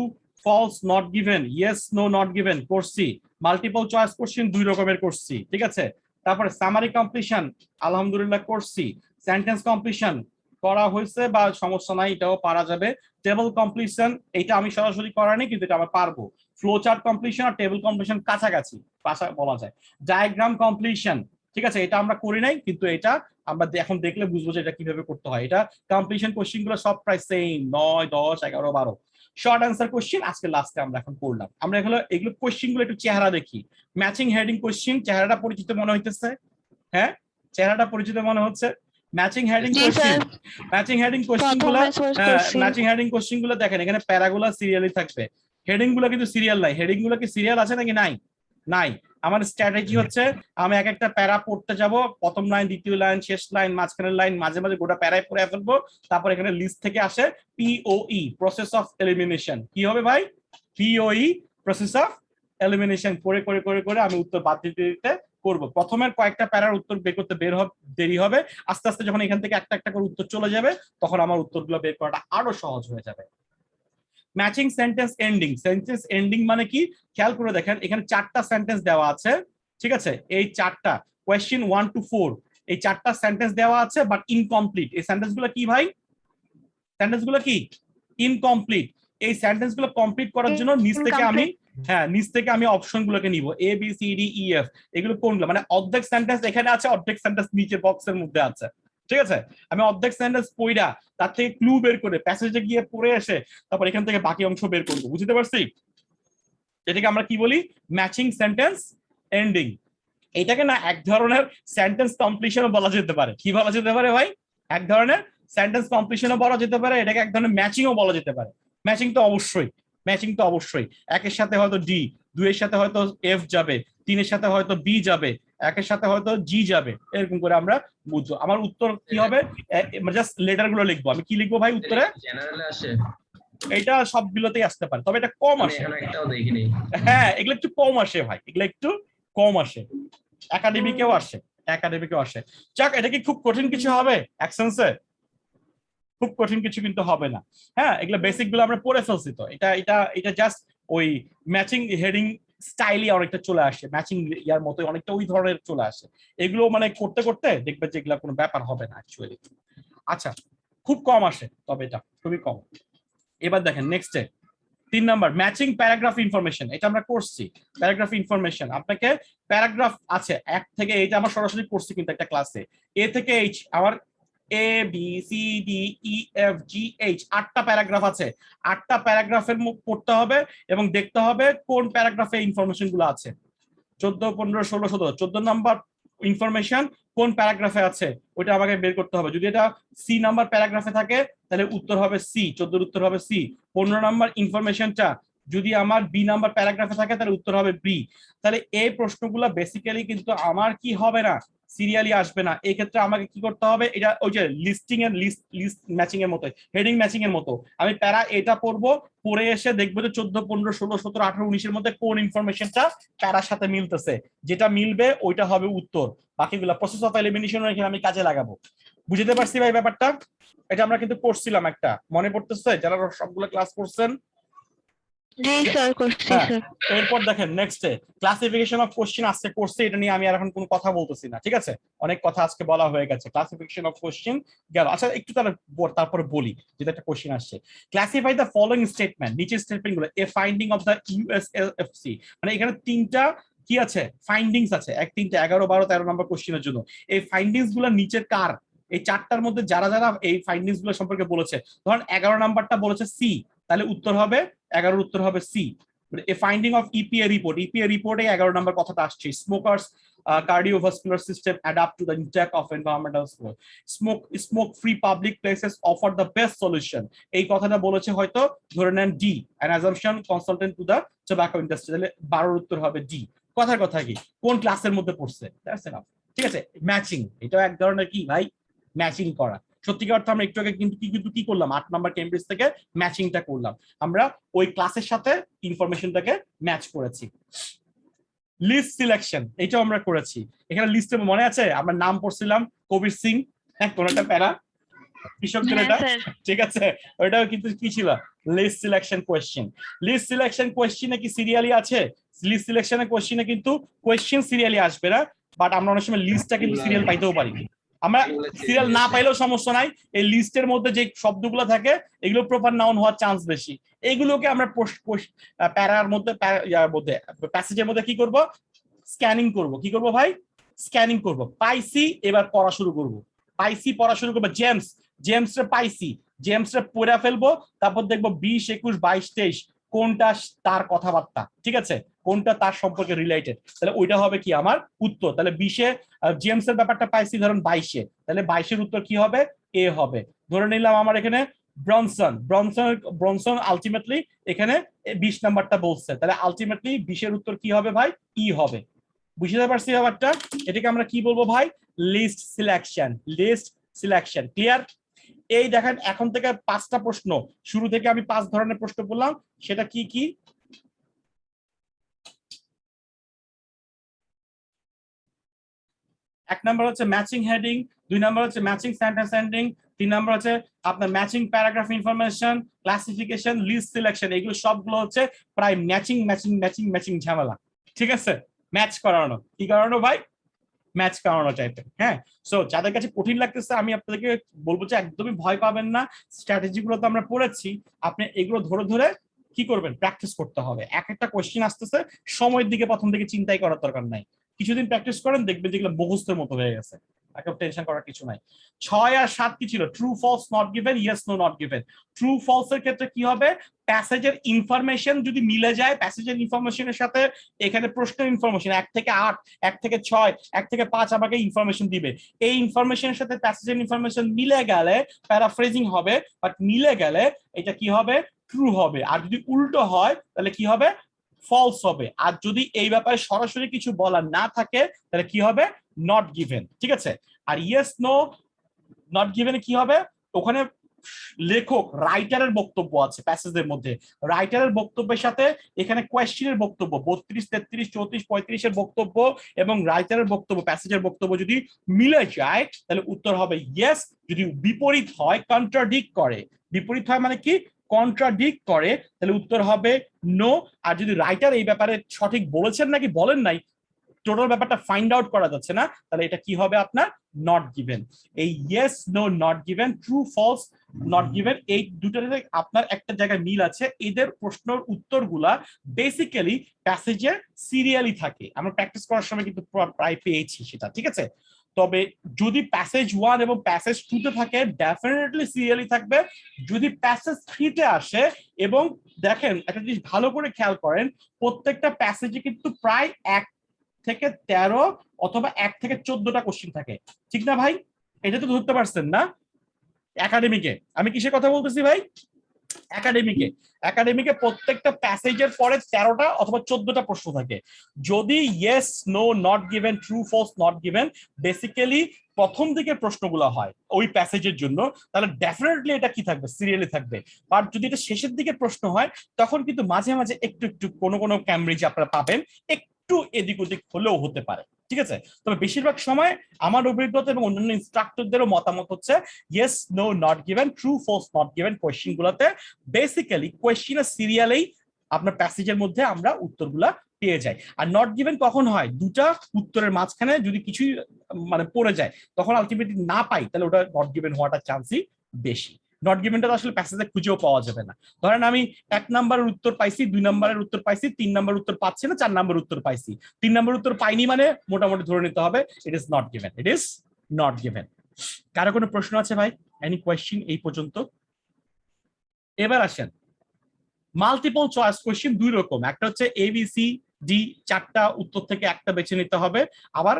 false not given, yes no not given করছি, মাল্টিপল চয়েস কোশ্চেন 2 রকমের করছি। ঠিক আছে, তারপরে সামারি কমপ্লিশন আলহামদুলিল্লাহ করছি, সেন্টেন্স কমপ্লিশন করা হয়েছে বা সমস্যা নাই, এটাও পারা যাবে। টেবল কমপ্লিশন, এটা আমি সরাসরি করানি কিন্তু এটা আমরা পারবো। ফ্লো চার্ট কমপ্লিশন আর টেবল কমপ্লিশন কাছাকাছি বলা যায়। ডায়াগ্রাম কমপ্লিশন, ঠিক আছে, এটা আমরা করি নাই কিন্তু এটা আমরা এখন দেখলে বুঝবো যে এটা কিভাবে করতে হয়। এটা কমপ্লিশন কোশ্চেন গুলো সব প্রায় সেম, 9, 10, 11, 12। শর্ট অ্যান্সার কোশ্চেন আজকে লাস্টে আমরা এখন করলাম। আমরা এগুলো কোশ্চেন গুলো একটু চেহারা দেখি। ম্যাচিং হেডিং কোশ্চেন, চেহারাটা পরিচিত মনে হইতেছে? হ্যাঁ, চেহারাটা পরিচিত মনে হচ্ছে। Matching heading question, matching heading question গুলো, ম্যাচিং হেডিং কোশ্চেন গুলো দেখেন, এখানে প্যারাগুলো সিরিয়ালি থাকবে, হেডিং গুলো কিন্তু সিরিয়াল নাই। হেডিং গুলো কি সিরিয়াল আছে নাকি নাই? নাই। আমার স্ট্র্যাটেজি হচ্ছে আমি এক একটা প্যারা পড়তে যাব, প্রথম লাইন, দ্বিতীয় লাইন, শেষ লাইন, মাঝখানের লাইন, মাঝে মাঝে গোটা প্যারায় পড়ে ফেলবো। তারপর এখানে লিস্ট থেকে আসে POE, প্রসেস অফ এলিমিনেশন। কি হবে ভাই? POE, প্রসেস অফ এলিমিনেশন করে করে করে করে আমি উত্তর বাদ দিতে দিতে করবো। প্রথমের কয়েকটা প্যারার উত্তর বের করতে দেরি হবে, আস্তে আস্তে যখন এখান থেকে একটা একটা করে উত্তর চলে যাবে তখন আমার উত্তরগুলো বের করাটা আরো সহজ হয়ে যাবে। Matching sentence ending, sentence ending মানে কি খেয়াল করে দেখেন, এখানে 4টা সেন্টেন্স দেওয়া আছে। ঠিক আছে, এই 4টা কোয়েশ্চেন 1 to 4, এই 4টা সেন্টেন্স দেওয়া আছে বাট ইনকমপ্লিট। এই সেন্টেন্স গুলো কি ভাই? সেন্টেন্স গুলো কি? ইনকমপ্লিট। এই সেন্টেন্স গুলো কমপ্লিট করার জন্য নিচ থেকে আমি অপশন গুলোকে নিব, ABCDEF। এগুলো কোনগুলো? মানে অর্ধেক সেন্টেন্স এখানে আছে, অর্ধেক সেন্টেন্স নিচের বক্সের মধ্যে আছে। ঠিক আছে, আমি অর্ধেক সেন্টেন্স পড়া তার থেকে ক্লু বের করে প্যাসেজে গিয়ে পড়ে এসে তারপর এখান থেকে বাকি অংশ বের করবো। বুঝতে পারছি? এটাকে আমরা কি বলি? Matching sentence ending. এটাকে না এক ধরনের সেন্টেন্স কমপ্লিশনও বলা যেতে পারে। কি বলা যেতে পারে ভাই? এক ধরনের সেন্টেন্স কমপ্লিশনও বলা যেতে পারে, এটাকে এক ধরনের ম্যাচিংও বলা যেতে পারে। ম্যাচিং তো অবশ্যই, ম্যাচিং তো অবশ্যই। 1-এর সাথে হয়তো D, 2-এর সাথে হয়তো F যাবে, 3-এর সাথে হয়তো B যাবে, 1-এর সাথে হয়তো G যাবে, এরকম করে আমরা বুঝবো। আমার উত্তর কি হবে? জাস্ট লেটার গুলো লিখবো। আমি কি লিখবো ভাই উত্তরে? জেনারেলে আসে, এটা সবগুলোতেই আসতে পারে, তবে এটা কম আমি আসে। এখানে একটাও দেখিনি। হ্যাঁ, এগুলো একটু কম আসে ভাই, এগুলো একটু কম আসে। একাডেমিকেও আসে, একাডেমিকেও আসে। যাক, এটা কি খুব কঠিন কিছু হবে অ্যাকসেন্সে? খুব কঠিন কিছু কিন্তু হবে না। হ্যাঁ, এগুলো বেসিক গুলো আমরা পড়ে ফেলছি তো। এটা জাস্ট ওই ম্যাচিং হেডিং স্টাইলই অনেকটা চলে আসে, ম্যাচিং ইয়ার মতো অনেকটা ওই ধরনের চলে আসে। এগুলো মানে করতে করতে দেখবে যে এগুলা কোনো ব্যাপার হবে না অ্যাকচুয়ালি। আচ্ছা, খুব কম আসে, তবে এটা খুবই কম। এবার দেখেন নেক্সটে 3 নাম্বার, ম্যাচিং প্যারাগ্রাফ ইনফরমেশন। এটা আমরা করছি। প্যারাগ্রাফ ইনফরমেশন, আপনাকে প্যারাগ্রাফ আছে 1 থেকে, এটা আমরা সরাসরি করছি কিন্তু একটা ক্লাসে। A থেকে H, আমার ABCDEFGH 8টা প্যারাগ্রাফ আছে। 8টা প্যারাগ্রাফের পড়তে হবে এবং দেখতে হবে কোন প্যারাগ্রাফে ইনফরমেশন গুলো আছে। 14, 15, 16, 17, 14 নাম্বার ইনফরমেশন কোন প্যারাগ্রাফে আছে ওইটা আমাকে বের করতে হবে। যদি এটা সি নাম্বার প্যারাগ্রাফে থাকে তাহলে উত্তর হবে সি, 14 উত্তর হবে সি। 15 নাম্বার ইনফরমেশনটা যদি আমার বি নাম্বার প্যারাগ্রাফে থাকে তাহলে উত্তর হবে বি। তাহলে এই প্রশ্নগুলো বেসিক্যালি কিন্তু আমার কি হবে না, সিরিয়ালি আসবে না। এই ক্ষেত্রে আমাকে কি করতে হবে, এটা ওই যে লিস্টিং এর লিস্ট ম্যাচিং এর মতো, হেডিং ম্যাচিং এর মতো, আমি প্যারা এটা পড়বো, পড়ে এসে দেখবো যে 14, 15, 16, 17, 18, 19 মধ্যে কোন ইনফরমেশনটা প্যারার সাথে মিলতেছে, যেটা মিলবে ওইটা হবে উত্তর। বাকিগুলা প্রসেস অফ এলিমিনেশন এখানে আমি কাজে লাগাবো। বুঝতে পারছি ভাই ব্যাপারটা? এটা আমরা কিন্তু করছিলাম একটা, মনে পড়তেছে যারা সবগুলো ক্লাস করছেন? জি স্যার, করছি হ্যাঁ। স্যার। এরপর দেখেন নেক্সটে ক্লাসিফিকেশন অফ কোশ্চেন আজকে করছে, এটা নিয়ে আমি আর এখন কোনো কথা বলতেছি না, ঠিক আছে? অনেক কথা আজকে বলা হয়ে গেছে, ক্লাসিফিকেশন অফ কোশ্চেন গেল। আচ্ছা একটু তারপরে বলি, যেটা একটা কোশ্চেন আসছে, ক্লাসিফাই দ্য ফলোইং স্টেটমেন্ট, নিচের স্টেটমেন্ট গুলো এ ফাইন্ডিং অফ দ্য ইউএসএলএফসি, মানে এখানে তিনটা কি আছে, ফাইন্ডিংস আছে, 1, 3, 11, 12, 13 নম্বর কোশ্চেনের জন্য। এই ফাইন্ডিংস গুলো নিচের কার, এই চারটার মধ্যে যারা যারা এই ফাইন্ডিংস গুলো সম্পর্কে বলেছে, ধরেন 11 নাম্বারটা বলেছে সি, তাহলে উত্তর হবে 11, উত্তর হবে C. A finding of EPA report, EPA report এ 11 নম্বর কথাটা আসছে, smokers cardiovascular system adapt to the intake of environmental smoke, smoke free public places offer the best solution, এই কথাটা বলেছে হয়তো ধরে নেন D, an assumption consultant to the tobacco industry, তাহলে 12 উত্তর হবে ডি। কথার কথা কি, কোন ক্লাসের মধ্যে পড়ছে, দ্যাটস এনাফ। ঠিক আছে, ম্যাচিং, এটা এক ধরনের কি ভাই, ম্যাচিং করা। সত্যিকার অর্থে আমরা একটু আগে কিন্তু কি করলাম, 8 নাম্বার কেমব্রিজ থেকে ম্যাচিংটা করলাম, আমরা ওই ক্লাসের সাথে ইনফরমেশনটাকে ম্যাচ করেছি। লিস্ট সিলেকশন, এটাও আমরা করেছি। এখানে লিস্টে মনে আছে আমরা নাম পড়ছিলাম কবির সিং, হ্যাঁ কোন একটা প্যারা কৃষকদের, এটা ঠিক আছে, ওইটাও কিন্তু কি ছিল, list selection question. List selection কোয়েশ্চেনে কি সিরিয়ালি আছে? লিস্ট সিলেকশনের কোয়েশ্চেনে কিন্তু কোয়েশ্চেন সিরিয়ালি আসবে না, বাট আমরা অনেক সময় লিস্টটা কিন্তু সিরিয়াল পাইতেও পারি। আমরা সিরিয়াল না পাইলেও সমস্যা নাই, এই লিস্টের মধ্যে যে শব্দগুলো থাকে এগুলো প্রপার নাউন হওয়ার চান্স বেশি, এগুলোকে আমরা প্যারার মধ্যে প্যাসেজের মধ্যে কি করব, স্ক্যানিং করব। কি করব ভাই, স্ক্যানিং করব। পাইসি, এবার পড়া শুরু করব, পাইসি পড়া শুরু করবো। জেমসরে পাইসি, জেমসরে পড়া ফেলবো, তারপর দেখবো 20, 21, 22, 23 কোনটা তার কথাবার্তা, ঠিক আছে, কোনটা তার সম্পর্কে রিলেটেড, তাহলে ওইটা হবে কি আমার উত্তর। তাহলে 20-এ জেমস এর ব্যাপারটা পাইছি ধরুন 22-এ, তাহলে 22-এর উত্তর কি হবে, এ হবে। ধরে নিলাম আমার এখানে ব্রনসন আলটিমেটলি এখানে 20 নাম্বারটা বলছে, তাহলে আলটিমেটলি 20-এর উত্তর কি হবে ভাই, ই হবে। বুঝতে পারছি ব্যাপারটা? এটাকে আমরা কি বলবো ভাই, list selection. List selection clear? এই দেখেন এখন থেকে 5টা প্রশ্ন, শুরু থেকে আমি 5 ধরনের প্রশ্ন বললাম, সেটা কি কি? এক নাম্বার হচ্ছে ম্যাচিং হেডিং, 2 নাম্বার হচ্ছে ম্যাচিং সেন্টেন্স এন্ডিং, 3 নাম্বার হচ্ছে আপনার matching paragraph information, classification, list selection. এগুলো সবগুলো হচ্ছে প্রায় ম্যাচিং ঝামেলা, ঠিক আছে? ম্যাচ করানো, কি করানো ভাই, ম্যাচ করানো টাইপের। হ্যাঁ, সো যাদের কাছে কঠিন লাগতেছে আমি আপনাদেরকে বলবো যে একদমই ভয় পাবেন না, স্ট্র্যাটেজি গুলো তো আমরা পড়েছি, আপনি এগুলো ধরে ধরে কি করবেন, প্র্যাকটিস করতে হবে। এক একটা কোশ্চেন আসতেছে, সময়ের দিকে প্রথম থেকে চিন্তাই করার দরকার নাই, কিছুদিন প্র্যাকটিস করেন দেখবেন যেগুলো মুখস্থের মতো হয়ে গেছে, একদম টেনশন করার কিছু নাই। 6 আর 7 কি ছিল, true false not given, yes no not given. True false এর ক্ষেত্রে কি হবে, প্যাসেজের ইনফরমেশন যদি মিলে যায়, প্যাসেজের ইনফরমেশনের সাথে এখানে প্রশ্নের ইনফরমেশন 1 থেকে 8, 1 থেকে 6, 1 থেকে 5 আমাকে ইনফরমেশন দিবে, এই ইনফরমেশনের সাথে প্যাসেজের ইনফরমেশন মিলে গেলে প্যারাফ্রেজিং হবে, বাট মিলে গেলে এটা কি হবে, ট্রু হবে। আর যদি উল্টো হয় তাহলে কি হবে, ফলস হবে। আর যদি এই ব্যাপারে সরাসরি কিছু বলার না থাকে তাহলে কি হবে, নট গিভেন, ঠিক আছে? আর ইয়েস নো নট গিভেন কি হবে, ওখানে লেখক রাইটারের বক্তব্য আছে প্যাসেজের মধ্যে, রাইটারের বক্তব্যের সাথে এখানে কোয়েশ্চেনের বক্তব্য 32, 33, 34, 35 এর বক্তব্য এবং রাইটারের বক্তব্য প্যাসেজের বক্তব্য যদি মিলে যায় তাহলে উত্তর হবে ইয়েস। যদি বিপরীত হয়, কন্ট্রাডিক্ট করে, বিপরীত হয় মানে কি, কন্ট্রাডিক্ট করে, তাহলে উত্তর হবে নো। আর যদি রাইটার এই ব্যাপারে সঠিক বলেছেন নাকি বলেন নাই, টোটাল ব্যাপারটা ফাইন্ড আউট করা যাচ্ছে না, তাহলে এটা কি হবে আপনার, নট গিভেন। এই yes no not given, true false not given, এই দুটোর আপনার একটা জায়গায় মিল আছে। এদের প্রশ্নের উত্তরগুলা বেসিক্যালি প্যাসেজে সিরিয়ালি থাকে, আমরা প্র্যাকটিস করার সময় কিন্তু প্রায় পেয়েছি সেটা, ঠিক আছে? তবে যদি প্যাসেজ 1 এবং প্যাসেজ 2 তে থাকে ডেফিনেটলি সিরিয়ালি থাকবে। যদি প্যাসেজ 3 তে আসে, এবং দেখেন একটা জিনিস ভালো করে খেয়াল করেন, প্রত্যেকটা প্যাসেজে কিন্তু প্রায় থেকে 13 অথবা 1 থেকে 14টা কোশ্চেন থাকে, ঠিক না ভাই? এটা তো ধরতে পারছেন না? একাডেমিকে আমি কিসের কথা বলতেছি ভাই? একাডেমিকে প্রত্যেকটা প্যাসেজের পরে 13টা অথবা 14টা প্রশ্ন থাকে। যদি yes, no, not given, true, false, not given basically প্রথম দিকের প্রশ্নগুলো হয় ওই প্যাসেজের জন্য, তাহলে ডেফিনেটলি এটা কি থাকবে? সিরিয়ালি থাকবে। বাট যদি এটা শেষের দিকে প্রশ্ন হয় তখন কিন্তু মাঝে মাঝে একটু একটু কোনো ক্যামব্রিজ আপনারা পাবেন, একটু এদিক ওদিক হলেও হতে পারে, ঠিক আছে? তবে বেশিরভাগ সময় আমার অভিজ্ঞতা এবং অন্যান্য ইনস্ট্রাক্টরদেরও মতামত হচ্ছে yes, no, not given, true, false, not given question গুলোতে বেসিক্যালি কোয়েশ্চেনের সিরিয়ালেই আপনার প্যাসেজের মধ্যে আমরা উত্তরগুলা পেয়ে যাই। আর নট গিভেন কখন হয়? দুটা উত্তরের মাঝখানে যদি কিছুই মানে পড়ে যায় তখন আলটিমেটলি না পাই, তাহলে ওটা নট গিভেন হওয়াটার চান্সই বেশি। নট গিভেনটা তো আসলে প্যাসেজে খুঁজেও পাওয়া যাবে না। ধরেন আমি 1 নম্বরের উত্তর পাইছি, 2 নম্বরের উত্তর পাইছি, 3 নম্বরের উত্তর পাচ্ছি না, 4 নম্বরের উত্তর পাইছি, 3 নম্বরের উত্তর পাইনি মানে মোটামুটি ধরে নিতে হবে it is not given, it is not given. কারো কোনো প্রশ্ন আছে ভাই? এনি কোয়েশ্চেন এই পর্যন্ত? এবার আসেন মাল্টিপল চয়েস কোয়েশ্চেন দুই রকম, একটা হচ্ছে ABC D 4টা উত্তর থেকে একটা বেছে নিতে হবে, আবার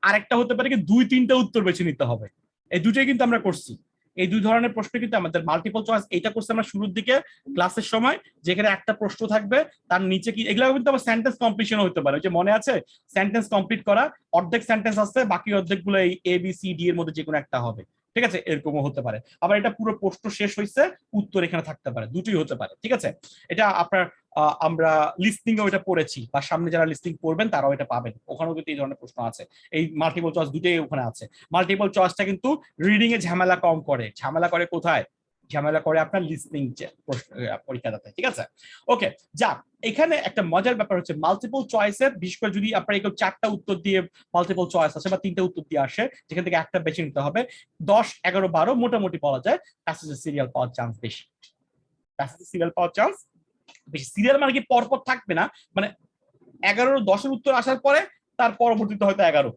আরেকটা হতে পারে কি 2-3টা উত্তর বেছে নিতে হবে। এই দুটোই কিন্তু আমরা করছি। এই দুই ধরনের প্রশ্ন কিন্তু আমাদের মাল্টিপল চয়েস এইটা করছি আমরা শুরুর দিকে ক্লাসের সময়, যেখানে একটা প্রশ্ন থাকবে তার নিচে কি এগুলো কিন্তু আবার সেন্টেন্স কমপ্লিশনও হতে পারে। যে মনে আছে সেন্টেন্স কমপ্লিট করা, অর্ধেক সেন্টেন্স আছে, বাকি অর্ধেকগুলো এই ABC D এর মধ্যে যে কোনো একটা হবে, ঠিক আছে? এরকমও হতে পারে। আবার এটা পুরো প্রশ্ন শেষ হয়েছে, উত্তর এখানে থাকতে পারে, দুটোই হতে পারে, ঠিক আছে? এটা আপনার আমরা লিস্টিং এও এটা পড়েছি, বা সামনে যারা লিস্টিং করবেন তারাও এটা পাবেন, ওখানেও কিন্তু এই ধরনের প্রশ্ন আছে। এই মাল্টিপল চয়েস দুটোই ওখানে আছে। মাল্টিপল চয়েসটা কিন্তু রিডিং এ ঝামেলা কম করে। ঝামেলা করে কোথায়? ঝামেলা করে আপনার লিসনিং পরীক্ষাটাতে, ঠিক আছে? ওকে, যাক, এখানে একটা মজার ব্যাপার হচ্ছে মাল্টিপল চয়েসের, বিশেষ করে যদি আপনার এরকম 4টা উত্তর দিয়ে মাল্টিপল চয়েস আছে বা 3টা উত্তর দিয়ে আসে যেখান থেকে একটা বেছে নিতে হবে, 10, 11, 12 মোটামুটি বলা যায় প্যাসেজের সিরিয়াল পাওয়ার চান্স বেশি। প্যাসেজের সিরিয়াল পাওয়ার চান্স বেশি। সিরিয়াল মানে কি পরপর থাকবে না, মানে 11, 10-এর উত্তর আসার পরে তার পরবর্তীতে হয়তো 11,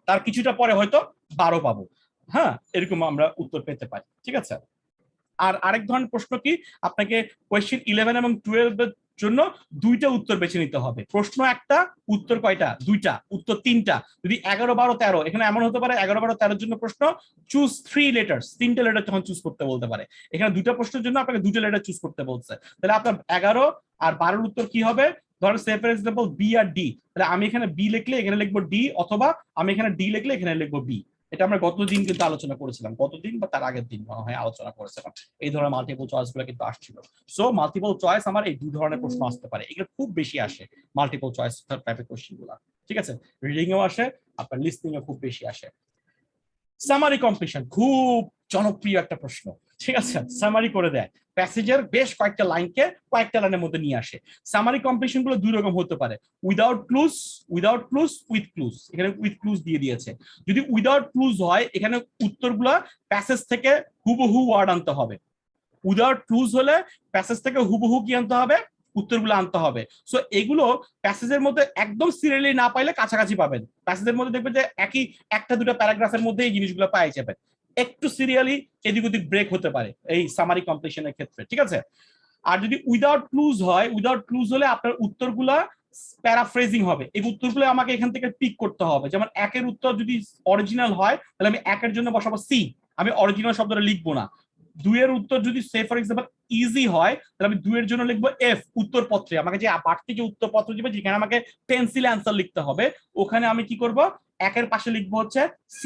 তার কিছুটা পরে হয়তো 12 পাবো, হ্যাঁ, এরকম আমরা উত্তর পেতে পারি, ঠিক আছে? আর আরেক ধরনের প্রশ্ন কি, আপনাকে কোয়েশ্চেন 11 এবং 12 এর জন্য 2টা উত্তর বেছে নিতে হবে। প্রশ্ন একটা, উত্তর কয়টা? 2টা, উত্তর 3টা। যদি 11, 12, 13, এখানে এমন হতে পারে 11, 12, 13 এর জন্য প্রশ্ন চুজ 3 লেটার্স, 3টে লেটার তখন চুজ করতে বলতে পারে। এখানে 2টা প্রশ্নের জন্য আপনাকে 2টা লেটার চুজ করতে বলছে, তাহলে আপনার 11 আর 12 উত্তর কি হবে? ধরো সে ফর এক্সাম্পল B আর D, তাহলে আমি এখানে B লিখলে এখানে লিখবো D, অথবা আমি এখানে D লিখলে এখানে লিখবো B। এটা আমরা গতদিন কিন্তু আলোচনা করেছিলাম, গতদিন বা তার আগের দিন মনে হয় আলোচনা করেছিলাম, এই ধরনের মাল্টিপল চয়েস গুলো কিন্তু আসছিল। সো মাল্টিপল চয়েস আমার এই দুই ধরনের প্রশ্ন আসতে পারে, এগুলো খুব বেশি আসে মাল্টিপল চয়েস টাইপের কোশ্চেন গুলা, ঠিক আছে? রিডিং এও আসে, আপনার লিসনিং এ খুব বেশি আসে। সামারি কমপ্লিশন খুব জনপ্রিয় একটা প্রশ্ন, ঠিক আছে? সামারি করে দেয়, প্যাসেজের বেশ কয়েকটা লাইনকে কয়েকটা লাইনের মধ্যে নিয়ে আসে। সামারি কমপ্লিশন গুলো দুই রকম হতে পারে, উইদাউট ক্লুজ, উইথ ক্লুজ। এখানে উইথ ক্লুজ দিয়ে দিয়েছে। যদি উইদাউট ক্লুজ হয়, এখানে উত্তরগুলা প্যাসেজ থেকে হুবহু ওয়ার্ড আনতে হবে। উইদাউট ক্লুজ হলে প্যাসেজ থেকে হুবহু কি আনতে হবে? উত্তরগুলো আনতে হবে। সো এগুলো প্যাসেজের মধ্যে একদম সিরিয়ালি না পাইলে কাছাকাছি পাবেন। প্যাসেজের মধ্যে দেখবেন যে একই 1টা 2টা প্যারাগ্রাফের মধ্যে এই জিনিসগুলো পাই যাবেন। একটু সিরিয়ালি এদিক ওদিক ব্রেক হতে পারে এই সামারি কমপ্লিশনের ক্ষেত্রে, ঠিক আছে? আর যদি উইদাউট ক্লুজ হয়, উইদাউট ক্লুজ হলে আপনার উত্তরগুলা প্যারাফ্রেজিং হবে। এই উত্তরগুলো আমাকে এখান থেকে পিক করতে হবে। যেমন 1-এর উত্তর যদি অরিজিনাল হয় তাহলে আমি 1-এর জন্য বসাবো C, আমি অরিজিনাল শব্দটা লিখবো না। 2-এর উত্তর যদি সে ফর এক্সাম্পল ইজি হয় তাহলে আমি 2-এর জন্য লিখবো F, উত্তরপত্রে আমাকে যে বাড়তি যে উত্তরপত্র দিবে যেখানে আমাকে পেন্সিল অ্যান্সার লিখতে হবে, ওখানে আমি কি করব? 1-এর পাশে লিখবো হচ্ছে C,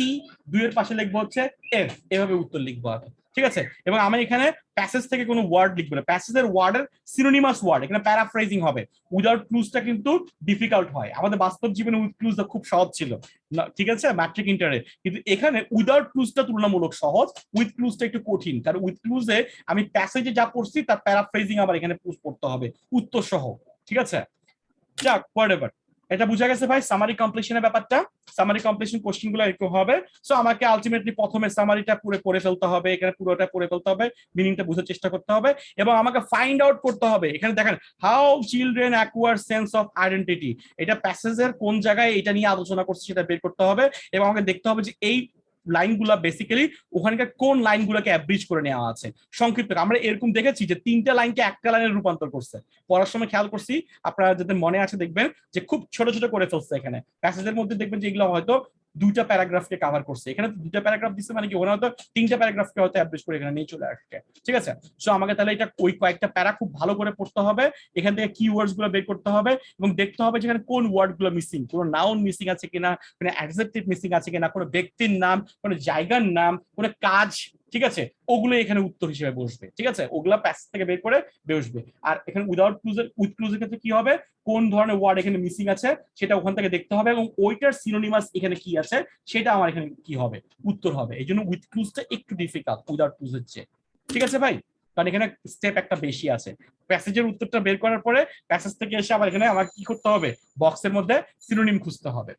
2-এর পাশে লিখবো হচ্ছে F, এভাবে উত্তর লিখবো আমি, ঠিক আছে? এবং আমি এখানে প্যাসেজ থেকে কোনো ওয়ার্ড লিখবো না, প্যাসেজের ওয়ার্ডের সিনোনিমাস ওয়ার্ড এখানে প্যারাফ্রেজিং হবে। উইদাউট ক্লুজটা কিন্তু ডিফিকাল্ট হয়, আমাদের বাস্তব জীবনে উইথ ক্লুজটা খুব সহজ ছিল, ঠিক আছে, ম্যাট্রিক ইন্টারে। কিন্তু এখানে উইদাউট ক্লুজটা তুলনামূলক সহজ, উইথ ক্লুজটা একটু কঠিন, কারণ উইথ ক্লুজে আমি প্যাসেজে যা পড়ছি তার প্যারাফ্রেজিং আবার এখানে পুশ করতে হবে উত্তর সহ, ঠিক আছে? যাক, হোয়াটএভার, এটা বুঝা গেছে ভাই সামারি কমপ্লিশনের ব্যাপারটা। সামারি কমপ্লিশন কোশ্চেন গুলো এরকম হবে। সো আমাকে আলটিমেটলি প্রথমে সামারিটা পুরো পড়ে ফেলতে হবে, এখানে পুরোটা পড়ে ফেলতে হবে, মিনিংটা বুঝার চেষ্টা করতে হবে, এবং আমাকে ফাইন্ড আউট করতে হবে। এখানে দেখেন how children acquire sense of identity, এটা প্যাসেজের কোন জায়গায় এটা নিয়ে আলোচনা করছে সেটা বের করতে হবে, এবং আমাকে দেখতে হবে যে এই লাইনগুলা বেসিক্যালি ওখানকার কোন লাইনগুলোকে অ্যাব্রিজ করে নেওয়া আছে সংক্ষিপ্ত। আমরা এরকম দেখেছি যে 3টা লাইনকে একটা লাইনে রূপান্তর করছে, পড়ার সময় খেয়াল করছি, আপনারা যাদের মনে আছে দেখবেন যে খুব ছোট ছোট করে ফেলছে। এখানে প্যাসেজের মধ্যে দেখবেন যে এগুলো হয়তো 2টা প্যারাগ্রাফকে কভার করছে, এখানে 2টা প্যারাগ্রাফ দিচ্ছে মানে কি ওখানে হয়তো 3টা প্যারাগ্রাফকে হয়তো অ্যাব্রিজ করে এখানে নিয়ে চলে আসছে। ঠিক আছে, সো আমাকে তাহলে এটা ওই কয়েকটা প্যারা খুব ভালো করে পড়তে হবে, এখান থেকে কিওয়ার্ডস গুলো বের করতে হবে এবং দেখতে হবে যেখানে কোন ওয়ার্ড গুলো মিসিং, কোনো নাউন মিসিং আছে কিনা, কোনো অ্যাডজেক্টিভ মিসিং আছে কিনা, কোনো ব্যক্তির নাম, কোনো জায়গার নাম, কোনো কাজ, ঠিক আছে, ওগুলো এখানে উত্তর হিসেবে বসবে। ঠিক আছে, ওগুলা প্যাসেজ থেকে বের করে বসবে। আর এখানে উইদাউট ক্লুজের উইথ ক্লুজের ক্ষেত্রে কি হবে, কোন ধরনের ওয়ার্ড এখানে মিসিং আছে সেটা ওখান থেকে দেখতে হবে এবং ওইটার সিনোনিমাস এখানে কি আছে সেটা আমার এখানে কি হবে, উত্তর হবে। এই জন্য উইথ ক্লুজটা একটু ডিফিকাল্ট উইদাউট ক্লুজের চেয়ে। ঠিক আছে ভাই, কারণ এখানে স্টেপ একটা বেশি আছে। প্যাসেজের উত্তরটা বের করার পরে প্যাসেজ থেকে এসে আবার এখানে আমার কি করতে হবে, বক্সের মধ্যে সিনোনিম খুঁজতে হবে।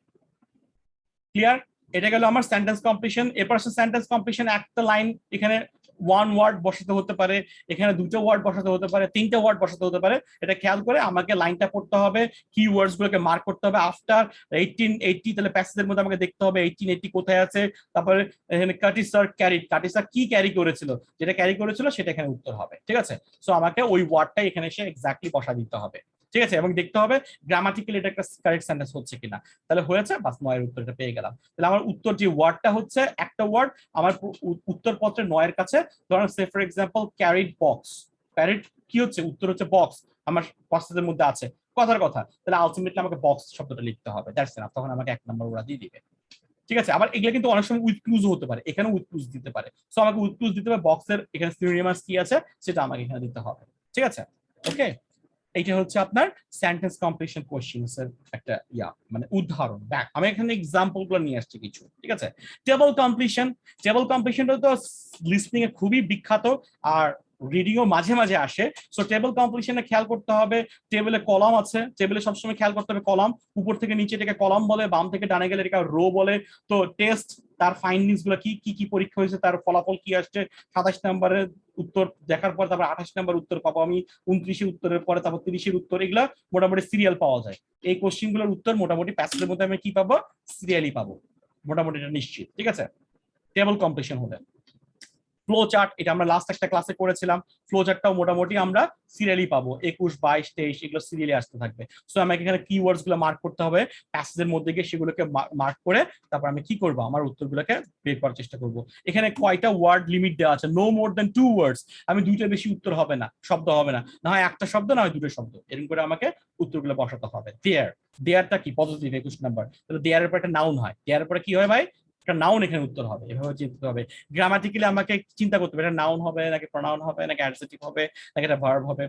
ক্লিয়ার? এটা গেল আমার সেন্টেন্স কমপ্লিশন। এরপর আসছে সেন্টেন্স কমপ্লিশন। একটা লাইন এখানে 1 ওয়ার্ড বসাতে হতে পারে, এখানে 2টা ওয়ার্ড বসাতে হতে পারে, 3টা ওয়ার্ড বসাতে হতে পারে। এটা খেয়াল করে আমাকে লাইনটা পড়তে হবে, কিওয়ার্ডস গুলোকে মার্ক করতে হবে। আফটার 1880 তাহলে প্যাসেজের মধ্যে আমাকে দেখতে হবে 1880 কোথায় আছে। তারপরে এখানে কাটিসার ক্যারি, কাটিসা কি ক্যারি করেছিল, যেটা ক্যারি করেছিল সেটা এখানে উত্তর হবে। ঠিক আছে, সো আমাকে ওই ওয়ার্ডটাই এখানে এসে এক্স্যাক্টলি বসা দিতে হবে। ঠিক আছে, এবং দেখতে হবে গ্রামাটিক্যালি এটা একটা কারেক্ট সেন্টেন্স হচ্ছে কিনা। তাহলে হয়েছে, বাস 9 এর উত্তরটা পেয়ে গেলাম। তাহলে আমার উত্তর যে ওয়ার্ডটা হচ্ছে একটা ওয়ার্ড আমার উত্তরপত্রে 9 এর কাছে, ধরুন সে for example carried box. Carried কি হচ্ছে, উত্তর হচ্ছে বক্স, আমার প্রসেসের মধ্যে আছে কথার কথা। তাহলে আলটিমেটলি আমাকে বক্স শব্দটা লিখতে হবে, দ্যাটস এনাফ। তখন আমাকে 1 নম্বর ওরা দিয়ে দিবে। ঠিক আছে, আবার এগুলো কিন্তু অনেক সময় উইথ ক্লুজ হতে পারে, এখানে উইথ ক্লুজ দিতে পারে। সো আমাকে উইথ ক্লুজ দিতে হবে, বক্সের এখানে সিনোনিমাস কি আছে সেটা আমাকে এখানে দিতে হবে। ঠিক আছে, ওকে। এইটা হচ্ছে আপনার সেন্টেন্স কমপ্লিশন কোশ্চেনস এর একটা মানে উদাহরণ। আমি এখানে এক্সাম্পল গুলো নিয়ে আসছি কিছু। ঠিক আছে, টেবল কমপ্লিশন। টেবল কমপ্লিশনটা তো লিসনিং এ খুবই বিখ্যাত আর রিডিংও মাঝে মাঝে আসে। সো টেবল কমপ্লিশনে খেয়াল করতে হবে, টেবিলে কলাম আছে, টেবিলে সবসময় খেয়াল করতে হবে কলাম, উপর থেকে নিচে এটাকে কলাম বলে, বাম থেকে ডানে গেলে এটাকে রো বলে। তো টেস্ট তার ফাইন্ডিংস গুলো কি কি পরীক্ষা হয়েছে, তার ফলাফল কি আসছে, 27 নম্বরের উত্তর দেখার পর তারপর 28 নম্বর উত্তর পাবো আমি, 29 উত্তরের পরে তারপর 30 উত্তর, এগুলা মোটামুটি সিরিয়াল পাওয়া যায়। এই কোশ্চেন গুলোর উত্তর মোটামুটি প্যাসেজের মধ্যে আমি কি পাবো, সিরিয়ালি পাবো, মোটামুটি এটা নিশ্চিত। ঠিক আছে, টেবল কমপ্লিশন হলে ফ্লো চার্ট, এটা আমরা লাস্ট একটা ক্লাসে করেছিলাম। ফ্লো চার্টটাও মোটামুটি আমরা সিরিয়ালি পাবো, 21, 22, 23 এগুলো সিরিয়ালি আসতে থাকবে। সো আমাকে এখানে কিওয়ার্ডস গুলো মার্ক করতে হবে, প্যাসেজের মধ্যে গিয়ে সেগুলোকে মার্ক করে তারপর আমি কি করব, আমার উত্তরগুলোকে বের করার চেষ্টা করব। এখানে কয়টা ওয়ার্ড লিমিট দেওয়া আছে, নো মোর দ্যান 2 ওয়ার্ডস। আমি 2টার বেশি উত্তর হবে না, শব্দ হবে না, না হয় একটা শব্দ না হয় 2টো শব্দ, এরকম করে আমাকে উত্তরগুলো বসাতে হবে। দেয়ার, দেয়ারটা কি পজিটিভ 21 নাম্বার, তাহলে দেয়ারের পর একটা নাউন হয়, দেয়ারের পরে কি হয় ভাই, একটা নাউন এখানে উত্তর হবে। এভাবে চিন্তা হবে, গ্রামাটিক্যালি আমাকে চিন্তা করতে হবে এটা নাউন হবে নাকি প্রোনাউন হবে নাকি অ্যাডজেক্টিভ হবে নাকি এটা ভার্ব হবে।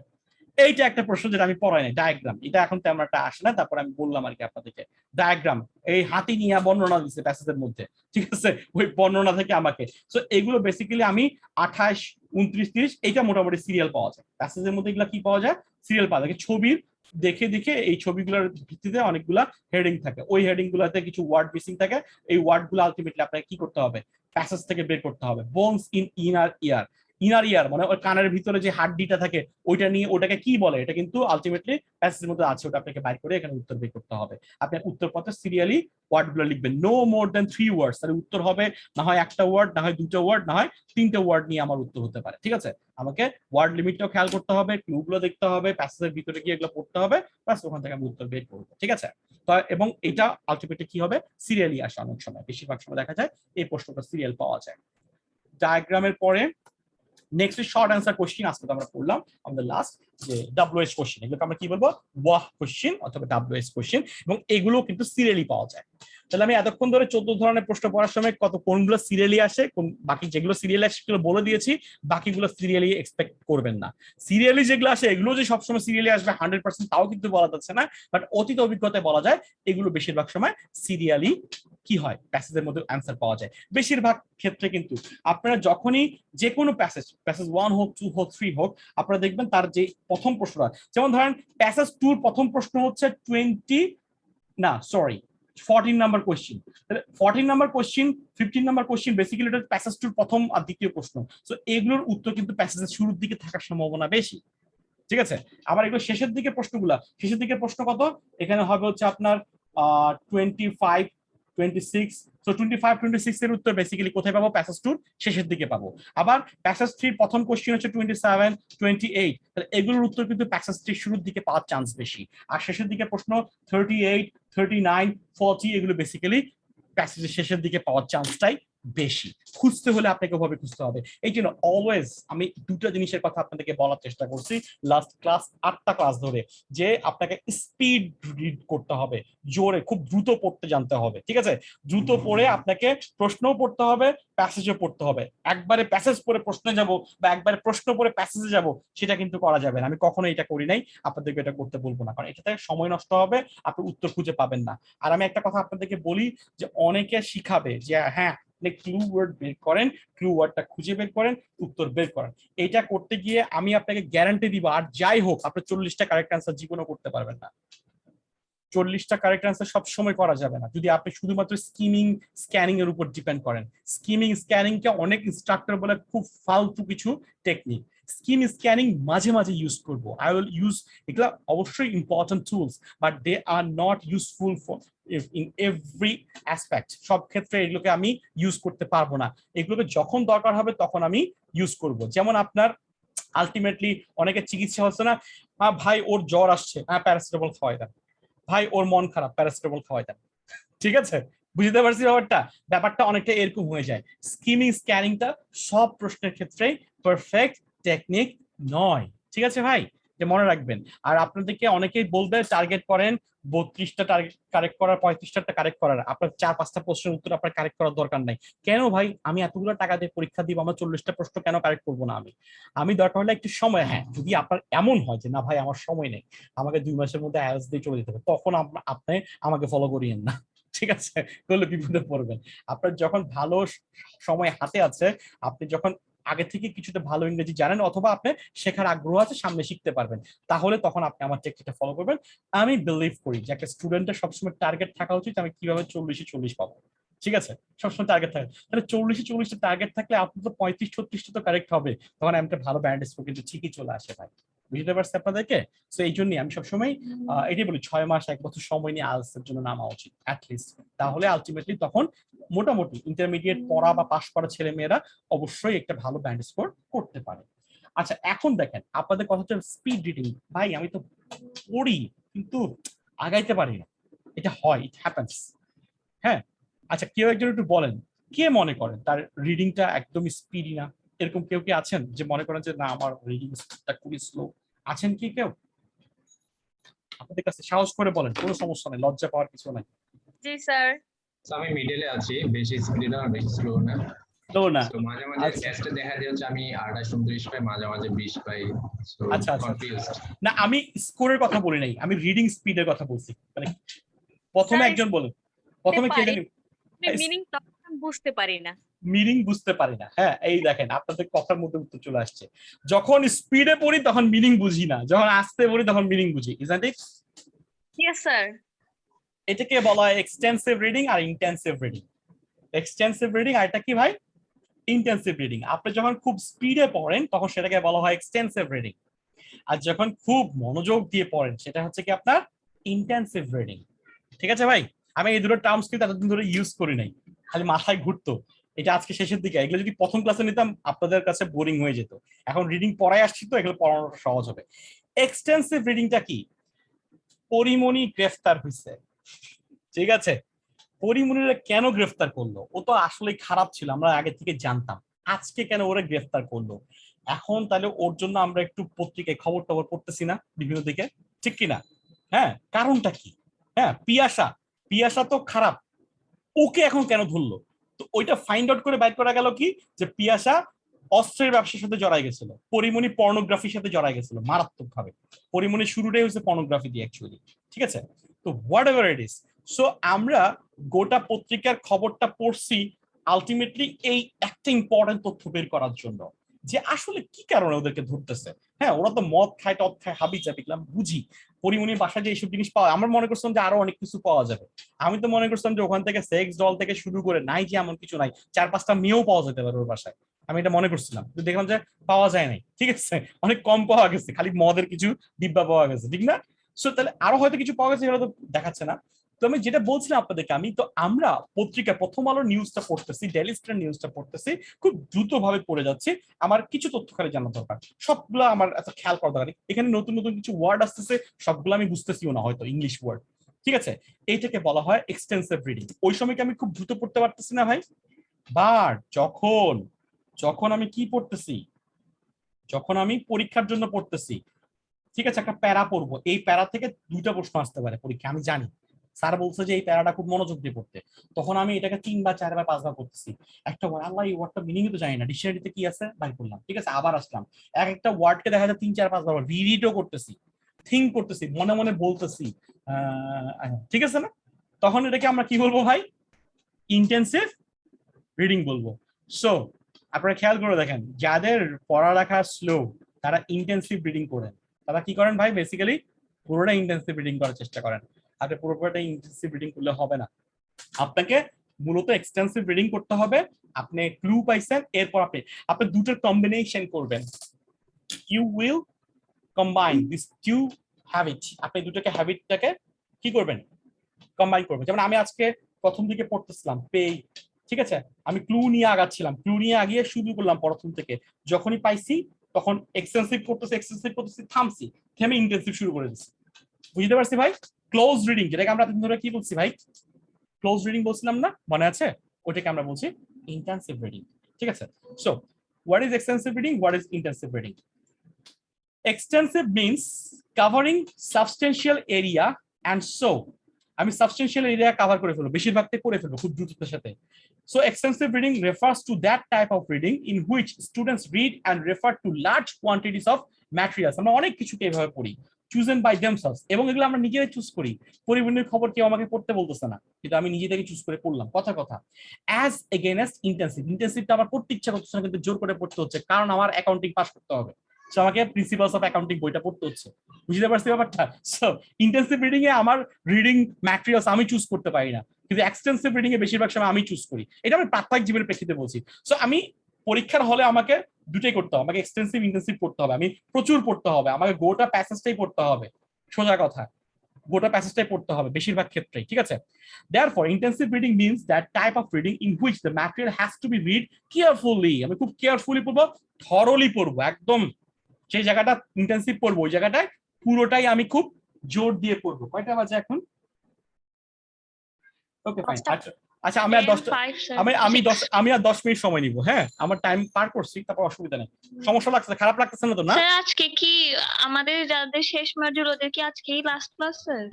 এইটা একটা প্রশ্ন যেটা আমি পড়াই নাই, ডায়াগ্রাম। এটা এখন তেমন একটা আসে না, তারপর আমি বললাম আর কি আপনাদেরকে ডায়াগ্রাম, এই হাতি নিয়ে বর্ণনা দিচ্ছে প্যাসেজের মধ্যে। ঠিক আছে, ওই বর্ণনা থেকে আমাকে, সো এগুলো বেসিক্যালি আমি 28, 29, 30 এইটা মোটামুটি সিরিয়াল পাওয়া যায় প্যাসেজের মধ্যে। এগুলো কি পাওয়া যায়, সিরিয়াল পাওয়া যায় ছবির দেখে দেখে। এই ছবিগুলোর ভিত্তিতে অনেকগুলা হেডিং থাকে, ওই হেডিং গুলাতে কিছু ওয়ার্ড মিসিং থাকে, এই ওয়ার্ড গুলো আলটিমেটলি আপনাকে কি করতে হবে, প্যাসেজ থেকে বের করতে হবে। Bones in inner ear, inner ear মানে ওই কানের ভিতরে যে হাড্ডিটা থাকে ওইটা নিয়ে, ওটাকে কি বলে, এটা কিন্তু আলটিমেটলি প্যাসেজের মধ্যে আছে, ওটা আপনাকে বাইর করে এখানে উত্তর বের করতে হবে। আপনি উত্তরপত্রে সিরিয়ালি ওয়ার্ড গুলো লিখবেন, নো মোর দ্যান 3 ওয়ার্ডস। তাহলে উত্তর হবে না হয় একটা ওয়ার্ড, না হয় 2টা ওয়ার্ড, না হয় 3টে ওয়ার্ড নিয়ে আমার উত্তর হতে পারে। ঠিক আছে, আমাকে ওয়ার্ড লিমিটটাও খেয়াল করতে হবে, ক্লুগুলো দেখতে হবে, প্যাসেজের ভিতরে গিয়ে এগুলো পড়তে হবে, বাস ওখান থেকে আমি উত্তর বের করবো। ঠিক আছে, তো এবং এটা আলটিমেটলি কি হবে, সিরিয়ালি আসে অনেক সময়, বেশিরভাগ সময় দেখা যায় এই প্রশ্নটা সিরিয়াল পাওয়া যায়। ডায়াগ্রামের পরে নেক্সট শর্ট অ্যান্সার কোশ্চেন। আজকে তো আমরা পড়লাম আমাদের লাস্ট যে WH কোশ্চেন, এগুলোকে আমরা কি বলবো, ওয়াহ কোশ্চেন অথবা WH কোশ্চেন, এবং এগুলো কিন্তু সিরিয়ালি পাওয়া যায়। তাহলে আমি এতক্ষণ ধরে 14 ধরনের প্রশ্ন পড়ার সময় কোনগুলো সিরিয়ালি আসে, বাকি যেগুলো সিরিয়ালি আসে সেগুলো বলে দিয়েছি, বাকিগুলো সিরিয়ালি এক্সপেক্ট করবেন না। সিরিয়ালি যেগুলো আসে এগুলো যে সবসময় সিরিয়ালি আসবে 100% তাও কিন্তু বলা যাচ্ছে না, বাট অতীত অভিজ্ঞতায় বলা যায় এগুলো বেশিরভাগ সময় সিরিয়ালি কি হয়, প্যাসেজের মধ্যে অ্যান্সার পাওয়া যায় বেশিরভাগ ক্ষেত্রে। কিন্তু আপনারা যখনই যে কোনো প্যাসেজ 1 হোক, 2 হোক, 3 হোক, আপনারা দেখবেন তার যে প্রথম প্রশ্নটা, যেমন ধরেন প্যাসেজ 2 এর প্রথম প্রশ্ন হচ্ছে 14 number question, 14 number question, 15 number question, basically এটা প্যাসেজ 2 প্রথম আর দ্বিতীয় প্রশ্ন। সো এগুলোর উত্তর কিন্তু প্যাসেজের শুরুর দিকে থাকার সম্ভাবনা বেশি। ঠিক আছে, আবার এগুলো শেষের দিকে প্রশ্নগুলা, শেষের দিকে প্রশ্ন কত, এখানে হবে হচ্ছে আপনার 25, 26, তো 25 26 এর উত্তর বেসিক্যালি কোথায় পাবো? প্যাসেজ 2 শেষের দিকে পাবো। আবার প্যাসেজ 3 প্রথম কোশ্চেন হচ্ছে 27 28, তাহলে এগুলোর উত্তর কিন্তু প্যাসেজ 3 শুরুর দিকে পাওয়ার চান্স বেশি, আর শেষের দিকে প্রশ্ন 38 39 40 এগুলো বেসিক্যালি প্যাসেজের শেষের দিকে পাওয়ার চান্সটাই বেশি। খুঁজতে হলে আপনাকে ওভাবে খুঁজতে হবে। এই জন্য অলওয়েজ আমি দুটো জিনিসের কথা আপনাদেরকে বলার চেষ্টা করছি লাস্ট ক্লাস 8টা ক্লাস ধরে, যে আপনাকে স্পিড রিড করতে হবে, জোরে খুব দ্রুত পড়তে জানতে হবে, ঠিক আছে? দ্রুত পড়ে আপনাকে প্রশ্নও পড়তে হবে, প্যাসেজও পড়তে হবে। একবারে প্যাসেজ পড়ে প্রশ্নে যাব বা একবারে প্রশ্ন পড়ে প্যাসেজে যাব, সেটা কিন্তু করা যাবে না। আমি কখনো এটা করি নাই, আপনাদেরকে এটা করতে বলবো না, কারণ এটাতে সময় নষ্ট হবে, আপনি উত্তর খুঁজে পাবেন না। আর আমি একটা কথা আপনাদেরকে বলি, যে অনেকে শিখাবে যে হ্যাঁ ক্লু ওয়ার্ড বের করেন, ক্লু ওয়ার্ডটা খুঁজে বের করেন, উত্তর বের করেন। এটা করতে গিয়ে আমি আপনাকে গ্যারান্টি দিব, আর যাই হোক আপনি 40টা কারেক্ট অ্যান্সার জীবনও করতে পারবেন না। 40টা কারেক্ট অ্যান্সার সব সময় করা যাবে না যদি আপনি শুধুমাত্র স্কিমিং স্ক্যানিং এর উপর ডিপেন্ড করেন। স্কিমিং স্ক্যানিং কে অনেক ইনস্ট্রাক্টর বলে খুব ফালতু কিছু টেকনিক। স্কিম স্ক্যানিং মাঝে মাঝে ইউজ করব, আই উইল ইউজ, এগুলা অবশ্যই important tools, but they are not useful for in every aspect. সব ক্ষেত্রে এগুলোকে আমি ইউজ করতে পারবো না, এগুলোকে যখন দরকার হবে তখন আমি ইউজ করব। যেমন আপনার আলটিমেটলি অনেকের চিকিৎসা হচ্ছে না, ভাই ওর জ্বর আসছে, প্যারাসিটামল খাওয়াই দেন, ভাই ওর মন খারাপ, প্যারাসিটামল খাওয়াই দেন, ঠিক আছে? বুঝতে পারছি ব্যাপারটা অনেকটা এরকম হয়ে যায়। স্কিমিং স্ক্যানিংটা সব প্রশ্নের ক্ষেত্রেই পারফেক্ট টেকনিক নয়, ঠিক আছে ভাই? যে মনে রাখবেন। আর আপনাদেরকে অনেকেই বলবে টার্গেট করেন 32টা টার্গেট কারেক্ট করার, 35টা কারেক্ট করার, আপনার 4-5টা প্রশ্নের উত্তর আপনার কারেক্ট করার দরকার নাই। কেন ভাই? আমি এতগুলো টাকা দিয়ে পরীক্ষা দিব, আমার 40টা প্রশ্ন কেন কারেক্ট করবো না? আমি দরকার হলে একটু সময়, হ্যাঁ যদি আপনার এমন হয় যে না ভাই আমার সময় নেই, আমাকে 2 মাসের মধ্যে আইএলটিএস দিয়ে চলে যেতে হবে, তখন আপনি আমাকে ফলো করিয়েন না, ঠিক আছে? তাহলে বিপদে পড়বেন। আপনার যখন ভালো সময় হাতে আছে, আপনি যখন আগে থেকে কিছুটা ভালো ইংরেজি জানেন অথবা আপনি শেখার আগ্রহ আছে, সামনে শিখতে পারবেন, তাহলে তখন আপনি আমার টেকনিকটা ফলো করবেন। আমি বিলিভ করি যে একটা স্টুডেন্টের সবসময় টার্গেট থাকা উচিত আমি কিভাবে 40-40 পাবো, ঠিক আছে? সবসময় টার্গেট থাকে, তাহলে 40-40টা টার্গেট থাকলে আপনি তো 35-36টা তো কারেক্ট হবে, তখন আমি একটা ভালো ব্যান্ড স্কোর কিন্তু ঠিকই চলে আসে ভাই। বুঝতে পারছি আপনাদেরকে? তো এই জন্যই আমি সবসময় এটাই বলি 6 মাস 1 বছর সময় নিয়ে আইএলটিএস এর জন্য নামা উচিত অ্যাটলিস্ট। তাহলে আলটিমেটলি তখন মোটামুটি ইন্টারমিডিয়েট পড়া বা পাস করা ছেলে মেয়েরা অবশ্যই একটা ভালো ব্যান্ড স্কোর করতে পারে। আচ্ছা এখন দেখেন আপনাদের কথা হচ্ছে স্পিড রিডিং। ভাই আমি তো পড়ি কিন্তু আগাইতে পারি না, এটা হয়, ইট হ্যাপেন্স। হ্যাঁ আচ্ছা কেউ একজন একটু বলেন, কে মনে করেন তার রিডিংটা একদমই স্পিডি না? এরকম কেউ কি আছেন যে মনে করেন যে না আমার রিডিং স্পিডটা খুবই স্লো? আছেন কি কেউ? আপনাদের কাছে সাহস করে বলেন, কোনো সমস্যা নেই, লজ্জা পাওয়ার কিছু নাই। জি স্যার। তো আমি মিডলে আছি, বেশি স্পিড না বেশি স্লো না। তো না তো মাঝে মাঝে টেস্টে দেখা যাচ্ছে আমি 28-29 পাই, মাঝে মাঝে 20 পাই। সো আচ্ছা কনফিউজড। না আমি স্কোরের কথা বলি নাই, আমি রিডিং স্পিডের কথা বলছি। মানে প্রথমে একজন বলুন, প্রথমে কে জানি মিনিং বুঝতে পারি না, মিনিং বুঝতে পারি না। হ্যাঁ এই দেখেন আপনাদের কথার মধ্যে উত্তর চলে আসছে, যখন স্পিডে পড়ি তখন মিনিং বুঝি না, যখন আস্তে পড়ি তখন মিনিং বুঝি। Isn't it? Yes sir. এটাকে বলা হয় এক্সটেন্সিভ রিডিং আর ইন্টেন্সিভ রিডিং। এক্সটেন্সিভ রিডিং আর এটা কি ভাই? Intensive reading. আপনি যখন খুব স্পিডে পড়েন তখন সেটাকে বলা হয় এক্সটেন্সিভ রিডিং, আর যখন খুব মনোযোগ দিয়ে পড়েন সেটা হচ্ছে কি আপনার ইন্টেন্সিভ রিডিং। ঠিক আছে ভাই? আমি এই দুটো টার্মস কিন্তু এতদিন ধরে ইউজ করি নাই, খালি মাথায় ঘুরতো, এটা আজকে শেষের দিকে। এগুলো যদি প্রথম ক্লাসে নিতাম আপনাদের কাছে বোরিং হয়ে যেত, এখন রিডিং পড়ায় আসছি তো এগুলো পড়ানো সহজ হবে। এক্সটেন্সিভ রিডিংটা কি? পরিমণি গ্রেফতার হয়েছে, ঠিক আছে? পরিমণিরা কেন গ্রেফতার করলো? ও তো আসলে খারাপ ছিল, আমরা আগে থেকে জানতাম, আজকে কেন ওরা গ্রেফতার করলো? এখন তাহলে ওর জন্য আমরা একটু পত্রিকায় খবর টবর পড়তেছি না বিভিন্ন দিকে, ঠিক কিনা? হ্যাঁ কারণটা কি? হ্যাঁ পিয়াসা তো খারাপ, ওকে এখন কেন ধরলো? তো ওইটা ফাইন্ড আউট করে বাইর করা গেল কি, যে পিয়াসা অস্ত্রের ব্যবসার সাথে জড়াই গেছিল, পরিমণি পর্নোগ্রাফির সাথে জড়াই গেছিল মারাত্মক ভাবে। পরিমণি শুরুটাই হচ্ছে পর্নোগ্রাফি দিয়ে অ্যাকচুয়ালি, ঠিক আছে? তো what ever it is, so আমরা গোটা পত্রিকার খবরটা পড়ছি আলটিমেটলি এই একটা ইম্পর্টেন্ট তথ্য বের করার জন্য, যে আসলে কি কারণে ওদেরকে ধরতেছে। হ্যাঁ ওরা তো মদ খায় টদ খায় হাবি চাবিকলাম বুঝি, পরিমণির বাসায় যে এইসব জিনিস পাওয়া, আমরা মনে করছিলাম যে আরো অনেক কিছু পাওয়া যাবে। আমি তো মনে করছিলাম যে ওখান থেকে সেক্স ডল থেকে শুরু করে নাই যে এমন কিছু নাই, 4-5টা মেয়েও পাওয়া যেতে পারে ওর বাসায়, আমি এটা মনে করছিলাম। দেখলাম যে পাওয়া যায় নাই, ঠিক আছে, অনেক কম পাওয়া গেছে, খালি মদের কিছু ডিব্বা পাওয়া গেছে, ঠিক না? সো তাহলে আরো হয়তো কিছু পাওয়া গেছে, এগুলো তো দেখাচ্ছে না। তো আমি যেটা বলছিলাম আপনাদেরকে, আমরা পত্রিকা প্রথম আলো নিউজটা পড়তেছি, ডেইলি স্টার নিউজটা পড়তেছি, খুব দ্রুত ভাবে পড়ে যাচ্ছি। আমার কিছু তথ্য খালি জানা দরকার, সবগুলো আমার এত খেয়াল করা দরকার। এখানে নতুন নতুন কিছু ওয়ার্ড আসতেছে, সবগুলো আমি বুঝতেছিও না হয়তো, ইংলিশ ওয়ার্ড, ঠিক আছে? এইটাকে বলা হয় এক্সটেন্সিভ রিডিং। ওই সময় কি আমি খুব দ্রুত পড়তে পারতেছি না ভাই? বাট যখন আমি কি পড়তেছি, যখন আমি পরীক্ষার জন্য পড়তেছি, ঠিক আছে, একটা প্যারা পড়বো, এই প্যারা থেকে 2টা প্রশ্ন আসতে পারে পরীক্ষা, আমি জানি, স্যার বলছে যে এই প্যারাটা খুব মনোযোগ দিয়ে পড়তে, তখন আমি এটাকে 3 বা 4 বা 5 বার পড়তেছি। একটা ওয়ার্ড, আল্লাহ এই ওয়ার্ডটা মিনিং তো জানি না, ডিকশনারিতে কি আছে বাই করলাম, ঠিক আছে, আবার আসলাম, একটা ওয়ার্ডকে দেখা যায় 3, 4, 5 বার রিডিটও করতেছি, থিঙ্ক করতেছি, মনে মনে বলতেছি, ঠিক আছে না? তখন এটাকে আমরা কি বলবো ভাই? ইন্টেন্সিভ রিডিং বলবো। সো আপনারা খেয়াল করে দেখেন, যাদের পড়ালেখা স্লো তারা ইন্টেন্সিভ রিডিং করেন। তারা কি করেন ভাই? বেসিক্যালি পুরোটা ইন্টেন্সিভ রিডিং করার চেষ্টা করেন। আপনি পুরোটা ইন্টেন্সিভ রিডিং করলে হবে না, আপনাকে মূলত এক্সটেন্সিভ রিডিং করতে হবে। আপনি ক্লু পাইছেন, এরপর আপনি দুটোর কম্বিনেশন করবেন। You will combine this two habit. আপনি দুটোকে হ্যাবিটটাকে কি করবেন? কম্বাইন করবেন। যেমন আমি আজকে প্রথম দিকে পড়তেছিলাম পে, ঠিক আছে, আমি ক্লু নিয়ে আগাচ্ছিলাম, ক্লু নিয়ে আগিয়ে শুরু করলাম প্রথম থেকে, যখনই পাইছি তখন এক্সটেন্সিভ করতেছি, থামছি, থেমে ইন্টেন্সিভ শুরু করে দিচ্ছি। বুঝতে পারছি ভাই? ক্লোজ রিডিং, যেটাকে আমরা ধরে কি বলছি ভাই? ক্লোজ রিডিং বলছিলাম না, মনে আছে? ওটাকে আমরা বলছি ইন্টেন্সিভ রিডিং, ঠিক আছে? So what is extensive reading, what is intensive reading? Extensive means covering substantial area, and so আমি সাবস্টেন্সিয়াল এরিয়া কভার করে ফেলবো, বেশিরভাগটা করে ফেলবো খুব দ্রুততার সাথে। So extensive reading refers to that type of reading in which students read and refer to large quantities of materials. আমরা অনেক কিছুকে এভাবে পড়ি, chosen by themselves, এবং এগুলো আমরা নিজেরাই চুজ করি। পরিবহনের খবর কেউ আমাকে পড়তে বলতেছে না, কিন্তু আমি নিজে থেকে চুজ করে পড়লাম। কথা as against intensive, ইন্টেন্সিভটা আমার পড়তে ইচ্ছা করতেছে না, কিন্তু জোর করে পড়তে হচ্ছে, কারণ আমার অ্যাকাউন্টিং পাস করতে হবে, সো আমাকে প্রিন্সিপালস অফ অ্যাকাউন্টিং বইটা পড়তে হচ্ছে। বুঝতে পারছি ব্যাপারটা? সো ইন্টেন্সিভ রিডিং এ আমার রিডিং ম্যাটেরিয়ালস আমি চুজ করতে পারি না, কিন্তু এক্সটেন্সিভ রিডিং এ বেশিরভাগ সময় আমি চুজ করি। এটা আমি প্রাত্যহিক জীবনের প্রেক্ষিতে বলছি। সো আমি পরীক্ষার হলে আমাকে দুটোই করতে হবে, আমাকে এক্সটেন্সিভ ইন্টেন্সিভ পড়তে হবে, আমি প্রচুর পড়তে হবে, আমাকে গোটা প্যাসেজটাই পড়তে হবে, সোজা কথা গোটা প্যাসেজটাই পড়তে হবে বেশিরভাগ ক্ষেত্রেই, ঠিক আছে? Therefore intensive reading means that type of reading in which the material has to be read carefully. আমি খুব কেয়ারফুলি পড়বো, থরলি পড়বো, একদম যে জায়গাটা ইন্টেন্সিভ পড়বো ওই জায়গাটায় পুরোটাই আমি খুব জোর দিয়ে পড়বো। কয়টা বাজে এখন? Okay fine. আচ্ছা আমি আর 10 মিনিট সময় নিব। হ্যাঁ, আমার টাইম পার করছি, তারপর অসুবিধা নেই। সমস্যা লাগছে, খারাপ লাগতেছে না তো? না স্যার আজকে কি আমাদের যাদের শেষ মডিউল ওদের কি আজকেই লাস্ট ক্লাস স্যার?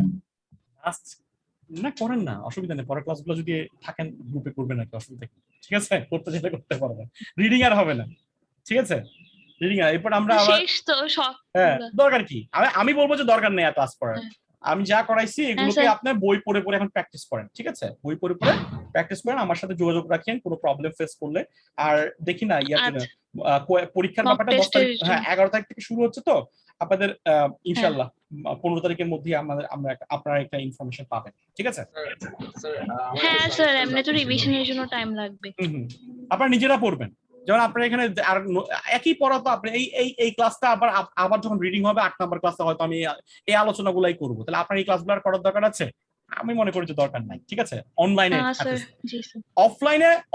না করেন না, অসুবিধা নেই, পরের ক্লাসগুলো যদি থাকেন গ্রুপে করবেন নাকি, অসুবিধা কি? ঠিক আছে, করতে যেটা করতে পারবেন, রিডিং আর হবে না, ঠিক আছে? রিডিং আর এরপর আমরা আবার শেষ তো সব। হ্যাঁ, দরকার কি? আমি বলবো যে দরকার নেই ক্লাস করার। আমি যা করাইছি এগুলোকে আপনি বই পড়ে পড়ে এখন প্র্যাকটিস করেন, ঠিক আছে? বই পড়ে পড়ে প্র্যাকটিস করেন, আমার সাথে যোগাযোগ রাখেন কোনো প্রবলেম ফেস করলে। আর দেখি না পরীক্ষার ব্যাপারটা 10 তারিখ, হ্যাঁ 11 তারিখ থেকে শুরু হচ্ছে, তো আপনাদের ইনশাআল্লাহ 15 তারিখের মধ্যে আপনারা একটা ইনফরমেশন পাবেন, ঠিক আছে? হ্যাঁ স্যার, এমনি তো রিভিশনের জন্য টাইম লাগবে। আপনারা নিজেরা পড়বেন, যেমন আপনারা এখানে আর একই পড়া, তো আপনি এই ক্লাসটা আবার যখন রিডিং হবে 8 নাম্বার ক্লাসে হয়তো আমি এই আলোচনাগুলাই করবো, তাহলে আপনার এই ক্লাসগুলো আর করার দরকার আছে? আমি মনে করি যে দরকার নাই, ঠিক আছে? অনলাইনে,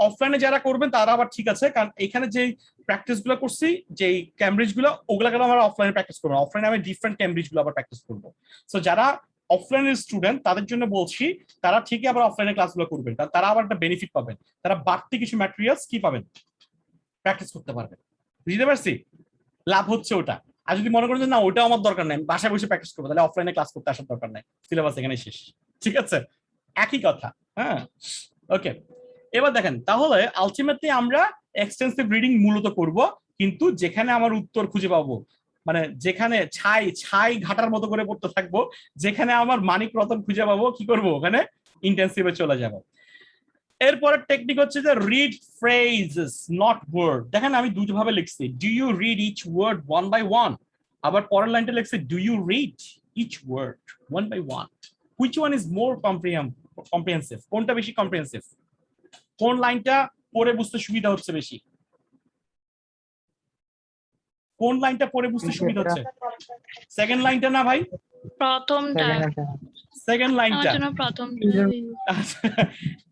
অফলাইনে যারা করবেন তারা আবার ঠিক আছে, কারণ এখানে যে প্র্যাকটিস গুলো করছি, যে ক্যামব্রিজ গুলো, ওগুলা কেন আমরা অফলাইনে প্র্যাকটিস করবো? অফলাইনে আমি ডিফারেন্ট ক্যামব্রিজ গুলো আবার প্র্যাকটিস করবো। সো যারা অফলাইনের স্টুডেন্ট তাদের জন্য বলছি, তারা ঠিকই আবার অফলাইনে ক্লাসগুলো করবেন, তারা আবার একটা বেনিফিট পাবেন, তারা বাড়তি কিছু ম্যাটেরিয়ালস কি পাবেন, প্র্যাকটিস করতে পারবেন। বুঝতে পারছি? লাভ হচ্ছে ওটা। আর যদি মনে করেন যে না ওটা আমার দরকার নাই, বাসায় বসে প্র্যাকটিস করবো, তাহলে অফলাইনে ক্লাস করতে আসার দরকার নাই, সিলেবাস এখানে শেষ, ঠিক আছে? একই কথা। হ্যাঁ, ওকে। এবার দেখেন, তাহলে আলটিমেটলি আমরা এক্সটেন্সিভ রিডিং মূলত করব, কিন্তু যেখানে আমার উত্তর খুঁজে পাবো, মানে যেখানে ছাই ঘাটার মতো করে পড়তে থাকবো, যেখানে আমার মানিক রতন খুঁজে পাবো, কি করব? ওখানে ইন্টেন্সিভে চলে যাব। এরপরের টেকনিক হচ্ছে যে রিড ফ্রেজেস নট ওয়ার্ড। দেখেন আমি দুটো ভাবে লিখছি, do you read each word one by one, আবার পরের লাইনটা লিখছি do you read each word one by one. Which one is more comprehensive? কোনটা বেশি কম্প্রিহেনসিভ? কোন লাইনটা পড়ে বুঝতে সুবিধা হচ্ছে বেশি? কোন লাইনটা পড়ে বুঝতে সুবিধা হচ্ছে? সেকেন্ড লাইনটা না ভাই? প্রথমটা। সেকেন্ড আমার লাইনটা জন্য প্রথম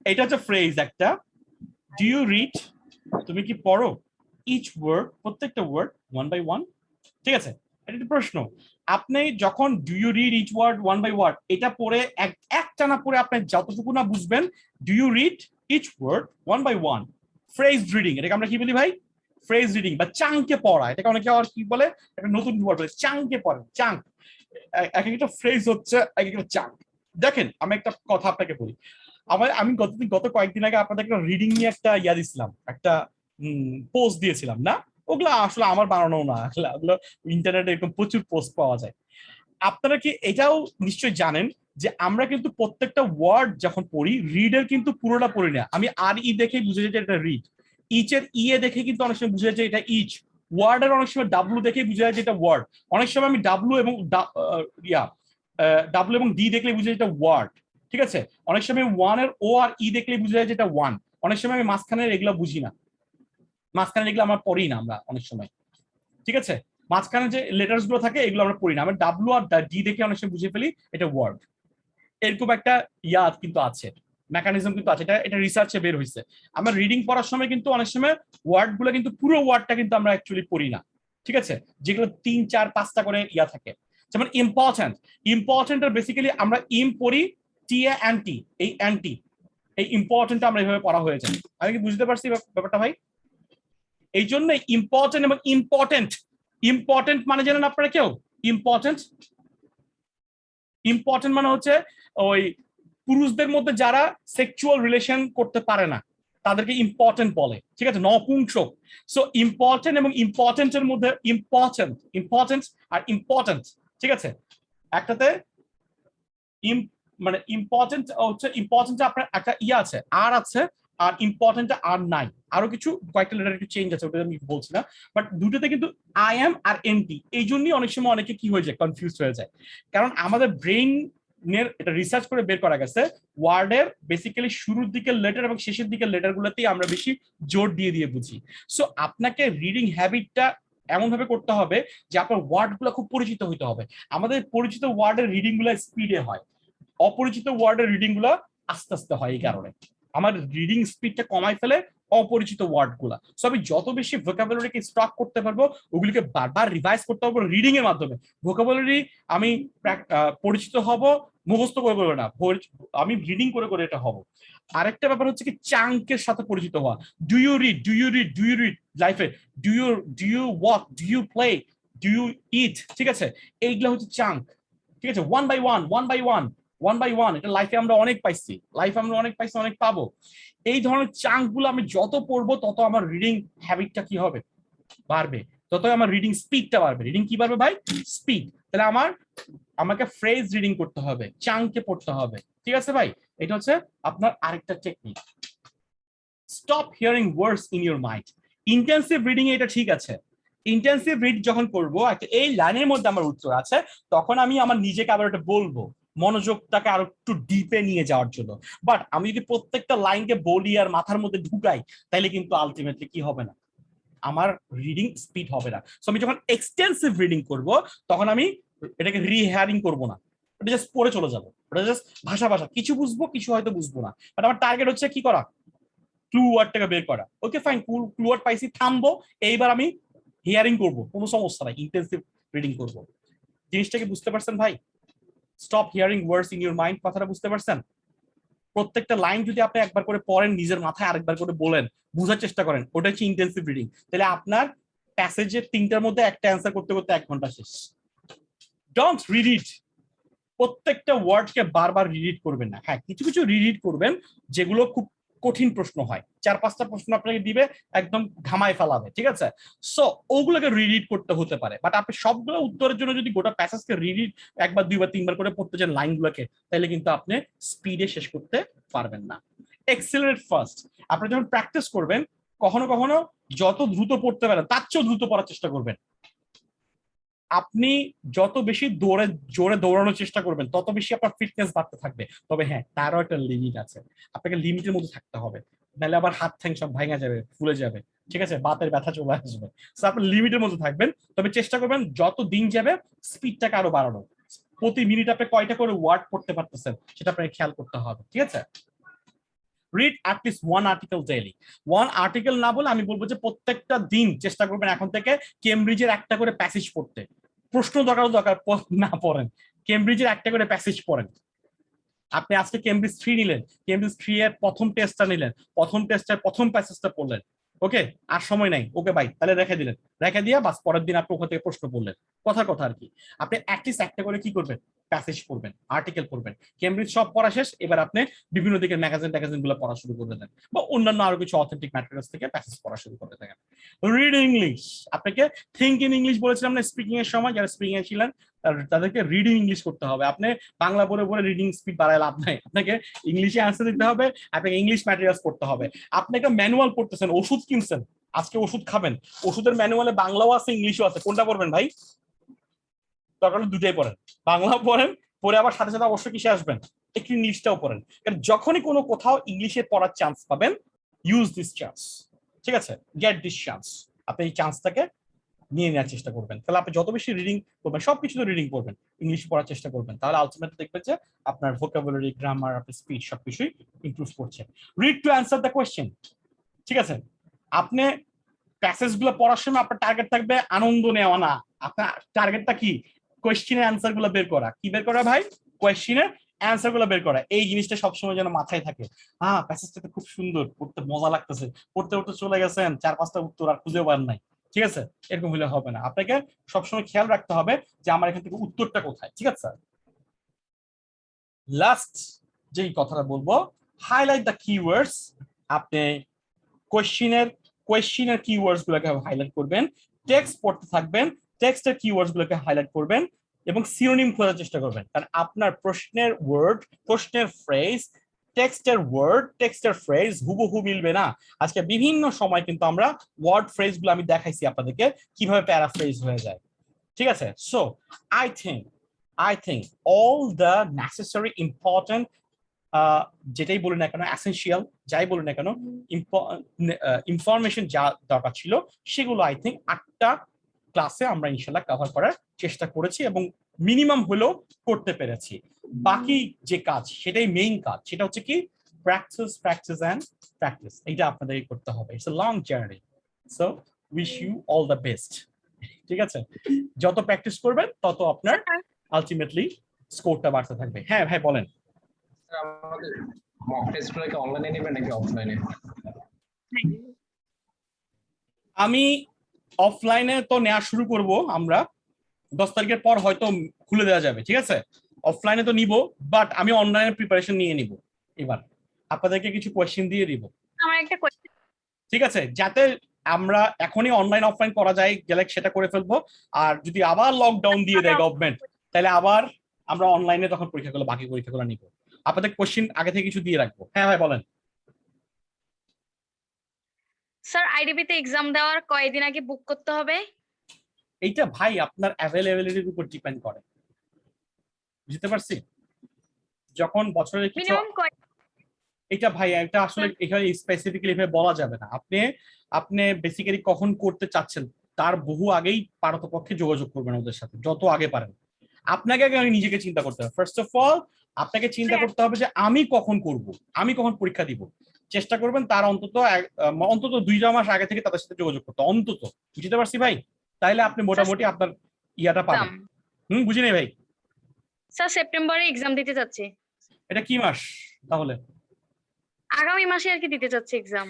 এটা হচ্ছে ফ্রেজ একটা। ডু ইউ রিড, তুমি কি পড়ো? ইচ ওয়ার্ড, প্রত্যেকটা ওয়ার্ড ওয়ান বাই ওয়ান। ঠিক আছে, এটা একটা প্রশ্ন। আপনি যখন do you read each word one by word এটা পড়ে একটানা পড়ে আপনি যতটুকু না বুঝবেন, do you read each word one by one, phrase reading. এটাকে আমরা কি বলি ভাই? ফ্রেজ রিডিং বা চাঙ্কে পড়া। এটাকে অনেকে আর কি বলে, একটা নতুন ওয়ার্ড বলে, চাঙ্কে পড়া। চাঙ্ক, এক একটা ফ্রেজ হচ্ছে এক একটা চাঙ্ক। দেখেন আমি একটা কথা আপনাকে বলি, আমি গত কয়েকদিন আগে আপনাদের একটা রিডিং নিয়ে একটা ইয়া দিছিলাম, একটা পোস্ট দিয়েছিলাম না? ওগুলো আসলে আমার বানানো না, ওগুলো ইন্টারনেটে এরকম প্রচুর পোস্ট পাওয়া যায়। আপনারা কি এটাও নিশ্চয়ই জানেন যে আমরা কিন্তু প্রত্যেকটা ওয়ার্ড যখন পড়ি, রিডের কিন্তু পুরোটা পড়ি না। আমি আর ই দেখে বুঝে যাই এটা রিড, ইচ এর ই এ দেখে কিন্তু অনেক সময় বুঝে যায় এটা ইচ, ওয়ার্ডের অনেক সময় ডাব্লু দেখে বুঝে যায় যে এটা ওয়ার্ড, অনেক সময় আমি ডাব্লু এবং ডি দেখলে বুঝে যায় এটা ওয়ার্ড। ঠিক আছে, অনেক সময় ওয়ান এর ও আর ই দেখলে বুঝে যায় যে এটা ওয়ান। অনেক সময় আমি মাঝখানের এগুলো বুঝি না, মাঝখানে এগুলো আমরা পড়ি না আমরা অনেক সময়। ঠিক আছে, মাঝখানে যে লেটার্স গুলো থাকে এগুলো আমরা পড়ি না, আমরা ডাব্লু আর ডি দেখে অনেক সময় বুঝে ফেলি এটা ওয়ার্ড। এরকম একটা ইয়াদ কিন্তু আছে, মেকানিজম কিন্তু আছে, এটা রিসার্চে বের হয়েছে। আমরা রিডিং পড়ার সময় কিন্তু অনেক সময় ওয়ার্ড গুলো কিন্তু পুরো ওয়ার্ডটা কিন্তু আমরা অ্যাকচুয়ালি পড়ি না। ঠিক আছে, যেগুলো 3, 4, 5টা করে ইয়া থাকে। যেমন ইম্পর্টেন্ট, ইম্পর্টেন্টের বেসিক্যালি আমরা ইম পড়ি, টি এ অ্যান্টি, এই অ্যান্টি, এই ইম্পর্টেন্ট আমরা এইভাবে পড়া হয়ে যায়। আমি কি বুঝতে পারছি ব্যাপারটা ভাই? এই জন্য ইম্পর্টেন্ট এবং ইম্পর্টেন্ট, ইম্পর্টেন্ট মানে জানেন আপনারা কেউ? ইম্পর্টেন্ট, ইম্পর্টেন্ট মানে হচ্ছে ওই পুরুষদের মধ্যে যারা সেক্সুয়াল রিলেশন করতে পারে না তাদেরকে ইম্পর্টেন্ট বলে। ঠিক আছে, নপুংসক। সো ইম্পর্টেন্ট এবং ইম্পর্টেন্টের মধ্যে ইম্পর্টেন্ট, ইম্পর্টেন্ট আর ইম্পর্টেন্ট। ঠিক আছে, একটাতে মানে ইম্পর্টেন্ট হচ্ছে, ইম্পর্টেন্ট আপনার একটা ইয়ে আছে, আর আছে, আর ইম্পর্টেন্ট আর নাই, আরো কিছু কয়েকটা লেটার একটু চেঞ্জ আছে, ওটা আমি বলছি না। বাট দুটোতে কিন্তু আই এম আর এনটি, এই জন্যই অনেক সময় অনেকে কি হয়ে যায়, কনফিউজ হয়ে যায়। কারণ আমাদের ব্রেইন এটা রিসার্চ করে বের করা গেছে, ওয়ার্ডের বেসিক্যালি শুরুর দিকের লেটার এবং শেষের দিকের লেটার গুলোতেই আমরা বেশি জোর দিয়ে দিয়ে বুঝি। সো আপনাকে রিডিং হ্যাবিটটা এমন ভাবে করতে হবে যে আপনার ওয়ার্ড গুলো খুব পরিচিত হইতে হবে। আমাদের পরিচিত ওয়ার্ডের রিডিং গুলো স্পিডে হয়, অপরিচিত ওয়ার্ডের রিডিং গুলো আস্তে আস্তে হয়। এই কারণে আমার রিডিং স্পিডটা কমাই ফেলে অপরিচিত ওয়ার্ড গুলা। সো আমি যত বেশি ভোকাবুলারিকে স্টক করতে পারবো, ওগুলিকে বারবার রিভাইজ করতে পারবো রিডিং এর মাধ্যমে। ভোকাবুলারি আমি পরিচিত হব, মুখস্থ করে করে না, আমি রিডিং করে করে এটা হব। আরেকটা ব্যাপার হচ্ছে কি, চাঙ্কের সাথে পরিচিত হওয়া। Do you read, do you read, do you read লাইফে, do you walk, do you play, do you eat. ঠিক আছে, এইগুলা হচ্ছে চাঙ্ক। ঠিক আছে, one by one, one by one, one by one, এটা লাইফে আমরা অনেক পাইছি, অনেক পাবো। এই ধরনের চাঙ্ক গুলো আমি যত পড়বো তত আমার রিডিং হ্যাবিটটা কি হবে, বাড়বে, তত আমার রিডিং স্পিডটা বাড়বে। রিডিং কি বাড়বে ভাই? স্পিড। তাহলে আমাকে ফ্রেজ রিডিং করতে হবে, চাঙ্কে পড়তে হবে। ঠিক আছে ভাই, এটা হচ্ছে আপনার আরেকটা technique. Stop hearing words in your mind. Intensive reading এটা ঠিক আছে, ইন্টেন্সিভ রিড যখন করবো, এই লাইনের মধ্যে আমার উত্তর আছে, তখন আমি আমার নিজেকে আবার এটা বলবো, মনোযোগটাকে আরো একটু ডিপে নিয়ে যাওয়ার জন্য। বাট আমি যদি প্রত্যেকটা লাইনকে বলি আর মাথার মধ্যে ঢুকাই, তাহলে কিন্তু আলটিমেটলি কি হবে না, আমার রিডিং স্পিড হবে না। সো আমি যখন এক্সটেন্সিভ রিডিং করব, তখন আমি এটাকে রিহিয়ারিং করব না, ওটা জাস্ট পড়ে চলে যাবো, ওটা জাস্ট ভাষা কিছু বুঝবো, কিছু হয়তো বুঝবো না। বাট আমার টার্গেট হচ্ছে কি করা, ক্লু ওয়ার্ডটাকে বের করা। ওকে ফাইন, ক্লু ওয়ার্ড পাইছি, থামবো, এইবার আমি হিয়ারিং করবো, কোনো সমস্যা নাই, ইন্টেন্সিভ রিডিং করবো। জিনিসটাকে বুঝতে পারছেন ভাই? Stop hearing words in your mind, কথাটা বুঝতে পারছেন? প্রত্যেকটা লাইন যদি আপনি একবার করে পড়েন, নিজের মাথায় আরেকবার করে বলেন, বোঝার চেষ্টা করেন, ওটা হচ্ছে ইন্টেন্সিভ রিডিং। তাহলে আপনার প্যাসেজের 3টার মধ্যে একটা অ্যান্সার করতে করতে 1 ঘন্টা শেষ। ডোন্ট রিড, প্রত্যেকটা ওয়ার্ডকে বারবার রিড করবেন না। হ্যাঁ, কিছু কিছু রিড করবেন যেগুলো খুব কঠিন প্রশ্ন হয়, 4-5টা প্রশ্ন আপনাকে দিবে, একদম ঘামায় ফেলাবে। ঠিক আছে, সো ওগুলোকে রিড করতে হতে পারে। বাট আপনি সবগুলো উত্তরের জন্য যদি গোটা প্যাসেজকে রিড 1বার 2বার 3বার করে পড়তে চান লাইনগুলোকে, তাহলে কিন্তু আপনি স্পিডে শেষ করতে পারবেন না। এক্সেলারেট ফার্স্ট, আপনি যখন প্র্যাকটিস করবেন, কখনো কখনো যত দ্রুত পড়তে পারেন তার চেয়েও দ্রুত পড়ার চেষ্টা করবেন। আপনি যত বেশি জোরে দৌড়ানোর চেষ্টা করবেন, তত বেশি আপনার ফিটনেস বাড়তে থাকবে। তবে হ্যাঁ, তারও একটা লিমিট আছে, আপনাকে লিমিটের মধ্যে থাকতে হবে, নাহলে আবার হাত ঠ্যাং সব ভাঙা যাবে, ফুলে যাবে। ঠিক আছে, বাতের ব্যথা চলে আসবে। সো আপনি লিমিটের মধ্যে থাকবেন, তবে চেষ্টা করবেন যত দিন যাবে স্পিডটাকে আরো বাড়ানো। প্রতি মিনিট আপনি কয়টা করে ওয়ার্ড পড়তে পারতেছেন সেটা আপনাকে খেয়াল করতে হবে, ঠিক আছে? Read at least one article daily. One article না বলে আমি বলবো যে প্রত্যেকটা দিন চেষ্টা করবেন এখন থেকে কেমব্রিজের একটা করে প্যাসেজ পড়তে। প্রশ্ন দরকার না পড়েন, কেমব্রিজের একটা করে প্যাসেজ পড়েন। আপনি আজকে কেমব্রিজ 3 নিলেন, কেমব্রিজ 3 এর প্রথম টেস্টটা নিলেন, প্রথম টেস্টের প্রথম প্যাসেজটা পড়লেন, ওকে? আর সময় নাই, ওকে ভাই, তাহলে রেখে দিলেন, রেখে দিয়ে বাস পরের দিন আপনি ওখান থেকে প্রশ্ন পড়লেন। কথার কথা আর কি, আপনি অ্যাটলিস্ট একটা করে কি করবেন, প্যাসেজ পড়বেন, আর্টিকেল পড়বেন। কেমব্রিজ সব পড়া শেষ, এবার আপনি বিভিন্ন দিকের ম্যাগাজিন গুলো পড়া শুরু করে দেন, বা অন্যান্য আরো কিছু অথেন্টিক ম্যাটেরিয়ালস থেকে প্যাসেজ পড়া শুরু করে দেন। রিড ইংলিশ, আপনাকে থিঙ্ক ইন ইংলিশ বলেছিলাম না স্পিকিং এর সময়, যারা স্পিকিং এ ছিলেন তাদেরকে রিডিং ইংলিশ করতে হবে। আপনি বাংলা বলে বলে রিডিং স্পিড বাড়ায় লাভ নাই, আপনাকে ইংলিশে অ্যান্সার দিতে হবে, আপনাকে ইংলিশ ম্যাটেরিয়ালস পড়তে হবে। আপনি একটা ম্যানুয়াল পড়তেছেন, ওষুধ কিনছেন, আজকে ওষুধ খাবেন, ওষুধের ম্যানুয়ালে বাংলাও আছে ইংলিশও আছে, কোনটা পড়বেন ভাই? দরকার হলে দুটাই পড়েন, বাংলাও পড়েন, পড়ে আবার সাথে সাথে অবশ্যই কিসে আসবেন, একটু ইংলিশটাও পড়েন। কারণ যখনই কোনো কোথাও ইংলিশে পড়ার চান্স পাবেন, ইউজ দিস চান্স, ঠিক আছে? গেট দিস চান্স, আপনি এই চান্সটাকে নিয়ে নেওয়ার চেষ্টা করবেন। তাহলে আপনি যত বেশি রিডিং করবেন, সবকিছু তো রিডিং করবেন, ইংলিশ পড়ার চেষ্টা করবেন, তাহলে আলটিমেটলি দেখবেন যে আপনার ভোকাবুলারি, গ্রামার, আপনার স্পিচ সবকিছুই ইমপ্রুভ করছে। Read to answer the question, ঠিক আছে? আপনি প্যাসেজ গুলো পড়ার সময় আপনার টার্গেট থাকবে আনন্দ নেওয়া না, আপনার টার্গেটটা কি, কোয়েশ্চেনের অ্যান্সার গুলো বের করা। কি বের করা ভাই? কোয়েশ্চেনের অ্যান্সার গুলো বের করা। এই জিনিসটা সবসময় যেন মাথায় থাকে। হ্যাঁ, প্যাসেজটা তো খুব সুন্দর, পড়তে মজা লাগতেছে, পড়তে পড়তে চলে গেছেন 4-5টা উত্তর আর খুঁজেও পান নাই, ঠিক আছে? এরকম হলে হবে না, আপনাকে সবসময় খেয়াল রাখতে হবে যে আমার এখান থেকে উত্তরটা কোথায়, ঠিক আছে? লাস্ট যেই কথাটা বলবো, হাইলাইট দ্য কিওয়ার্ডস। আপনি কোয়েশ্চেনের কিওয়ার্ডস গুলোকে হাইলাইট করবেন, টেক্সট পড়তে থাকবেন, টেক্সটের কিওয়ার্ডস গুলোকে হাইলাইট করবেন এবং সিনোনিম খোঁজার চেষ্টা করবেন। কারণ আপনার প্রশ্নের ওয়ার্ড, প্রশ্নের ফ্রেজ, টেক্সটের ফ্রেজ হুবহু মিলবে না। আজকে বিভিন্ন সময় কিন্তু আমরা ওয়ার্ড ফ্রেজ গুলো আমি দেখাইছি আপনাদেরকে কিভাবে প্যারাফ্রেজ হয়ে যায়, ঠিক আছে? So I think all the necessary important, যেটাই বলি না কেন, এসেনশিয়াল যাই বলি না কেন, ইনফরমেশন যা দরকার ছিল সেগুলো আই থিঙ্ক 8টা ক্লাসে আমরা ইনশাল্লাহ কভার করার চেষ্টা করেছি এবং মিনিমাম হলেও করতে পেরেছি। বাকি যে কাজ, সেটাই মেইন কাজ, সেটা হচ্ছে কি প্র্যাকটিস। এটা আপনাদেরকে করতে হবে। It's a long journey, so wish you all the best, ঠিক আছে? যত প্র্যাকটিস করবেন তত আপনার আলটিমেটলি স্কোরটা বাড়তে থাকবে। হ্যাঁ ভাই বলেন। আমাদের মক টেস্ট গুলো কি অনলাইনে নেবেন নাকি অফলাইনে? আমি অফলাইনে তো নেওয়া শুরু করব, আমরা 10 তারিখের পর হয়তো খুলে দেওয়া যাবে, ঠিক আছে? অফলাইনে তো নিব, বাট আমি অনলাইনে প্রিপারেশন নিয়ে নিব। এবার আপনাদেরকে কিছু কোয়েশ্চেন দিয়ে দিব, আমার একটা কোয়েশ্চেন, ঠিক আছে? যাতে আমরা এখনই অনলাইন অফলাইন করা যায় গেলে সেটা করে ফেলবো, আর যদি আবার লকডাউন দিয়ে দেয় গভর্নমেন্ট, তাহলে আবার আমরা অনলাইনে তখন পরীক্ষাগুলো, বাকি পরীক্ষাগুলো নিব। আপনাদের কোয়েশ্চেন আগে থেকে কিছু দিয়ে রাখবো। হ্যাঁ ভাই বলেন। স্যার আইডিবি তে এক্সাম দেওয়ার কয়দিন আগে বুক করতে হবে? এইটা ভাই আপনার অ্যাভেলেবিলিটির উপর ডিপেন্ড করে, বুঝতে পারছি? যখন বছরের কিছু, মিনিমাম কয়? এটা ভাই এটা আসলে এখানে স্পেসিফিক্যালি এভাবে বলা যাবে না। আপনি বেসিক্যালি কখন করতে চাচ্ছেন তার বহু আগেই পারতপক্ষে যোগাযোগ করবেন ওদের সাথে, যত আগে পারেন। আপনাকে আগে নিজেকে চিন্তা করতে হবে। ফার্স্ট অফ অল আপনাকে চিন্তা করতে হবে যে আমি কখন করব, আমি কখন পরীক্ষা দিব। চেষ্টা করবেন তার অন্তত 2 মাস আগে থেকে তাদের সাথে যোগাযোগ করতে, অন্তত। বুঝতে পারছি ভাই? তাইলে আপনি মোটামুটি আপনার ইয়াটা পাবেন। বুঝি নাই ভাই? স্যার সেপ্টেম্বরে এক্সাম দিতে যাচ্ছি। এটা কি মাস তাহলে? আগামী মাসে আর কি দিতে যাচ্ছি এক্সাম।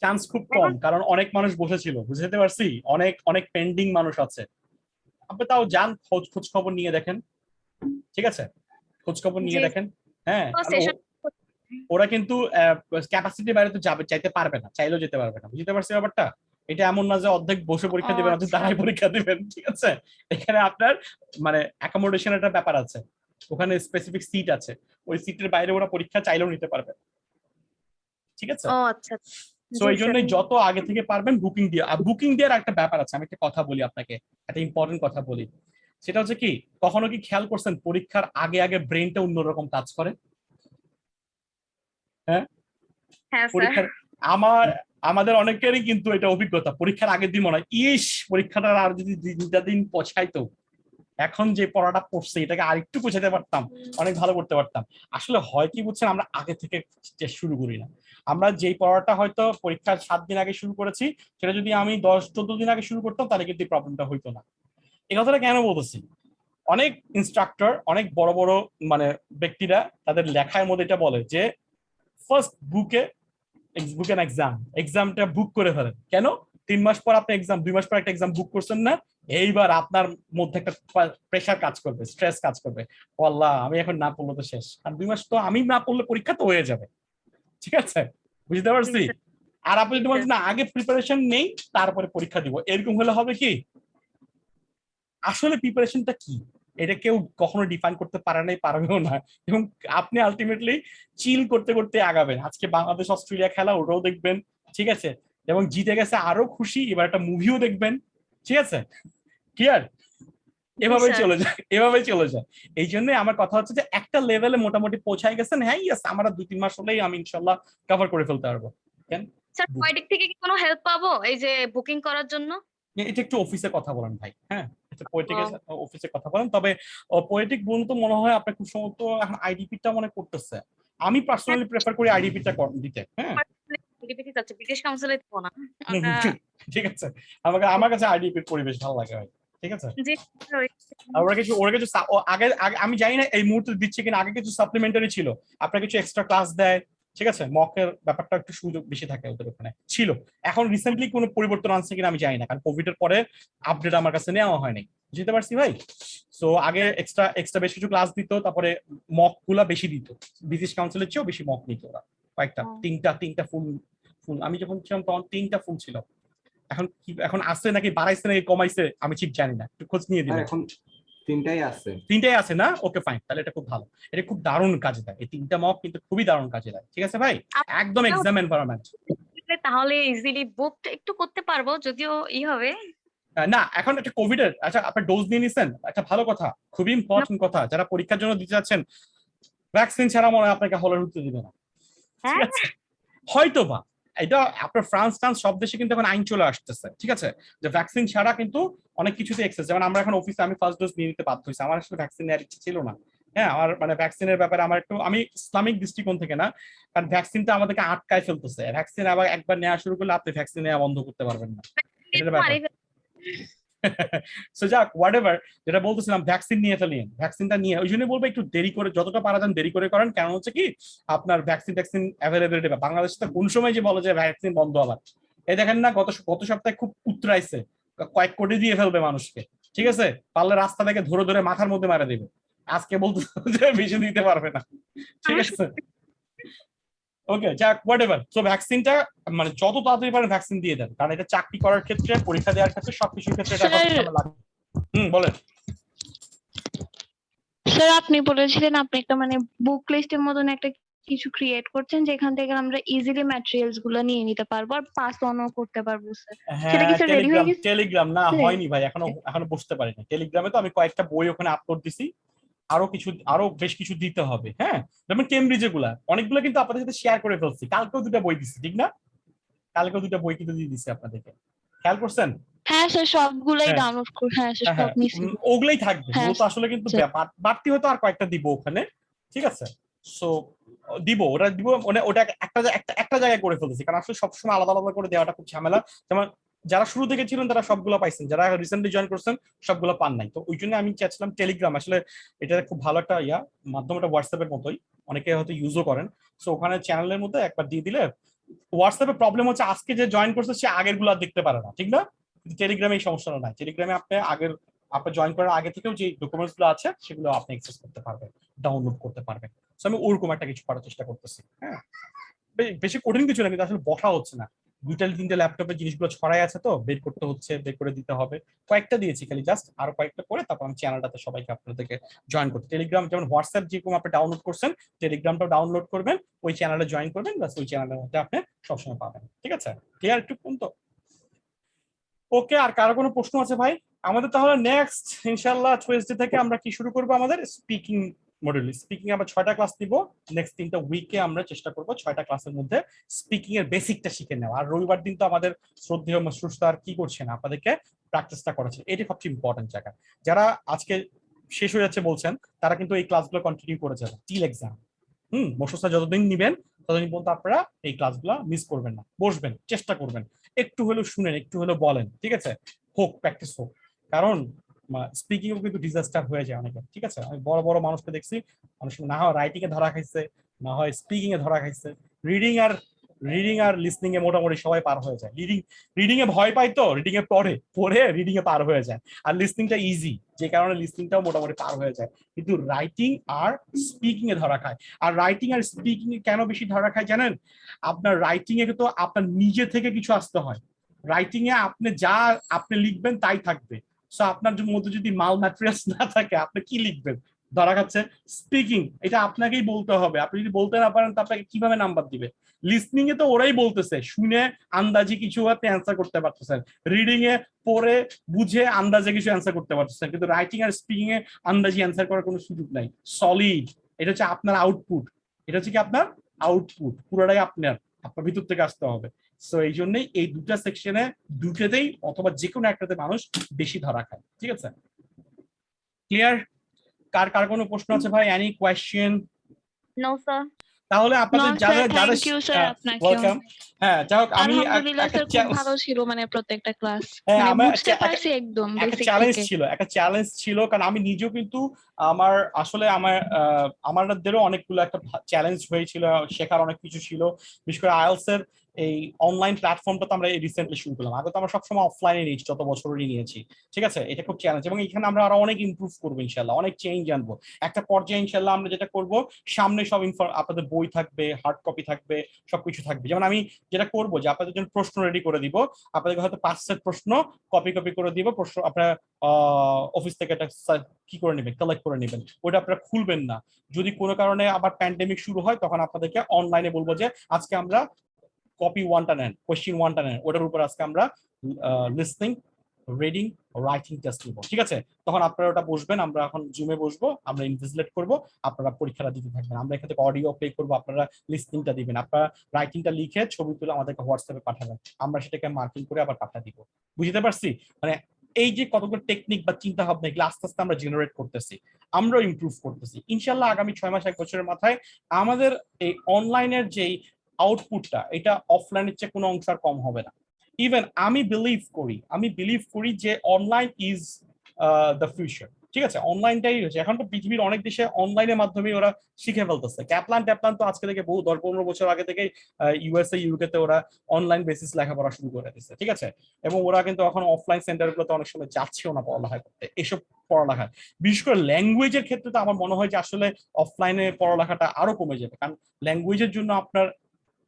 চান্স খুব কম, কারণ অনেক মানুষ বসেছিল, বুঝতে পারছি? অনেক পেন্ডিং মানুষ আছে। আপনি তাও যান, খোঁজ খবর নিয়ে দেখেন, ঠিক আছে? খোঁজ খবর নিয়ে দেখেন। হ্যাঁ, ওরা কিন্তু ক্যাপাসিটির বাইরে তো চাইতে পারবে না, চাইলেও যেতে পারবে না। বুঝতে পারছি ব্যাপারটা? এটা এমন না যে অর্ধেক বসে পরীক্ষা দিবেন, অর্ধেক দাঁড়ায় পরীক্ষা দিবেন, ঠিক আছে? এখানে আপনার মানে অ্যাকোমোডেশন একটা ব্যাপার আছে, ওখানে স্পেসিফিক সিট আছে, ওই সিটের বাইরে ওরা পরীক্ষা চাইলেও নিতে পারবে, ঠিক আছে? ও আচ্ছা। সো এই জন্যই যত আগে থেকে পারবেন বুকিং দিয়ে। আর বুকিং দেওয়ার একটা ব্যাপার আছে, আমি একটা কথা বলি আপনাকে, একটা ইম্পর্টেন্ট কথা বলি। সেটা হচ্ছে কি, কখনো কি খেয়াল করছেন পরীক্ষার আগে আগে ব্রেনটা অন্যরকম কাজ করে? হ্যাঁ, পরীক্ষার আমাদের অনেকেরই কিন্তু এটা অভিজ্ঞতা। পরীক্ষার আগের দিন মনে হয় ইস পরীক্ষাটা আর যদি 2 দিন পছাইতো, এখন যে পড়াটা পড়ছে এটাকে আরেকটু বোঝাতে পারতাম, অনেক ভালো করতে পারতাম। আসলে হয় কি বুঝছেন, আমরা আগে থেকে শুরু করি না। আমরা যেই পড়াটা হয়তো পরীক্ষার 7 দিন আগে শুরু করেছি, সেটা যদি আমি 10-14 দিন আগে শুরু করতাম তাহলে কিন্তু প্রবলেমটা হইতো না। এই কথাটা কেন বলতেছি, অনেক ইনস্ট্রাক্টর, অনেক বড় বড় মানে ব্যক্তিরা তাদের লেখার মধ্যে এটা বলে যে ফার্স্ট বুকে এক্সামটা বুক করে ফেলেন। কেন? 3 মাস পর আপনি এক্সাম, 2 মাস পর একটা এক্সাম বুক করছেন না, এইবার আপনার মধ্যে একটা প্রেশার কাজ করবে, স্ট্রেস কাজ করবে, ও আল্লাহ আমি এখন না পড়লে তো শেষ, আর 2 মাস তো আমি না পড়লে পরীক্ষা তো হয়ে যাবে। ঠিক আছে, বুঝতে পারছি? আর আপনি যদি বলছেন না আগে প্রিপারেশন নেই তারপরে পরীক্ষা দিব, এরকম হলে হবে কি? আসলে প্রিপারেশনটা কি এটা কেউ কখনো ডিফাইন করতে পারে নাই, পারবেও না। এবং আপনি আলটিমেটলি চিল করতে করতে আগাবেন। আজকে বাংলাদেশ অস্ট্রেলিয়া খেলা, ওটাও দেখবেন, ঠিক আছে, এবং জিতে গেছে আরো খুশি, এবার একটা মুভিও দেখবেন, ঠিক আছে, ক্লিয়ার? এভাবেই চলে যায়, এভাবেই চলে যায়। এই জন্য আমার কথা হচ্ছে যে একটা লেভেলে মোটামুটি পৌঁছায় গেছেন, হ্যাঁ ইয়েস, আমরা 2-3 মাস হলেই আমি ইনশাল্লাহ কভার করে ফেলতে পারবো। কেন স্যার পয়েটিক থেকে কি কোনো হেল্প পাবো এই যে বুকিং করার জন্য? এটা একটু অফিসে কথা বলেন ভাই, হ্যাঁ পোয়েটিক অফিসে কথা বলেন। তবে পোয়েটিক বোন তো মনে হয় আপনার খুব সম্ভবত এখন আইডিপিটা মনে করতেছে। আমি পার্সোনালি প্রেফার করি আইডিপিটা দিতে। হ্যাঁ ব্রিটিশ কাউন্সিলে দিব না। ঠিক আছে, আমার কাছে আইডিপির পরিবেশ ভালো লাগে ভাই, ঠিক আছে। জি ওরা কিছু আগে আমি জানি না এই মুহূর্তে দিচ্ছে কিনা, আগে কিছু সাপ্লিমেন্টারি ছিল, আপনার কিছু এক্সট্রা ক্লাস দেয়, ঠিক আছে, মকের ব্যাপারটা একটু সুযোগ বেশি থাকে ওদের ওখানে ছিল। এখন রিসেন্টলি কোনো পরিবর্তন আনছে কিনা আমি জানি না, কারণ কোভিড এর পরে আপডেট আমার কাছে নেওয়া হয়নি, বুঝতে পারছি ভাই। সো আগে এক্সট্রা বেশ কিছু ক্লাস দিত, তারপরে মক গুলা বেশি দিত, ব্রিটিশ কাউন্সিলের চেয়েও বেশি মক নিত ওরা, কয়েকটা তিনটা ফুল আমি যখন ছিলাম তখন 3টা ফুল ছিল। এখন আসছে নাকি বাড়াইছে নাকি কমাইছে আমি ঠিক জানি না, একটু খোঁজ নিয়ে দিন। এখন 3টাই আছে। 3টাই আছে না? ওকে ফাইন, তাহলে এটা খুব ভালো, এটা খুব দারুণ কাজে দেয়, এই 3টা মক কিন্তু খুবই দারুণ কাজে দেয়, ঠিক আছে ভাই, একদম এক্সাম এনভায়রনমেন্ট। তাহলে ইজিলি বুকড একটু করতে পারবো, যদিও হবে না এখন একটা কোভিড এর, আচ্ছা আপনার ডোজ নিয়ে নিছেন, একটা ভালো কথা, খুবই ইম্পর্টেন্ট কথা, যারা পরীক্ষার জন্য দিতে যাচ্ছেন ভ্যাকসিন ছাড়া মনে হয় আপনাকে হলে ঢুকতে দিবে না, ঠিক আছে, হয়তো বা এটা আপনার ফ্রান্স সব দেশে কিন্তু এখন আইন চলে আসতেছে, ঠিক আছে, যে ভ্যাকসিন ছাড়া কিন্তু অনেক কিছুতে এক্সেস, যেমন আমরা এখন অফিসে আমি ফার্স্ট ডোজ নিয়ে নিতে বাধ্য হয়েছি, আমার আসলে ভ্যাকসিন নেওয়ার ইচ্ছা ছিল না। হ্যাঁ আমার মানে ভ্যাকসিনের ব্যাপারে আমার একটু, আমি ইসলামিক দৃষ্টিকোণ থেকে না, কারণ ভ্যাকসিনটা আমাদেরকে আটকায় ফেলতেছে, ভ্যাকসিন আবার একবার নেওয়া শুরু করলে আপনি ভ্যাকসিন নেওয়া বন্ধ করতে পারবেন না, এটার ব্যাপার। সো যাক হোয়াটএভার, যেটা বলতেছিলাম ভ্যাকসিন নিয়ে ফেলিয়েন, ভ্যাকসিনটা নিয়ে ওই জন্য বলবো একটু দেরি করে, যতটা পারা যান দেরি করে করেন, কারণ হচ্ছে কি আপনার ভ্যাকসিন অ্যাভেলেবিলিটি, বাংলাদেশে তো কোন সময় যে বলে যে ভ্যাকসিন বন্ধ আবার, এই দেখেন না গত সপ্তাহে খুব উত্তরাইছে, কয়েক কোটি দিয়ে ফেলবে মানুষকে, ঠিক আছে, পারলে রাস্তা থেকে ধরে ধরে মাথার মধ্যে মারা দিবে, আজকে বলতে যে বেশি দিতে পারবে না, ঠিক আছে। ওকে যাক হোয়াটএভার, সো ভ্যাকসিনটা মানে যত তাড়াতাড়ি পারেন ভ্যাকসিন দিয়ে দেন, কারণ এটা চাকরি করার ক্ষেত্রে, পরীক্ষা দেওয়ার ক্ষেত্রে, সবকিছুর ক্ষেত্রে এটা লাগে। বলেন স্যার, আপনি বলেছিলেন আপনি একটা মানে বুক লিস্টের মতন একটা কিছু ক্রিয়েট করছেন, যেখান থেকে আমরা ইজিলি ম্যাটেরিয়ালস গুলো নিয়ে নিতে পারবো আর পাস অনও করতে পারবো স্যার। সেটা কি স্যার রেডি হয়ে গেছে? টেলিগ্রাম না হয়নি ভাই, এখনো বসতে পারিনি। টেলিগ্রামে তো আমি কয়েকটা বই ওখানে আপলোড দিছি, আরো বেশ কিছু দিতে হবে। হ্যাঁ যেমন কেমব্রিজের গুলা অনেকগুলো কিন্তু আপনাদের সাথে শেয়ার করে ফেলছি, কালকেও 2টা বই দিছি, ঠিক না? কালকেও 2টা বই কিন্তু দিয়ে দিছি আপনাদেরকে, খেয়াল করছেন? হ্যাঁ স্যার, সবগুলাই ডাউনলোড করে, হ্যাঁ স্যার সব নিছি, ওগুলাই থাকবে মূলত, আসলে কিন্তু বাড়তি হয়তো আর কয়েকটা দিব ওখানে, ঠিক আছে। সো দিব, ওটা দিব, মানে ওটা একটা জায়গায় করে ফেলতেছি, কারণ আসলে সবসময় আলাদা আলাদা করে দেওয়াটা খুব ঝামেলা। যেমন যারা শুরু থেকে ছিলেন তারা সবগুলো পাইছেন, যারা রিসেন্টলি জয়েন করছেন সবগুলো পান নাই, তো ওই জন্য আমি চাচ্ছিলাম টেলিগ্রাম, আসলে এটা খুব ভালো একটা মাধ্যম, এটা হোয়াটসঅ্যাপের মতোই, অনেকে হয়তো ইউজও করেন। সো ওখানে চ্যানেলের মধ্যে একবার দিয়ে দিলে, হোয়াটসঅ্যাপে প্রবলেম হচ্ছে আজকে যে জয়েন করছে সে আগের গুলো দেখতে পারে না, ঠিক না? টেলিগ্রামে এই সমস্যাটা নাই, টেলিগ্রামে আপনি জয়েন করার আগে থেকেও যে ডকুমেন্টস গুলো আছে সেগুলো আপনি অ্যাক্সেস করতে পারবেন, ডাউনলোড করতে পারবেন। সো আমি ওরকম একটা কিছু করার চেষ্টা করতেছি। হ্যাঁ বেশি কঠিন কিছু না, কিন্তু আসলে বসা হচ্ছে না, 2-3টে ল্যাপটপে জিনিসগুলো ছড়াই আছে, তো বের করতে হচ্ছে, বের করে দিতে হবে। কয়েকটা দিয়েছি খালি, জাস্ট আরো কয়েকটা করে তারপর আমি চ্যানেলটাতে সবাইকে আপনাদেরকে জয়েন করতে, টেলিগ্রাম যেমন হোয়াটসঅ্যাপ যেরকম আপনি ডাউনলোড করছেন, টেলিগ্রামটাও ডাউনলোড করবেন, ওই চ্যানেলে জয়েন করবেন, বাস ওই চ্যানেলের মধ্যে আপনি সবসময় পাবেন, ঠিক আছে? ক্লিয়ার একটু তো? ওকে, আর কারো কোনো প্রশ্ন আছে ভাই? আমাদের তাহলে নেক্সট ইনশাআল্লাহ ওয়েডনেসডে থেকে আমরা কি শুরু করব, আমাদের স্পিকিং মডিউল স্পিকিং আমরা 6টা ক্লাস নিব, নেক্সট 3টা উইকে আমরা চেষ্টা করব 6টা ক্লাসের মধ্যে স্পিকিং এর বেসিকটা শিখে নেওয়া। আর রবিবার দিন তো আমাদের শ্রদ্ধেয় মাসরুর স্যার কি করছেন, আপনাদেরকে প্র্যাকটিসটা করাচ্ছে, এটা সবচেয়ে ইম্পর্টেন্ট জায়গা। যারা আজকে শেষ হয়ে যাচ্ছে বলছেন তারা কিন্তু এই ক্লাসগুলো কন্টিনিউ করে যাবেন টিল এক্সাম। মাসরুর স্যার যতদিন নিবেন ততদিন পর্যন্ত আপনারা এই ক্লাসগুলো মিস করবেন না, বসবেন, চেষ্টা করবেন, একটু হলেও শুনেন, একটু হলেও বলেন, ঠিক আছে, হোক প্র্যাকটিস হোক। কারণ স্পিকিং এও কিন্তু ডিজাস্টার হয়ে যায় অনেকে, ঠিক আছে। আমি বড় বড় মানুষকে দেখছি অনেক সময় না হয় রাইটিং এ ধরা খাইছে, না হয় স্পিকিং এ ধরা খাইছে, রিডিং আর লিসনিং এ মোটামুটি সবাই পার হয়ে যায়। রিডিং এ ভয় পাই তো রিডিং এ পড়ে রিডিং এ পার হয়ে যায়, আর লিসনিংটা ইজি, যে কারণে লিসনিংটাও মোটামুটি পার হয়ে যায়। কিন্তু রাইটিং আর স্পিকিং এ ধরা খায়। আর রাইটিং আর স্পিকিং এ কেন বেশি ধরা খায় জানেন? আপনার রাইটিং এ তো আপনার নিজে থেকে কিছু আসতে হয়, রাইটিং এ আপনি লিখবেন তাই থাকবে। সো আপনার মধ্যে যদি মাল ম্যাটেরিয়ালস না থাকে আপনি কি লিখবেন? ধরা যাচ্ছে স্পিকিং, এটা আপনাকেই বলতে হবে। আপনি যদি বলতে না পারেন তো আপনাকে কিভাবে নাম্বার দিবে? লিসনিং এ তো ওরাই বলতেছে, শুনে আন্দাজি কিছু আপনি অ্যান্সার করতে পারতেছেন, রিডিং এ পড়ে বুঝে আন্দাজে কিছু অ্যান্সার করতে পারতেছেন, কিন্তু রাইটিং আর স্পিকিং এ আন্দাজি অ্যান্সার করার কোনো সুযোগ নাই। সলিড, এটা হচ্ছে আপনার আউটপুট, এটা হচ্ছে কি আপনার আউটপুট, পুরোটাই আপনার ভিতর থেকে আসতে হবে। সো এই জন্যই এই দুটা সেকশনে দুটোতেই অথবা যে কোনো একটাতে মানুষ বেশি ধরা খায়, ঠিক আছে? ক্লিয়ার? কার কোনো প্রশ্ন আছে ভাই? Any question? No sir. তাহলে আপনাদের যাদের থ্যাংক ইউ স্যার, আপনাকে ওয়েলকাম। হ্যাঁ, যাই হোক, আমি আলহামদুলিল্লাহ স্যার খুব ভালো ছিল, মানে প্রত্যেকটা ক্লাস হ্যাঁ, মানে আমার বুঝতে পারছি একদম একটা বেসিক চ্যালেঞ্জ থেকে। ছিল, কারণ আমি নিজেও কিন্তু আমাদেরও অনেকগুলো একটা চ্যালেঞ্জ হয়েছিল, শেখার অনেক কিছু ছিল। বিশেষ করে আইএলটিএস এর এই অনলাইন প্ল্যাটফর্মটা তো আমরা রিসেন্টলি শুরু করলাম, আগে তো আমরা সবসময় অফলাইনে নিয়েছি, যত বছরই নিয়েছি, ঠিক আছে। এটা খুব চ্যালেঞ্জ, এবং এখানে আমরা আরো অনেক ইমপ্রুভ করবো ইনশাল্লাহ, অনেক চেঞ্জ আনবো। একটা পর্যায়ে ইনশাল্লাহ আমরা যেটা করব, সামনে সব আপনাদের বই থাকবে, হার্ড কপি থাকবে, সবকিছু থাকবে। যেমন আমি যেটা করবো যে আপনাদের জন্য প্রশ্ন রেডি করে দিব, আপনাদের হয়তো 5 সেট প্রশ্ন কপি করে দিব, প্রশ্ন আপনারা অফিস থেকে এটা কি করে নেবেন, কালেক্ট করে নেবেন, ওটা আপনারা খুলবেন না। যদি কোনো কারণে আবার প্যান্ডেমিক শুরু হয় তখন আপনাদেরকে অনলাইনে বলবো যে আজকে আমরা কপি 1টা নেন, কোয়েশ্চেন 1টা নেন, ওটার উপর আজকে আমরা লিসনিং, রিডিং, রাইটিং টেস্ট নিব, ঠিক আছে। তখন আপনারা ওটা বসবেন, আমরা এখন জুমে বসবো, আমরা ইনভিজিলেট করব, আপনারা পরীক্ষাটা দিতে থাকবেন। আমরা এখান থেকে অডিও প্লে করবো, আপনারা লিসনিংটা দিবেন, আপনারা রাইটিংটা লিখে ছবি তুলে আমাদেরকে হোয়াটসঅ্যাপে পাঠাবেন, আমরা সেটাকে মার্কিং করে আবার পাঠা দিব। বুঝতে পারছি? মানে এই যে কতগুলো টেকনিক বা চিন্তা ভাবনা এগুলো আস্তে আস্তে আমরা জেনারেট করতেছি, আমরাও ইমপ্রুভ করতেছি ইনশাল্লাহ। আগামী 6 মাস 1 বছরের মাথায় আমাদের এই অনলাইনের যেই আউটপুটটা, এটা অফলাইনের চেয়ে কোনো অংশ আর কম হবে না। ইভেন আমি বিলিভ করি যে অনলাইন ইজ দ্য ফিউচার, ঠিক আছে। অনলাইনটাই হচ্ছে এখন তো পৃথিবীর অনেক দেশে অনলাইনের মাধ্যমে ওরা শিখে ফেলতেছে। ক্যাপলান তো আজকে থেকে বহু 10-15 বছর আগে থেকে ইউএসএ ইউকে তে ওরা অনলাইন বেসিস লেখাপড়া শুরু করে দিচ্ছে, ঠিক আছে। এবং ওরা কিন্তু এখন অফলাইন সেন্টারগুলোতে অনেক সময় যাচ্ছেও না পড়ালেখা করতে, এসব পড়ালেখা। বিশেষ করে ল্যাঙ্গুয়েজের ক্ষেত্রে তো আমার মনে হয় যে আসলে অফলাইনে পড়ালেখাটা আরো কমে যাবে, কারণ ল্যাঙ্গুয়েজের জন্য আপনার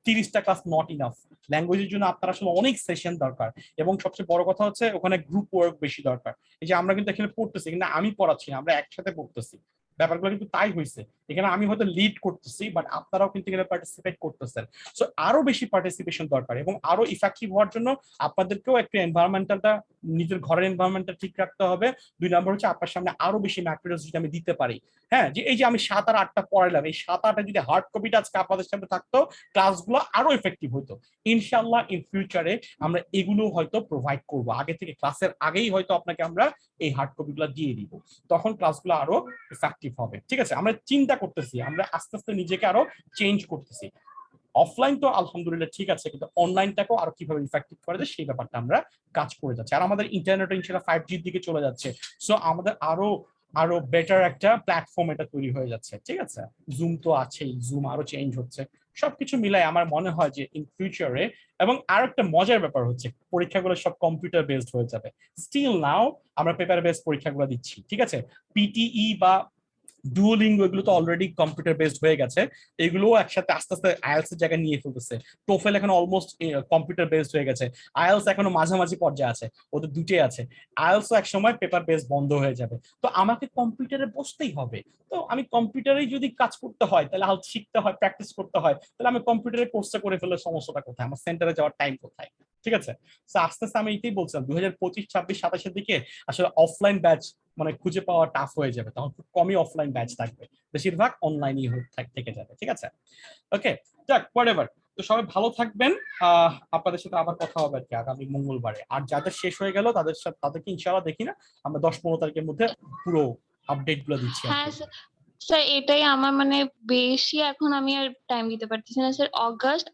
30টা ক্লাস নট ইনাফ, ল্যাঙ্গুয়েজের জন্য আপনার আসলে অনেক সেশন দরকার, এবং সবচেয়ে বড় কথা হচ্ছে ওখানে গ্রুপ ওয়ার্ক বেশি দরকার। এই যে আমরা কিন্তু এখানে পড়তেছি, কিন্তু আমি পড়াচ্ছি না, আমরা একসাথে পড়তেছি, ব্যাপারগুলো কিন্তু তাই হয়েছে। এখানে আমি হয়তো লিড করতেছি, বাট আপনারাও কিন্তু এখানে পার্টিসিপেট করতেছেন। সো আরো বেশি পার্টিসিপেশন দরকার, এবং আরো ইফেক্টিভ হওয়ার জন্য আপনাদেরকেও একটা এনভায়রনমেন্টালটা, নিজের ঘরের এনভায়রনমেন্টটা ঠিক রাখতে হবে। 2 নম্বর হচ্ছে আপনার সামনে আরো বেশি ম্যাটেরিয়ালস যদি আমি দিতে পারি, হ্যাঁ, যে এই যে আমি 7 আর 8টা পড়াইলাম, এই 7-8টা যদি হার্ড কপিটা আজকে আপনাদের সামনে থাকতো, ক্লাসগুলো আরো এফেক্টিভ হতো ইনশাআল্লাহ। ইন ফিউচারে আমরা এগুলো হয়তো প্রোভাইড করব, আগে থেকে ক্লাসের আগেই হয়তো আপনাকে আমরা এই হার্ড কপিগুলো দিয়ে দিব, তখন ক্লাসগুলো আরো এফেক্টিভ হবে, ঠিক আছে। আমরা চিন্তা করতেছি, আমরা আস্তে আস্তে নিজেকে আরো চেঞ্জ করতেছি। অফলাইন তো আলহামদুলিল্লাহ ঠিক আছে, কিন্তু অনলাইনটাকেও আরো কিভাবে ইফেক্টিভ করা যায় সেই ব্যাপারটা আমরা কাজ করে যাচ্ছি। আর আমাদের ইন্টারনেট ইনশাআল্লাহ 5G দিকে চলে যাচ্ছে, সো আমাদের আরো বেটার একটা প্ল্যাটফর্ম এটা তৈরি হয়ে যাচ্ছে, ঠিক আছে। জুম তো আছেই, জুম আরো চেঞ্জ হচ্ছে, সবকিছু মিলাই আমার মনে হয় যে ইন ফিউচারে। এবং আর একটা মজার ব্যাপার হচ্ছে পরীক্ষাগুলো সব কম্পিউটার বেসড হয়ে যাবে। স্টিল নাও আমরা পেপার বেসড পরীক্ষাগুলো দিচ্ছি, ঠিক আছে। পিটিই বা ডুওলিঙ্গো এগুলো তো অলরেডি কম্পিউটার বেসড হয়ে গেছে, এগুলো একসাথে আস্তে আস্তে আইএলটিএস এর জায়গায় নিয়ে ফেলতেছে। টোফেল এখন অলমোস্ট কম্পিউটার বেসড হয়ে গেছে, আইএলটিএস এখনো মাঝামাঝি পর্যায়ে আছে, ওদের দুটোই আছে। আইএলটিএস এক সময় পেপার বেসড বন্ধ হয়ে যাবে, তো আমাকে কম্পিউটারে বসতেই হবে। তো আমি কম্পিউটারেই যদি কাজ করতে হয়, তাহলে আইএলটিএস শিখতে হয়, প্র্যাকটিস করতে হয়, তাহলে আমি কম্পিউটারে কোর্সটা করে ফেলে সমস্যাটা কোথায়? আমার সেন্টারে যাওয়ার টাইম কোথায়? ঠিক আছে। তো আস্তে আস্তে আমি এটাই বলছিলাম 2025, 26, 27-এর দিকে আসলে অফলাইন ব্যাচ মানে খুঁজে পাওয়া টাফ হয়ে যাবে, তখন খুব কমই অফলাইন ব্যাচ থাকবে, বেশিরভাগ অনলাইনই থেকে যাবে। ঠিক আছে, ওকে, যাক হোয়াটএভার। তো সবাই ভালো থাকবেন, আপনাদের সাথে আবার কথা হবে আর কি আগামী মঙ্গলবারে। আর যাদের শেষ হয়ে গেল তাদেরকে ইনশাআল্লাহ দেখি না, আমরা 10-15 তারিখের মধ্যে পুরো আপডেট গুলো দিচ্ছি আর হ্যাঁ কি। স্যার, এটাই আমার মানে বেশি এখন আমি আর টাইম দিতে পারতেছি না স্যার। অগস্ট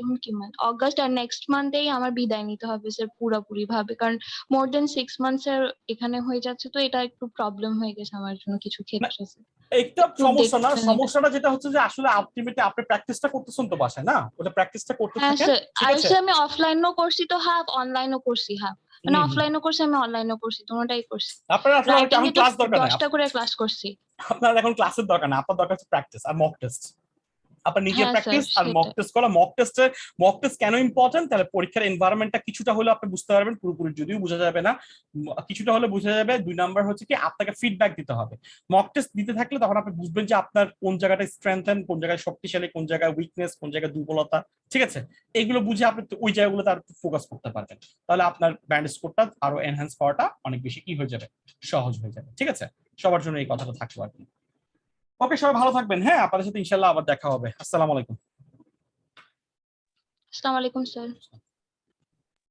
এখন কি মান্থ, অগস্ট আর নেক্সট মান্থেই আমার বিদায় নিতে হবে স্যার পুরোপুরি ভাবে, কারণ মোর দেন 6 মান্থস এর এখানে হয়ে যাচ্ছে, তো এটা একটু প্রবলেম হয়ে গেছে আমার জন্য কিছু ক্ষেত্রে স্যার। একটা একটু সমস্যা না, দেখবেন এটা। সমস্যাটা যেটা হচ্ছে যে আসলে আলটিমেটলি আপনি প্র্যাকটিসটা করতেছেন তো বাসায়, না ওটা প্র্যাকটিসটা করতে হ্যাঁ থাকেন, স্যার, ঠিক আর আছে? স্যার আমি অফলাইনও করছি তো হাফ, অনলাইনও করছি হাফ, মানে হুম, হুম। অফলাইনও করছি আমি অনলাইনও করছি, দুটোটাই করছি। আপনার আসলে রাইটিং এখন এ তো ক্লাস দরকার নাই, 10টা করে ক্লাস করছি। আপনার এখন ক্লাসের দরকার না, আপনার দরকার হচ্ছে প্র্যাকটিস আর মক টেস্ট। আপনার নিজের হ্যাঁ প্র্যাকটিস স্যার, আর মক সেটাই। টেস্ট করা। মক টেস্ট কেন ইম্পর্টেন্ট? তাহলে পরীক্ষার এনভায়রনমেন্টটা কিছুটা হলেও আপনি বুঝতে পারবেন, পুরোপুরি যদিও বোঝা যাবে না, কিছুটা হলে বোঝা যাবে। 2 নাম্বার হচ্ছে কি আপনাকে ফিডব্যাক দিতে হবে। মক টেস্ট দিতে থাকলে তখন আপনি বুঝবেন যে আপনার কোন জায়গাটা স্ট্রেংথেন, কোন জায়গায় শক্তিশালী, কোন জায়গায় উইকনেস, কোন জায়গায় দুর্বলতা, ঠিক আছে? এগুলো বুঝে আপনি ওই জায়গাগুলোতে আর ফোকাস করতে পারবেন, তাহলে আপনার ব্যান্ড স্কোরটা আরো এনহ্যান্স করাটা অনেক বেশি কি হয়ে যাবে, সহজ হয়ে যাবে। ঠিক আছে, সবার জন্য এই কথাটা থাকলো আর কি। ওকে, সবাই ভালো থাকবেন, হ্যাঁ আপনাদের সাথে ইনশাআল্লাহ আবার দেখা হবে। আসসালামু আলাইকুম। আসসালামু আলাইকুম স্যার।